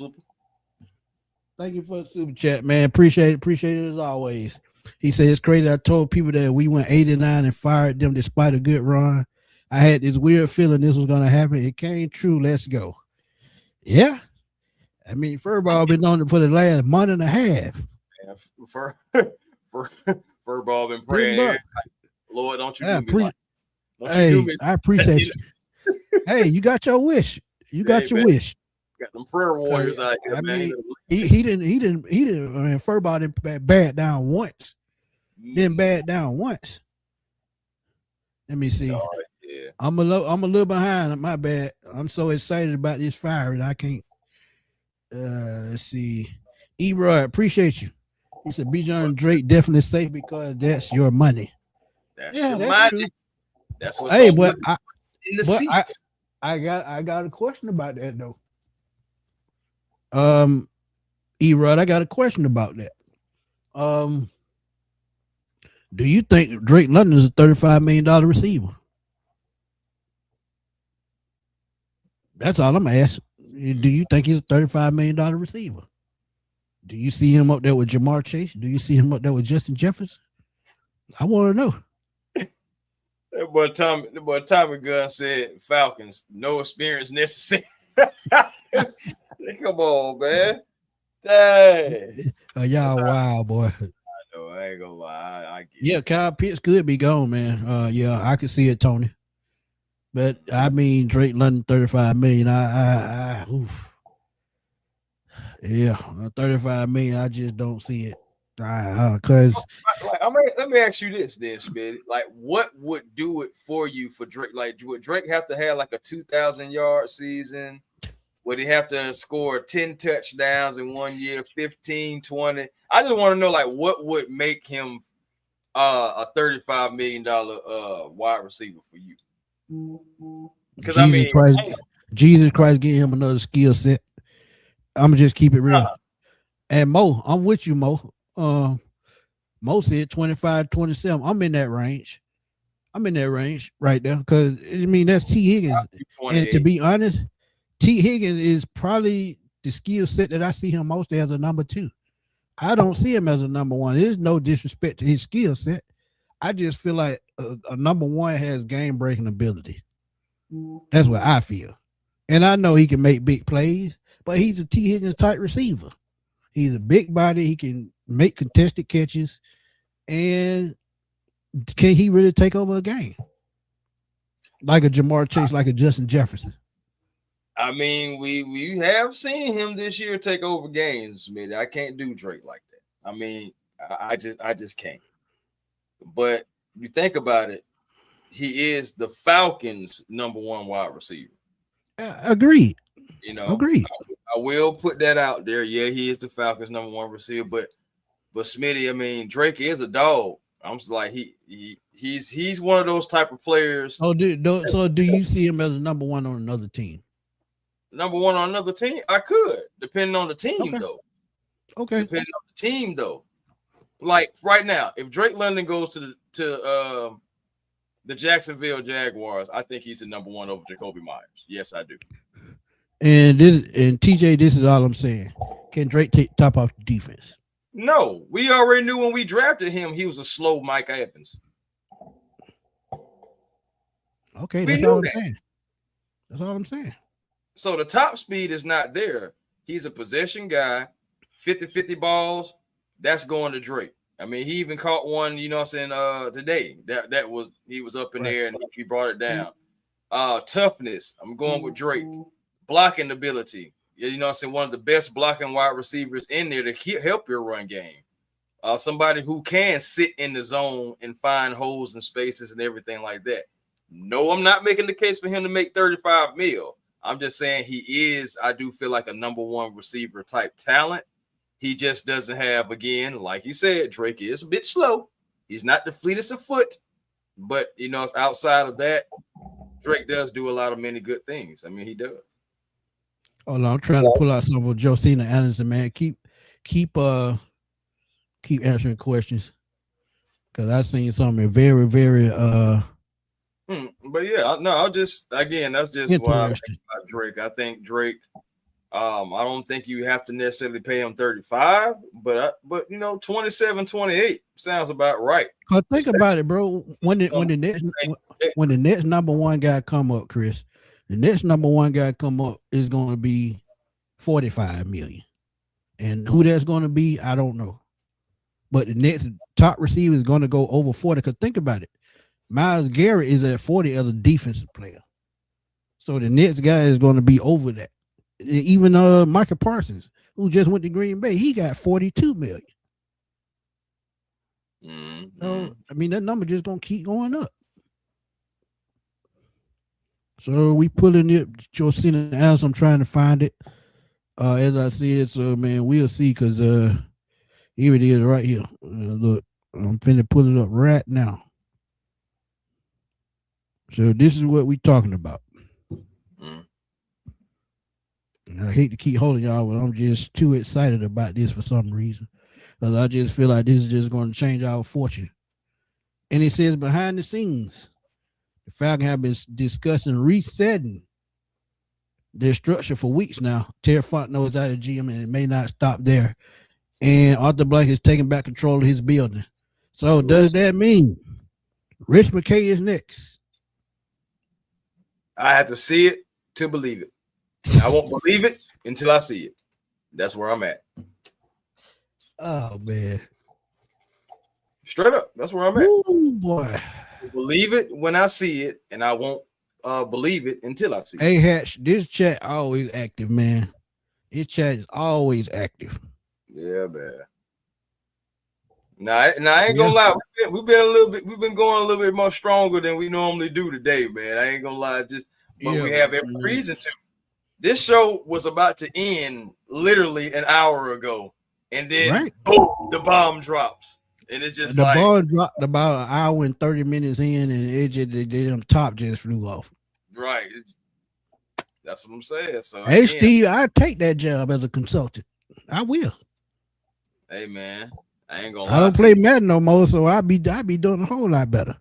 Thank you for the super chat, man. Appreciate it as always. He said it's crazy. I told people that we went 8-9 and fired them despite a good run. I had this weird feeling this was gonna happen. It came true. Let's go. Yeah. I mean, Furball been on it for the last month and a half. Yeah, Furball been praying. Lord, don't you do me like, I appreciate you. Hey, you got your wish. You got your wish. Got them prayer warriors out here, man. He didn't. I mean, Furball didn't bad down once. Didn't bad down once. Let me see. Yeah. I'm a little behind. My bad. I'm so excited about this fire and I can't. Let's see. E-Roy, appreciate you. He said B. John Drake definitely safe because that's your money. That's your money. True. That's what's in the seats. I got a question about that though. E-Rod, I got a question about that. Do you think Drake London is a $35 million receiver? That's all I'm asking. Do you think he's a $35 million receiver? Do you see him up there with Jamar Chase? Do you see him up there with Justin Jefferson? I want to know. That boy Tommy Gunn said Falcons, no experience necessary. Come on, man. Dang. Y'all wild, boy. I know, I ain't gonna lie. I get it. Kyle Pitts could be gone, man. Yeah, I could see it, Tony. But I mean, Drake London, $35 million. Yeah, $35 million. I just don't see it. Because let me ask you this, then, Smitty. Like, what would do it for you for Drake? Like, would Drake have to have like a 2,000-yard season? Would he have to score 10 touchdowns in 1 year, 15, 20? I just want to know, like, what would make him a $35 million wide receiver for you? Because Jesus Christ, give him another skill set. I'm gonna just keep it real. And Mo, I'm with you, Mo. Mo said 25, 27. I'm in that range. Right there. Because I mean that's T. Higgins. And to be honest, T. Higgins is probably the skill set that I see him mostly as a number 2. I don't see him as a number 1. There's no disrespect to his skill set. I just feel like a number 1 has game breaking ability. That's what I feel. And I know he can make big plays, but he's a T. Higgins type receiver. He's a big body. He can make contested catches. And can he really take over a game? Like a Jamar Chase, like a Justin Jefferson. I mean, we have seen him this year take over games, man. I can't do Drake like that. I mean, I just can't. But you think about it, he is the Falcons' number 1 wide receiver. Agreed. You know, agreed. I will put that out there. Yeah, he is the Falcons' number 1 receiver, but Smitty, I mean, Drake is a dog. I'm just like he's one of those type of players. So do you see him as a number 1 on another team? Number 1 on another team? I could, depending on the team, though. Okay. Depending on the team, though. Like right now, if Drake London goes to the Jacksonville Jaguars, I think he's the number 1 over Jacoby Myers. Yes, I do. And TJ, this is all I'm saying. Can Drake take top off the defense? No, we already knew when we drafted him, he was a slow Mike Evans. Okay, that's all I'm saying. That's all I'm saying. So the top speed is not there. He's a possession guy, 50-50 balls. That's going to Drake. I mean, he even caught one, you know what I'm saying, today. That was he was up in there and he brought it down. Toughness. I'm going with Drake. Blocking ability. You know what I'm saying? One of the best blocking wide receivers in there to help your run game. Somebody who can sit in the zone and find holes and spaces and everything like that. No, I'm not making the case for him to make 35 mil. I'm just saying he is, I do feel like a number 1 receiver type talent. He just doesn't have, again, like you said, Drake is a bit slow. He's not the fleetest of foot, but, you know, outside of that, Drake does do a lot of many good things. I mean, he does. Oh no, I'm trying to pull out some of Josina Anderson, man. Keep answering questions because I've seen something very, very But yeah, no, I'll just again, that's just what I think about Drake. I think Drake. I don't think you have to necessarily pay him 35, but you know, 27, 28 sounds about right. Cause think about it, bro. When the next number 1 guy come up, Chris, the next number 1 guy come up is going to be 45 million, and who that's going to be, I don't know. But the next top receiver is going to go over 40. Cause think about it, Myles Garrett is at 40 as a defensive player, so the next guy is going to be over that. Even Micah Parsons, who just went to Green Bay, he got 42 million. So I mean, that number just gonna keep going up. So we pulling it, Josina Alice. I'm trying to find it. As I said, so man, we'll see because here it is right here. Look, I'm finna pull it up right now. So this is what we talking about. I hate to keep holding y'all, but I'm just too excited about this for some reason. Because I just feel like this is just going to change our fortune. And it says behind the scenes, the Falcons have been discussing resetting their structure for weeks now. Terry Fontenot is out of GM and it may not stop there. And Arthur Blank is taking back control of his building. So does that mean Rich McKay is next? I have to see it to believe it. I won't believe it until I see it. That's where I'm at. Oh, man. Straight up. That's where I'm at. Ooh, boy. I believe it when I see it, and I won't believe it until I see it. Hey, Hatch, this chat always active, man. This chat is always active. Yeah, man. Now I ain't gonna lie. We've been going a little bit more stronger than we normally do today, man. I ain't gonna lie. We have every reason to. This show was about to end literally an hour ago, and then boom, the bomb drops, and it's just the bomb dropped about an hour and 30 minutes in, and the top just flew off. Right. That's what I'm saying. So hey, again, Steve, I take that job as a consultant. I will. Hey man, I ain't gonna. I don't play Madden no more, so I be doing a whole lot better.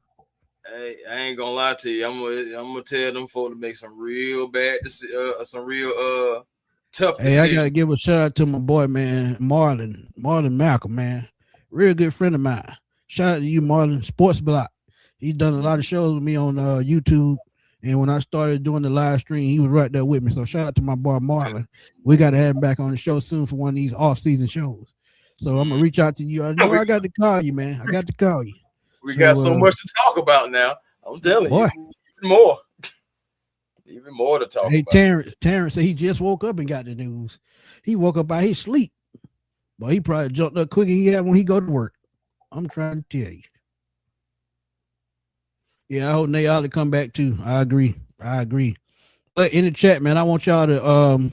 Hey, I ain't gonna lie to you. I'm gonna tell them folks to make some real bad, some real tough decisions. Hey, I gotta give a shout out to my boy, man, Marlon Malcolm, man, real good friend of mine. Shout out to you, Marlon. Sports Block. He's done a lot of shows with me on YouTube, and when I started doing the live stream, he was right there with me. So shout out to my boy Marlon. We gotta have him back on the show soon for one of these off-season shows. So I'm gonna reach out to you. I know I got to call you, man. I got to call you. We got so much to talk about now. I'm telling you, even more to talk about. Hey, Terrence said he just woke up and got the news. He woke up out his sleep, but he probably jumped up quicker when he go to work. I'm trying to tell you. Yeah, I hope Nate ought to come back too. I agree. But in the chat, man, I want y'all to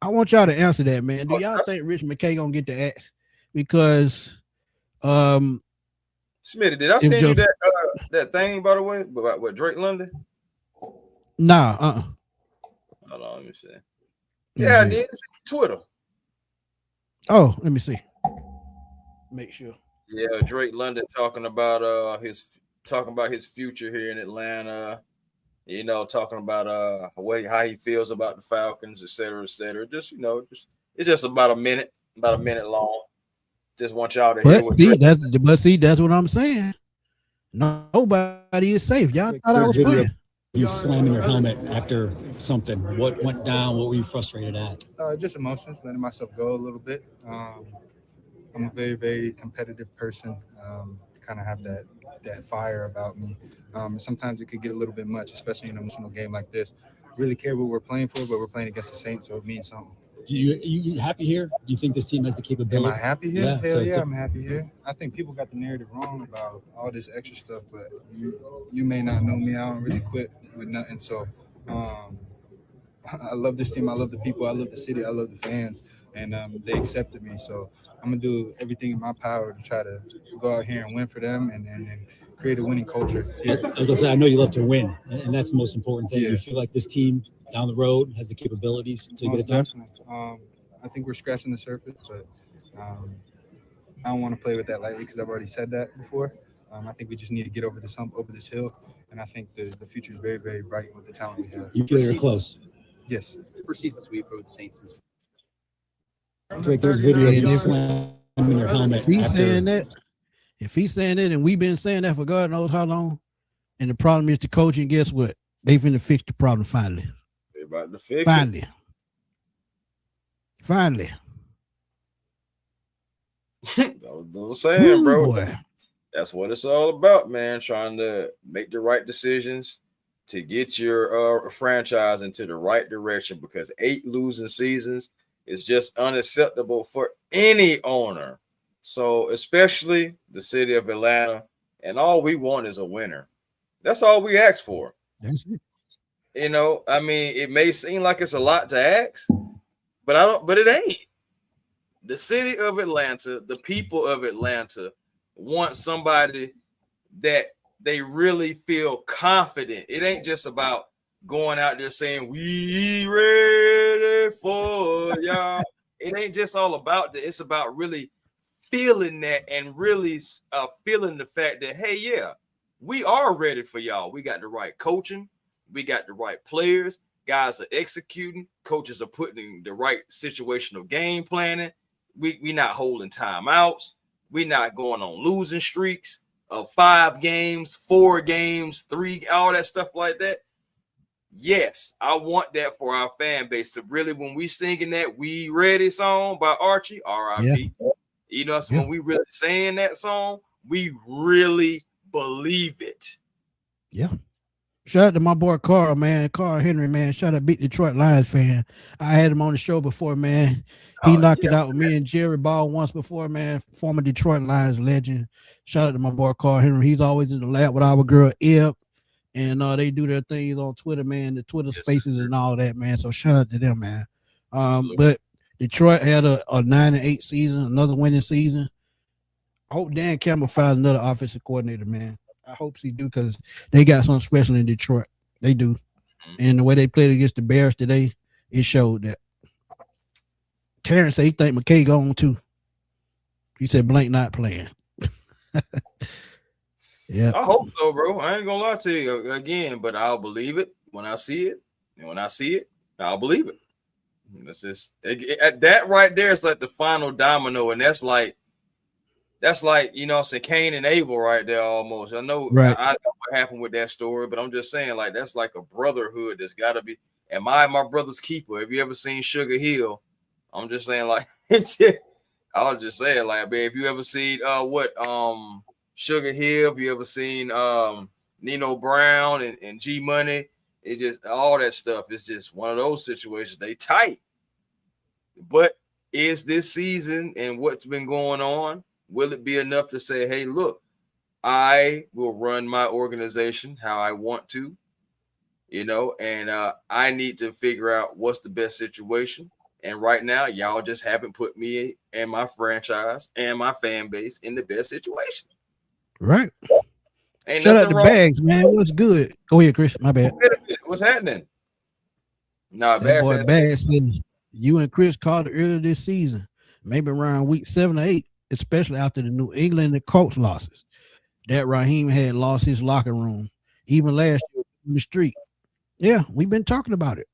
answer that, man. Do y'all think Rich McKay gonna get the axe? Because Smitty, did I send you that thing, by the way, about what Drake London? Nah, Hold on, let me see. Yeah, I did. Twitter. Oh, let me see. Make sure. Yeah, Drake London talking about his future here in Atlanta. You know, talking about how he feels about the Falcons, et cetera, et cetera. Just it's just about a minute long. Just want y'all to hear what. That's what I'm saying. Nobody is safe. Y'all thought I was playing. You slamming your helmet after something. What went down? What were you frustrated at? Just emotions, letting myself go a little bit. I'm a very, very competitive person. Kind of have that fire about me. Sometimes it could get a little bit much, especially in an emotional game like this. Really care what we're playing for, but we're playing against the Saints, so it means something. You happy here? Do you think this team has the capability? Am I happy here? Yeah, hell yeah, I'm happy here. I think people got the narrative wrong about all this extra stuff, but you may not know me. I don't really quit with nothing. So I love this team. I love the people. I love the city. I love the fans. And they accepted me. So I'm going to do everything in my power to try to go out here and win for them and create a winning culture. I know you love to win, and that's the most important thing. Yeah. You feel like this team down the road has the capabilities to get it done? I think we're scratching the surface, but I don't want to play with that lightly because I've already said that before. I think we just need to get over this hump, over this hill, and I think the future is very, very bright with the talent we have. You feel you're close? Yes. First season sweep for the Saints. Drake, there's video of you slamming your helmet. If he's saying that, and we've been saying that for God knows how long, and the problem is the coaching, guess what? They finna fix the problem finally. They about to fix it. Finally. Don't saying, bro. Boy. That's what it's all about, man. Trying to make the right decisions to get your franchise into the right direction, because 8 losing seasons is just unacceptable for any owner. So especially the city of Atlanta, and all we want is a winner. That's all we ask for. That's it. You know, I mean, it may seem like it's a lot to ask, but it ain't. The city of Atlanta, the people of Atlanta want somebody that they really feel confident. It ain't just about going out there saying, "We ready for y'all." It ain't just all about that. It's about really feeling that and really feeling the fact that, hey, yeah, we are ready for y'all. We got the right coaching. We got the right players. Guys are executing. Coaches are putting the right situational game planning. We not holding timeouts. We not going on losing streaks of 5 games, 4 games, 3, all that stuff like that. Yes, I want that for our fan base to really, when we singing that "We Ready" song by Archie, R.I.P. Yeah. You know, so when we really saying that song, we really believe it. Yeah. Shout out to my boy Carl, man. Carl Henry, man. Shout out Big Detroit Lions fan. I had him on the show before, man. He knocked it out with me and Jerry Ball once before, man. Former Detroit Lions legend. Shout out to my boy Carl Henry. He's always in the lab with our girl Eb. And they do their things on Twitter, man. The Twitter spaces and all that, man. So shout out to them, man. But Detroit had a 9-8 season, another winning season. I hope Dan Campbell finds another offensive coordinator, man. I hope he do, because they got something special in Detroit. They do. And the way they played against the Bears today, it showed that. Terrence said he think McKay gone too. He said Blank not playing. Yeah. I hope so, bro. I ain't gonna lie to you again, but I'll believe it when I see it. And when I see it, I'll believe it. That's just that right there is like the final domino, and that's like you know, say Cain and Abel right there almost. I know right. I know what happened with that story, but I'm just saying like that's like a brotherhood that's got to be. And my brother's keeper. Have you ever seen Sugar Hill? I'm just saying like I was just saying like, man, if you ever seen Sugar Hill, if you ever seen Nino Brown and G Money, it just all that stuff is just one of those situations. They tight. But is this season and what's been going on, will it be enough to say, hey, look, I will run my organization how I want to, you know, and I need to figure out what's the best situation. And right now, y'all just haven't put me and my franchise and my fan base in the best situation. Right. Ain't Shout out the wrong. Bags, man. What's good? Go ahead, Chris. My bad. What's happening? Nah, that boy Bags said you and Chris called it earlier this season, maybe around week 7 or 8, especially after the New England and Colts losses. That Raheem had lost his locker room, even last year in the street. Yeah, we've been talking about it.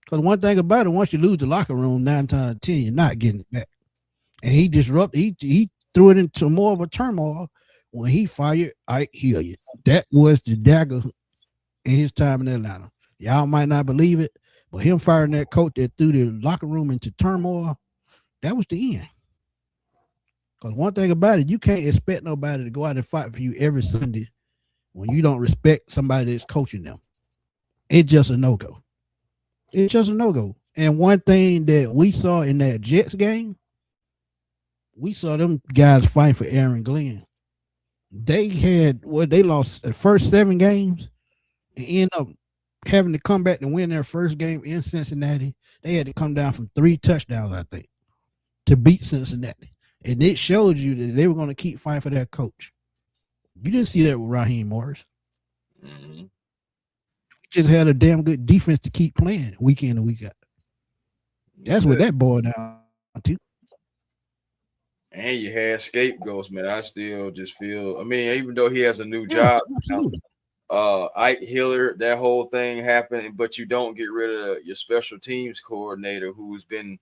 Because one thing about it, once you lose the locker room 9 times out of 10, you're not getting it back. And he disrupted. He threw it into more of a turmoil when he fired Ike Hilliard. That was the dagger in his time in Atlanta. Y'all might not believe it, but him firing that coach that threw the locker room into turmoil, that was the end. Because one thing about it, you can't expect nobody to go out and fight for you every Sunday when you don't respect somebody that's coaching them. It's just a no-go. It's just a no-go. And one thing that we saw in that Jets game, we saw them guys fighting for Aaron Glenn. They lost the first 7 games and end up having to come back to win their first game in Cincinnati. They had to come down from 3 touchdowns, I think, to beat Cincinnati. And it showed you that they were going to keep fighting for that coach. You didn't see that with Raheem Morris. Mm-hmm. Just had a damn good defense to keep playing week in and week out. That's what that boiled down to. And you had scapegoats, man. I still just feel, I mean, even though he has a new job, Ike Hilliard, that whole thing happened, but you don't get rid of your special teams coordinator who's been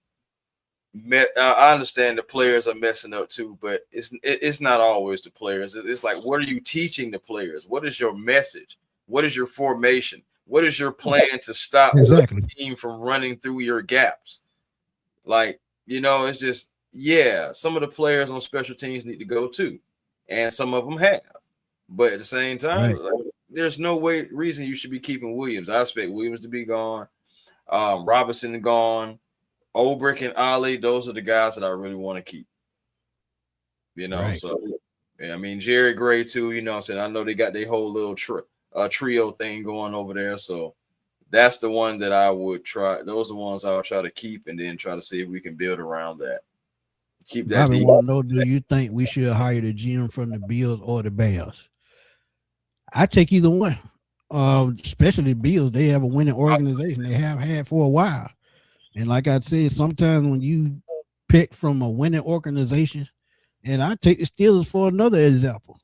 I understand the players are messing up too, but it's not always the players. It's like, what are you teaching the players? What is your message? What is your formation? What is your plan to stop the team from running through your gaps? Like, you know, it's just, yeah, some of the players on special teams need to go too, and some of them have. But at the same time, there's no reason you should be keeping Williams. I expect Williams to be gone, Robinson gone, Olbrich and Ali. Those are the guys that I really want to keep. You know, so yeah, I mean Jerry Gray too. You know, what I'm saying, I know they got their whole little trio thing going over there, so that's the one that I would try. Those are the ones I'll try to keep, and then try to see if we can build around that. Keep that. I want to know, do you think we should hire the GM from the Bills or the Bears? I take either one. Especially the Bills, they have a winning organization. They have had for a while. And like I said, sometimes when you pick from a winning organization, and I take the Steelers for another example.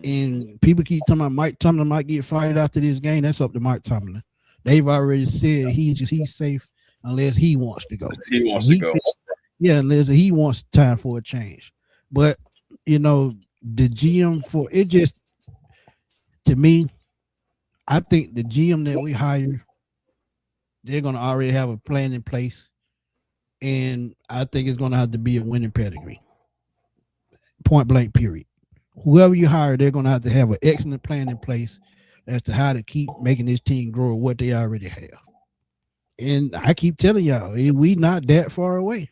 And people keep talking about Mike Tomlin might get fired after this game. That's up to Mike Tomlin. They've already said he's safe unless he wants to go. He wants to go. Yeah, unless he wants time for a change. But, you know, the GM for it just, to me, I think the GM that we hire, they're going to already have a plan in place. And I think it's going to have to be a winning pedigree. Point blank, period. Whoever you hire, they're going to have an excellent plan in place as to how to keep making this team grow what they already have. And I keep telling y'all, we not that far away.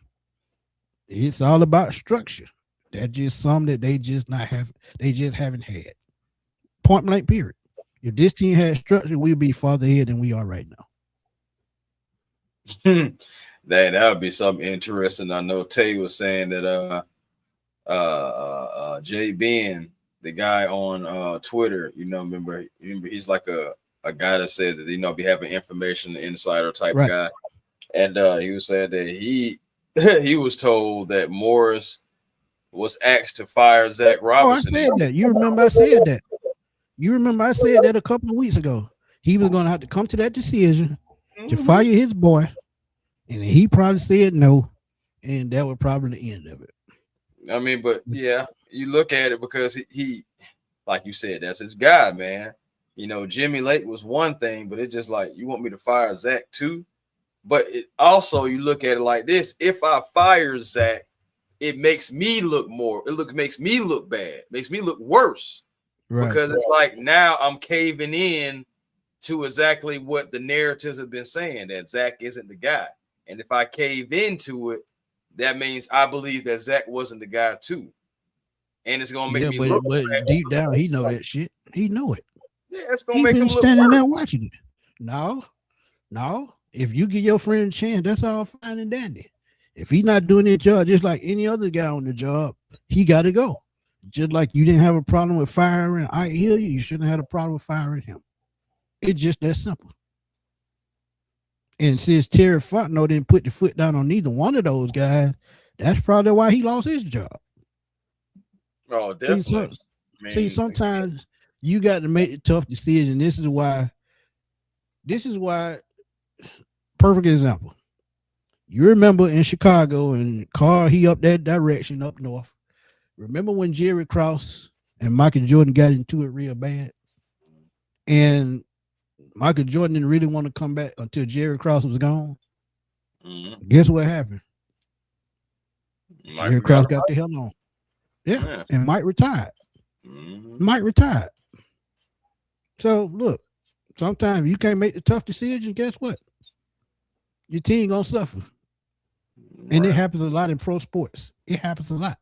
It's all about structure. That's just something that they just haven't had. Point blank, period. If this team had structure, we'd be farther ahead than we are right now. That would be something interesting. I know Tay was saying that Jay Ben, the guy on Twitter, remember he's like a a guy that says that be having information, insider type Right. guy, and he was saying that he was told that Morris was asked to fire Zach Robinson. I said that. You remember I said that. You remember I said that a couple of weeks ago. He was going to have to come to that decision to fire his boy, and he probably said no, and that was probably the end of it. I mean, but yeah, you look at it because he like you said, that's his guy, man. Jimmy Lake was one thing, but it's just like, you want me to fire Zach too? But it also, you look at it like this: if I fire Zach, it makes me look makes me look bad, makes me look worse, right? Because it's like now I'm caving in to exactly what the narratives have been saying, that Zach isn't the guy. And if I cave into it, that means I believe that Zach wasn't the guy too. And it's gonna make me look bad. Deep down, he know that shit. He know it. Yeah, it's gonna make him look standing worse. there watching it. No. If you give your friend a chance, that's all fine and dandy. If he's not doing his job, just like any other guy on the job, he got to go. Just like you didn't have a problem with firing I hear you shouldn't have had a problem with firing him. It's just that simple. And since Terry Fontenot didn't put the foot down on neither one of those guys, that's probably why he lost his job. Oh, definitely. See, sometimes you got to make a tough decision. This is why, perfect example. You remember in Chicago and Carr, he up that direction up north. Remember when Jerry Krause and Michael Jordan got into it real bad? And Michael Jordan didn't really want to come back until Jerry Krause was gone. Mm-hmm. Guess what happened? Jerry Krause got the hell on. Yeah. And Mike retired. Mm-hmm. Mike retired. So look, sometimes you can't make the tough decision. Guess what? Your team gonna suffer. Right. And it happens a lot in pro sports. It happens a lot.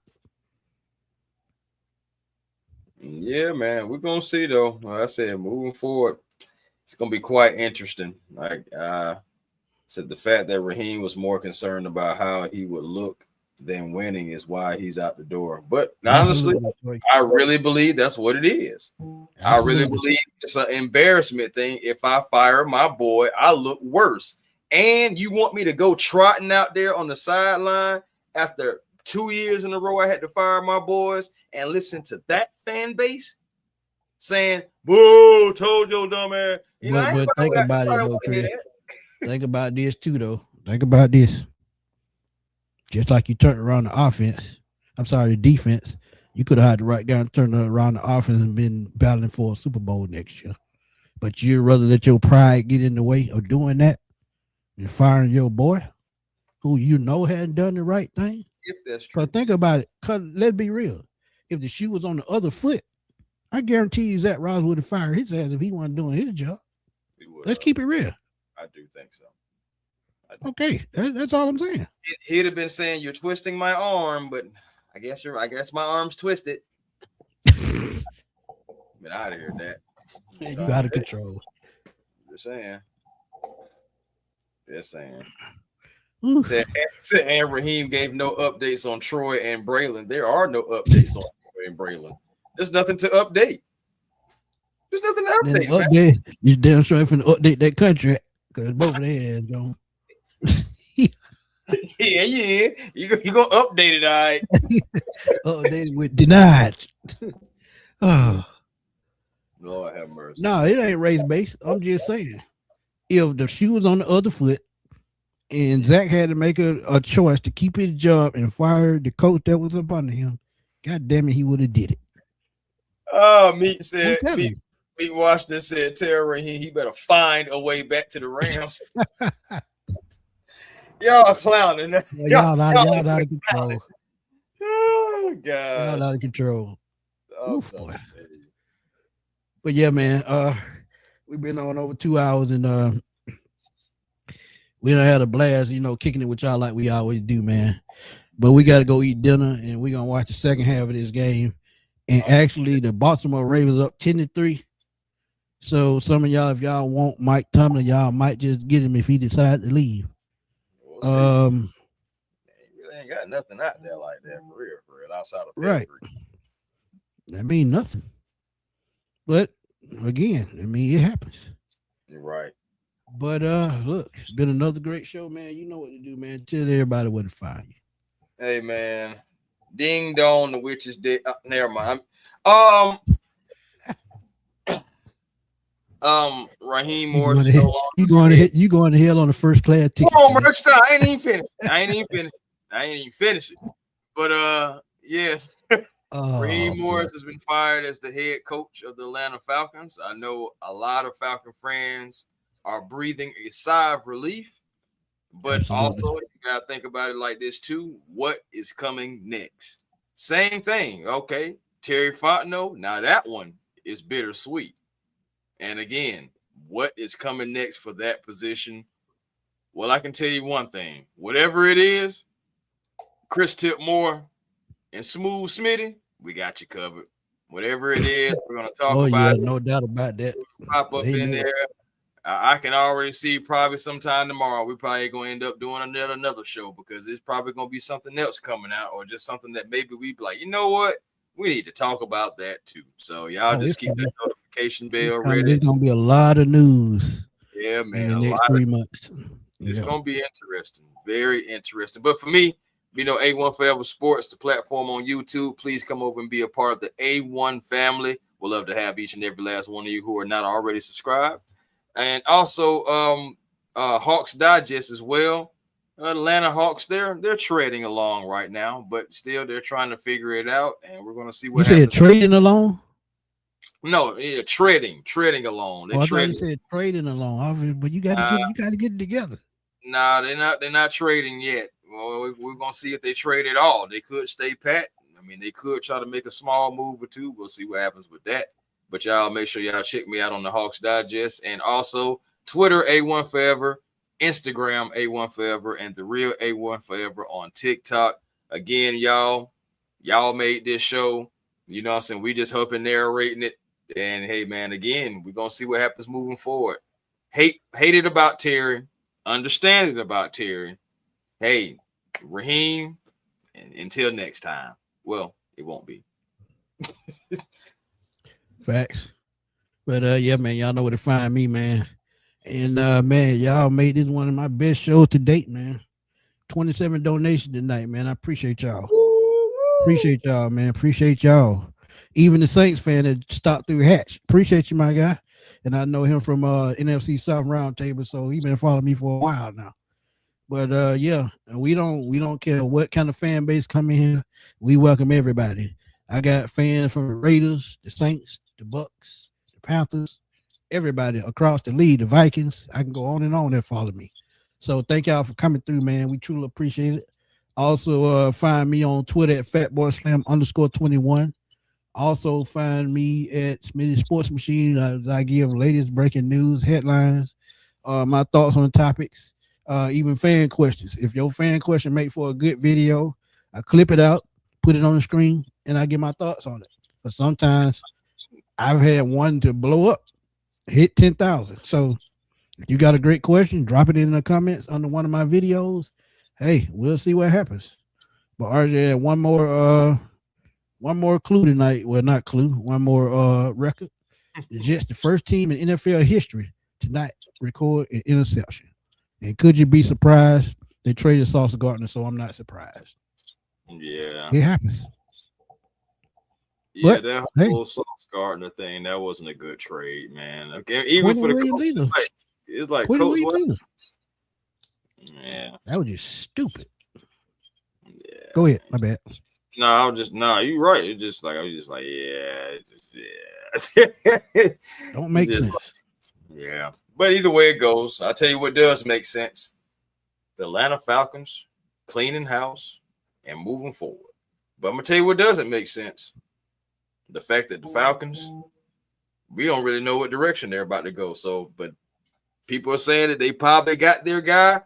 Yeah, man. We're gonna see though. Like I said, moving forward, it's gonna be quite interesting. Like said, the fact that Raheem was more concerned about how he would look than winning is why he's out the door. But honestly, I really believe that's what it is. Absolutely. I really believe it's an embarrassment thing. If I fire my boy, I look worse. And you want me to go trotting out there on the sideline after 2 years in a row I had to fire my boys and listen to that fan base saying, "Whoa, told your dumb ass." But think about it though, Chris. Think about this too, though. Think about this. Just like you turned around the defense, you could have had the right guy and turned around the offense and been battling for a Super Bowl next year. But you'd rather let your pride get in the way of doing that and firing your boy, who you know hadn't done the right thing. If that's true. But think about it, because let's be real. If the shoe was on the other foot, I guarantee you Zach Ross would have fired his ass if he wasn't doing his job. Let's keep it real. I do think so. Okay, that's all I'm saying. He'd have been saying, "You're twisting my arm," but I guess my arm's twisted. Been out of here, that. You out of control. Just saying. Said and Raheem gave no updates on Troy and Braylon. There are no updates on Troy and Braylon. There's nothing to update. There's nothing to update. You damn sure finna update that contract because both of their heads gone. Yeah. You gonna update it, all right? Updated with denied. Oh, Lord have mercy. No, it ain't race based. I'm just saying, if the shoe was on the other foot and Zach had to make a choice to keep his job and fire the coach that was up under him, God damn it, he would have did it. Oh, Meat Washington said, "Tell Raheem he better find a way back to the Rams." Y'all clowning. Y'all out of control. Oh God, y'all out of control. Oof, boy. But yeah, man, we've been on over 2 hours and we done had a blast, kicking it with y'all like we always do, man. But we got to go eat dinner and we're gonna watch the second half of this game. And actually, the Baltimore Ravens up 10-3. So some of y'all, if y'all want Mike Tomlin, y'all might just get him if he decides to leave. He really ain't got nothing out there like that for real, outside of right. That means nothing. But again, it happens. You're right. But look, it's been another great show, man. You know what to do, man. Tell everybody where to find you. Hey, man. Ding dong, the witch is dead. Never mind. Raheem Morris is no longer. You going to hell on the first class ticket. Come on, merch time. I ain't even finished it. But yes. Raheem Morris has been fired as the head coach of the Atlanta Falcons. I know a lot of Falcon fans are breathing a sigh of relief, but Absolutely. Also you gotta think about it like this too. What is coming next? Same thing. Okay, Terry Fontenot. Now that one is bittersweet. And again, what is coming next for that position? Well, I can tell you one thing. Whatever it is, Chris Tipmore and Smooth Smitty, we got you covered. Whatever it is, we're going to talk about it. No doubt about that. Pop up in there. I can already see probably sometime tomorrow we probably going to end up doing another show because it's probably going to be something else coming out or just something that maybe we be like, you know what? We need to talk about that too. So y'all just keep that notification bell ready. There's going to be a lot of news. Yeah, man. In the next 3 months. It's going to be interesting. Very interesting. But for me, you know, A1 Forever Sports, the platform on YouTube. Please come over and be a part of the A1 family. We'll love to have each and every last one of you who are not already subscribed. And also Hawks Digest as well. Atlanta Hawks, they're treading along right now, but still they're trying to figure it out. And we're going to see what happens. You said trading along? No, yeah, treading along. I thought you said trading along, but you got to get it together. Nah, they're not trading yet. Well, we're gonna see if they trade at all. They could stay pat. I mean, they could try to make a small move or two. We'll see what happens with that. But y'all make sure y'all check me out on the Hawks Digest and also Twitter A1 Forever, Instagram A1 Forever, and the real A1 Forever on TikTok. Again, y'all made this show. You know what I'm saying? We just hoping narrating it. And hey, man, again, we're gonna see what happens moving forward. Hate it about Terry, understand it about Terry. Hey, Raheem, and until next time. Well, it won't be. Facts. But yeah, man, y'all know where to find me, man. And man, y'all made this one of my best shows to date, man. 27 donations tonight, man. I appreciate y'all. Appreciate y'all, man. Appreciate y'all. Even the Saints fan that stopped through Hatch. Appreciate you, my guy. And I know him from NFC South Roundtable, so he's been following me for a while now. But yeah, we don't care what kind of fan base come in here. We welcome everybody. I got fans from the Raiders, the Saints, the Bucks, the Panthers, everybody across the league, the Vikings. I can go on and on that follow me. So thank y'all for coming through, man. We truly appreciate it. Also find me on Twitter at FatBoySlam_21. Also find me at Smitty Sports Machine. I give latest breaking news, headlines, my thoughts on the topics. Even fan questions. If your fan question make for a good video, I clip it out, put it on the screen, and I get my thoughts on it. But sometimes I've had one to blow up, hit 10,000. So if you got a great question, drop it in the comments under one of my videos. Hey, we'll see what happens. But RJ, one more clue tonight. Well, not clue, one more record. The Jets, the first team in NFL history tonight, record an interception. And could you be surprised? They traded Sauce Gardner, so I'm not surprised. Yeah. It happens. Yeah, but, that whole Sauce Gardner thing, that wasn't a good trade, man. Okay, even for the coach, it's like Coach what? Yeah. That was just stupid. Yeah. Go ahead. My bad. No, you're right. It's just like, I was just like, yeah. Don't make sense. Like, yeah. But either way it goes, I'll tell you what does make sense. The Atlanta Falcons cleaning house and moving forward. But I'm going to tell you what doesn't make sense. The fact that the Falcons, we don't really know what direction they're about to go. So, but people are saying that they probably got their guy.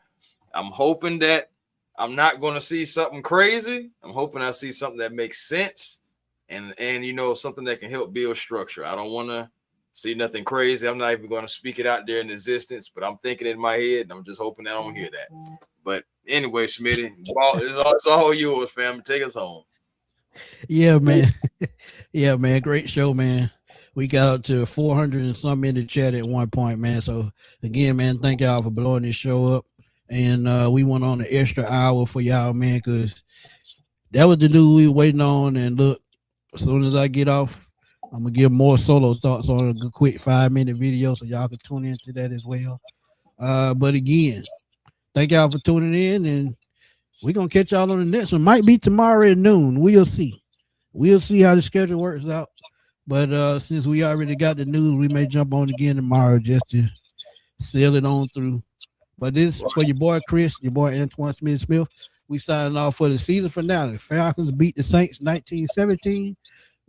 I'm hoping that I'm not going to see something crazy. I'm hoping I see something that makes sense and you know, something that can help build structure. I don't want to see nothing crazy. I'm not even going to speak it out there in existence, but I'm thinking in my head, and I'm just hoping I don't hear that. But anyway, Smitty, it's all yours, fam. Take us home. Yeah, man. Yeah, man. Great show, man. We got up to 400 and some in the chat at one point, man. So again, man, thank y'all for blowing this show up. And we went on an extra hour for y'all, man, because that was the dude we were waiting on. And look, as soon as I get off, I'm gonna give more solo thoughts on a quick 5-minute video so y'all can tune into that as well. But again, thank y'all for tuning in, and we're gonna catch y'all on the next one. Might be tomorrow at noon. We'll see. We'll see how the schedule works out. But since we already got the news, we may jump on again tomorrow just to sail it on through. But this for your boy Chris, your boy Antoine Smith. We signing off for the season finale. Falcons beat the Saints 19-17.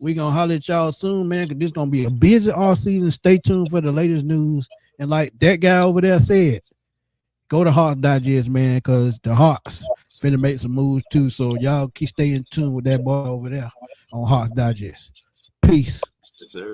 We're going to holler at y'all soon, man, because this is going to be a busy off season. Stay tuned for the latest news. And like that guy over there said, go to Hawks Digest, man, because the Hawks finna make some moves too. So y'all keep staying tuned with that boy over there on Hawks Digest. Peace. Yes, sir.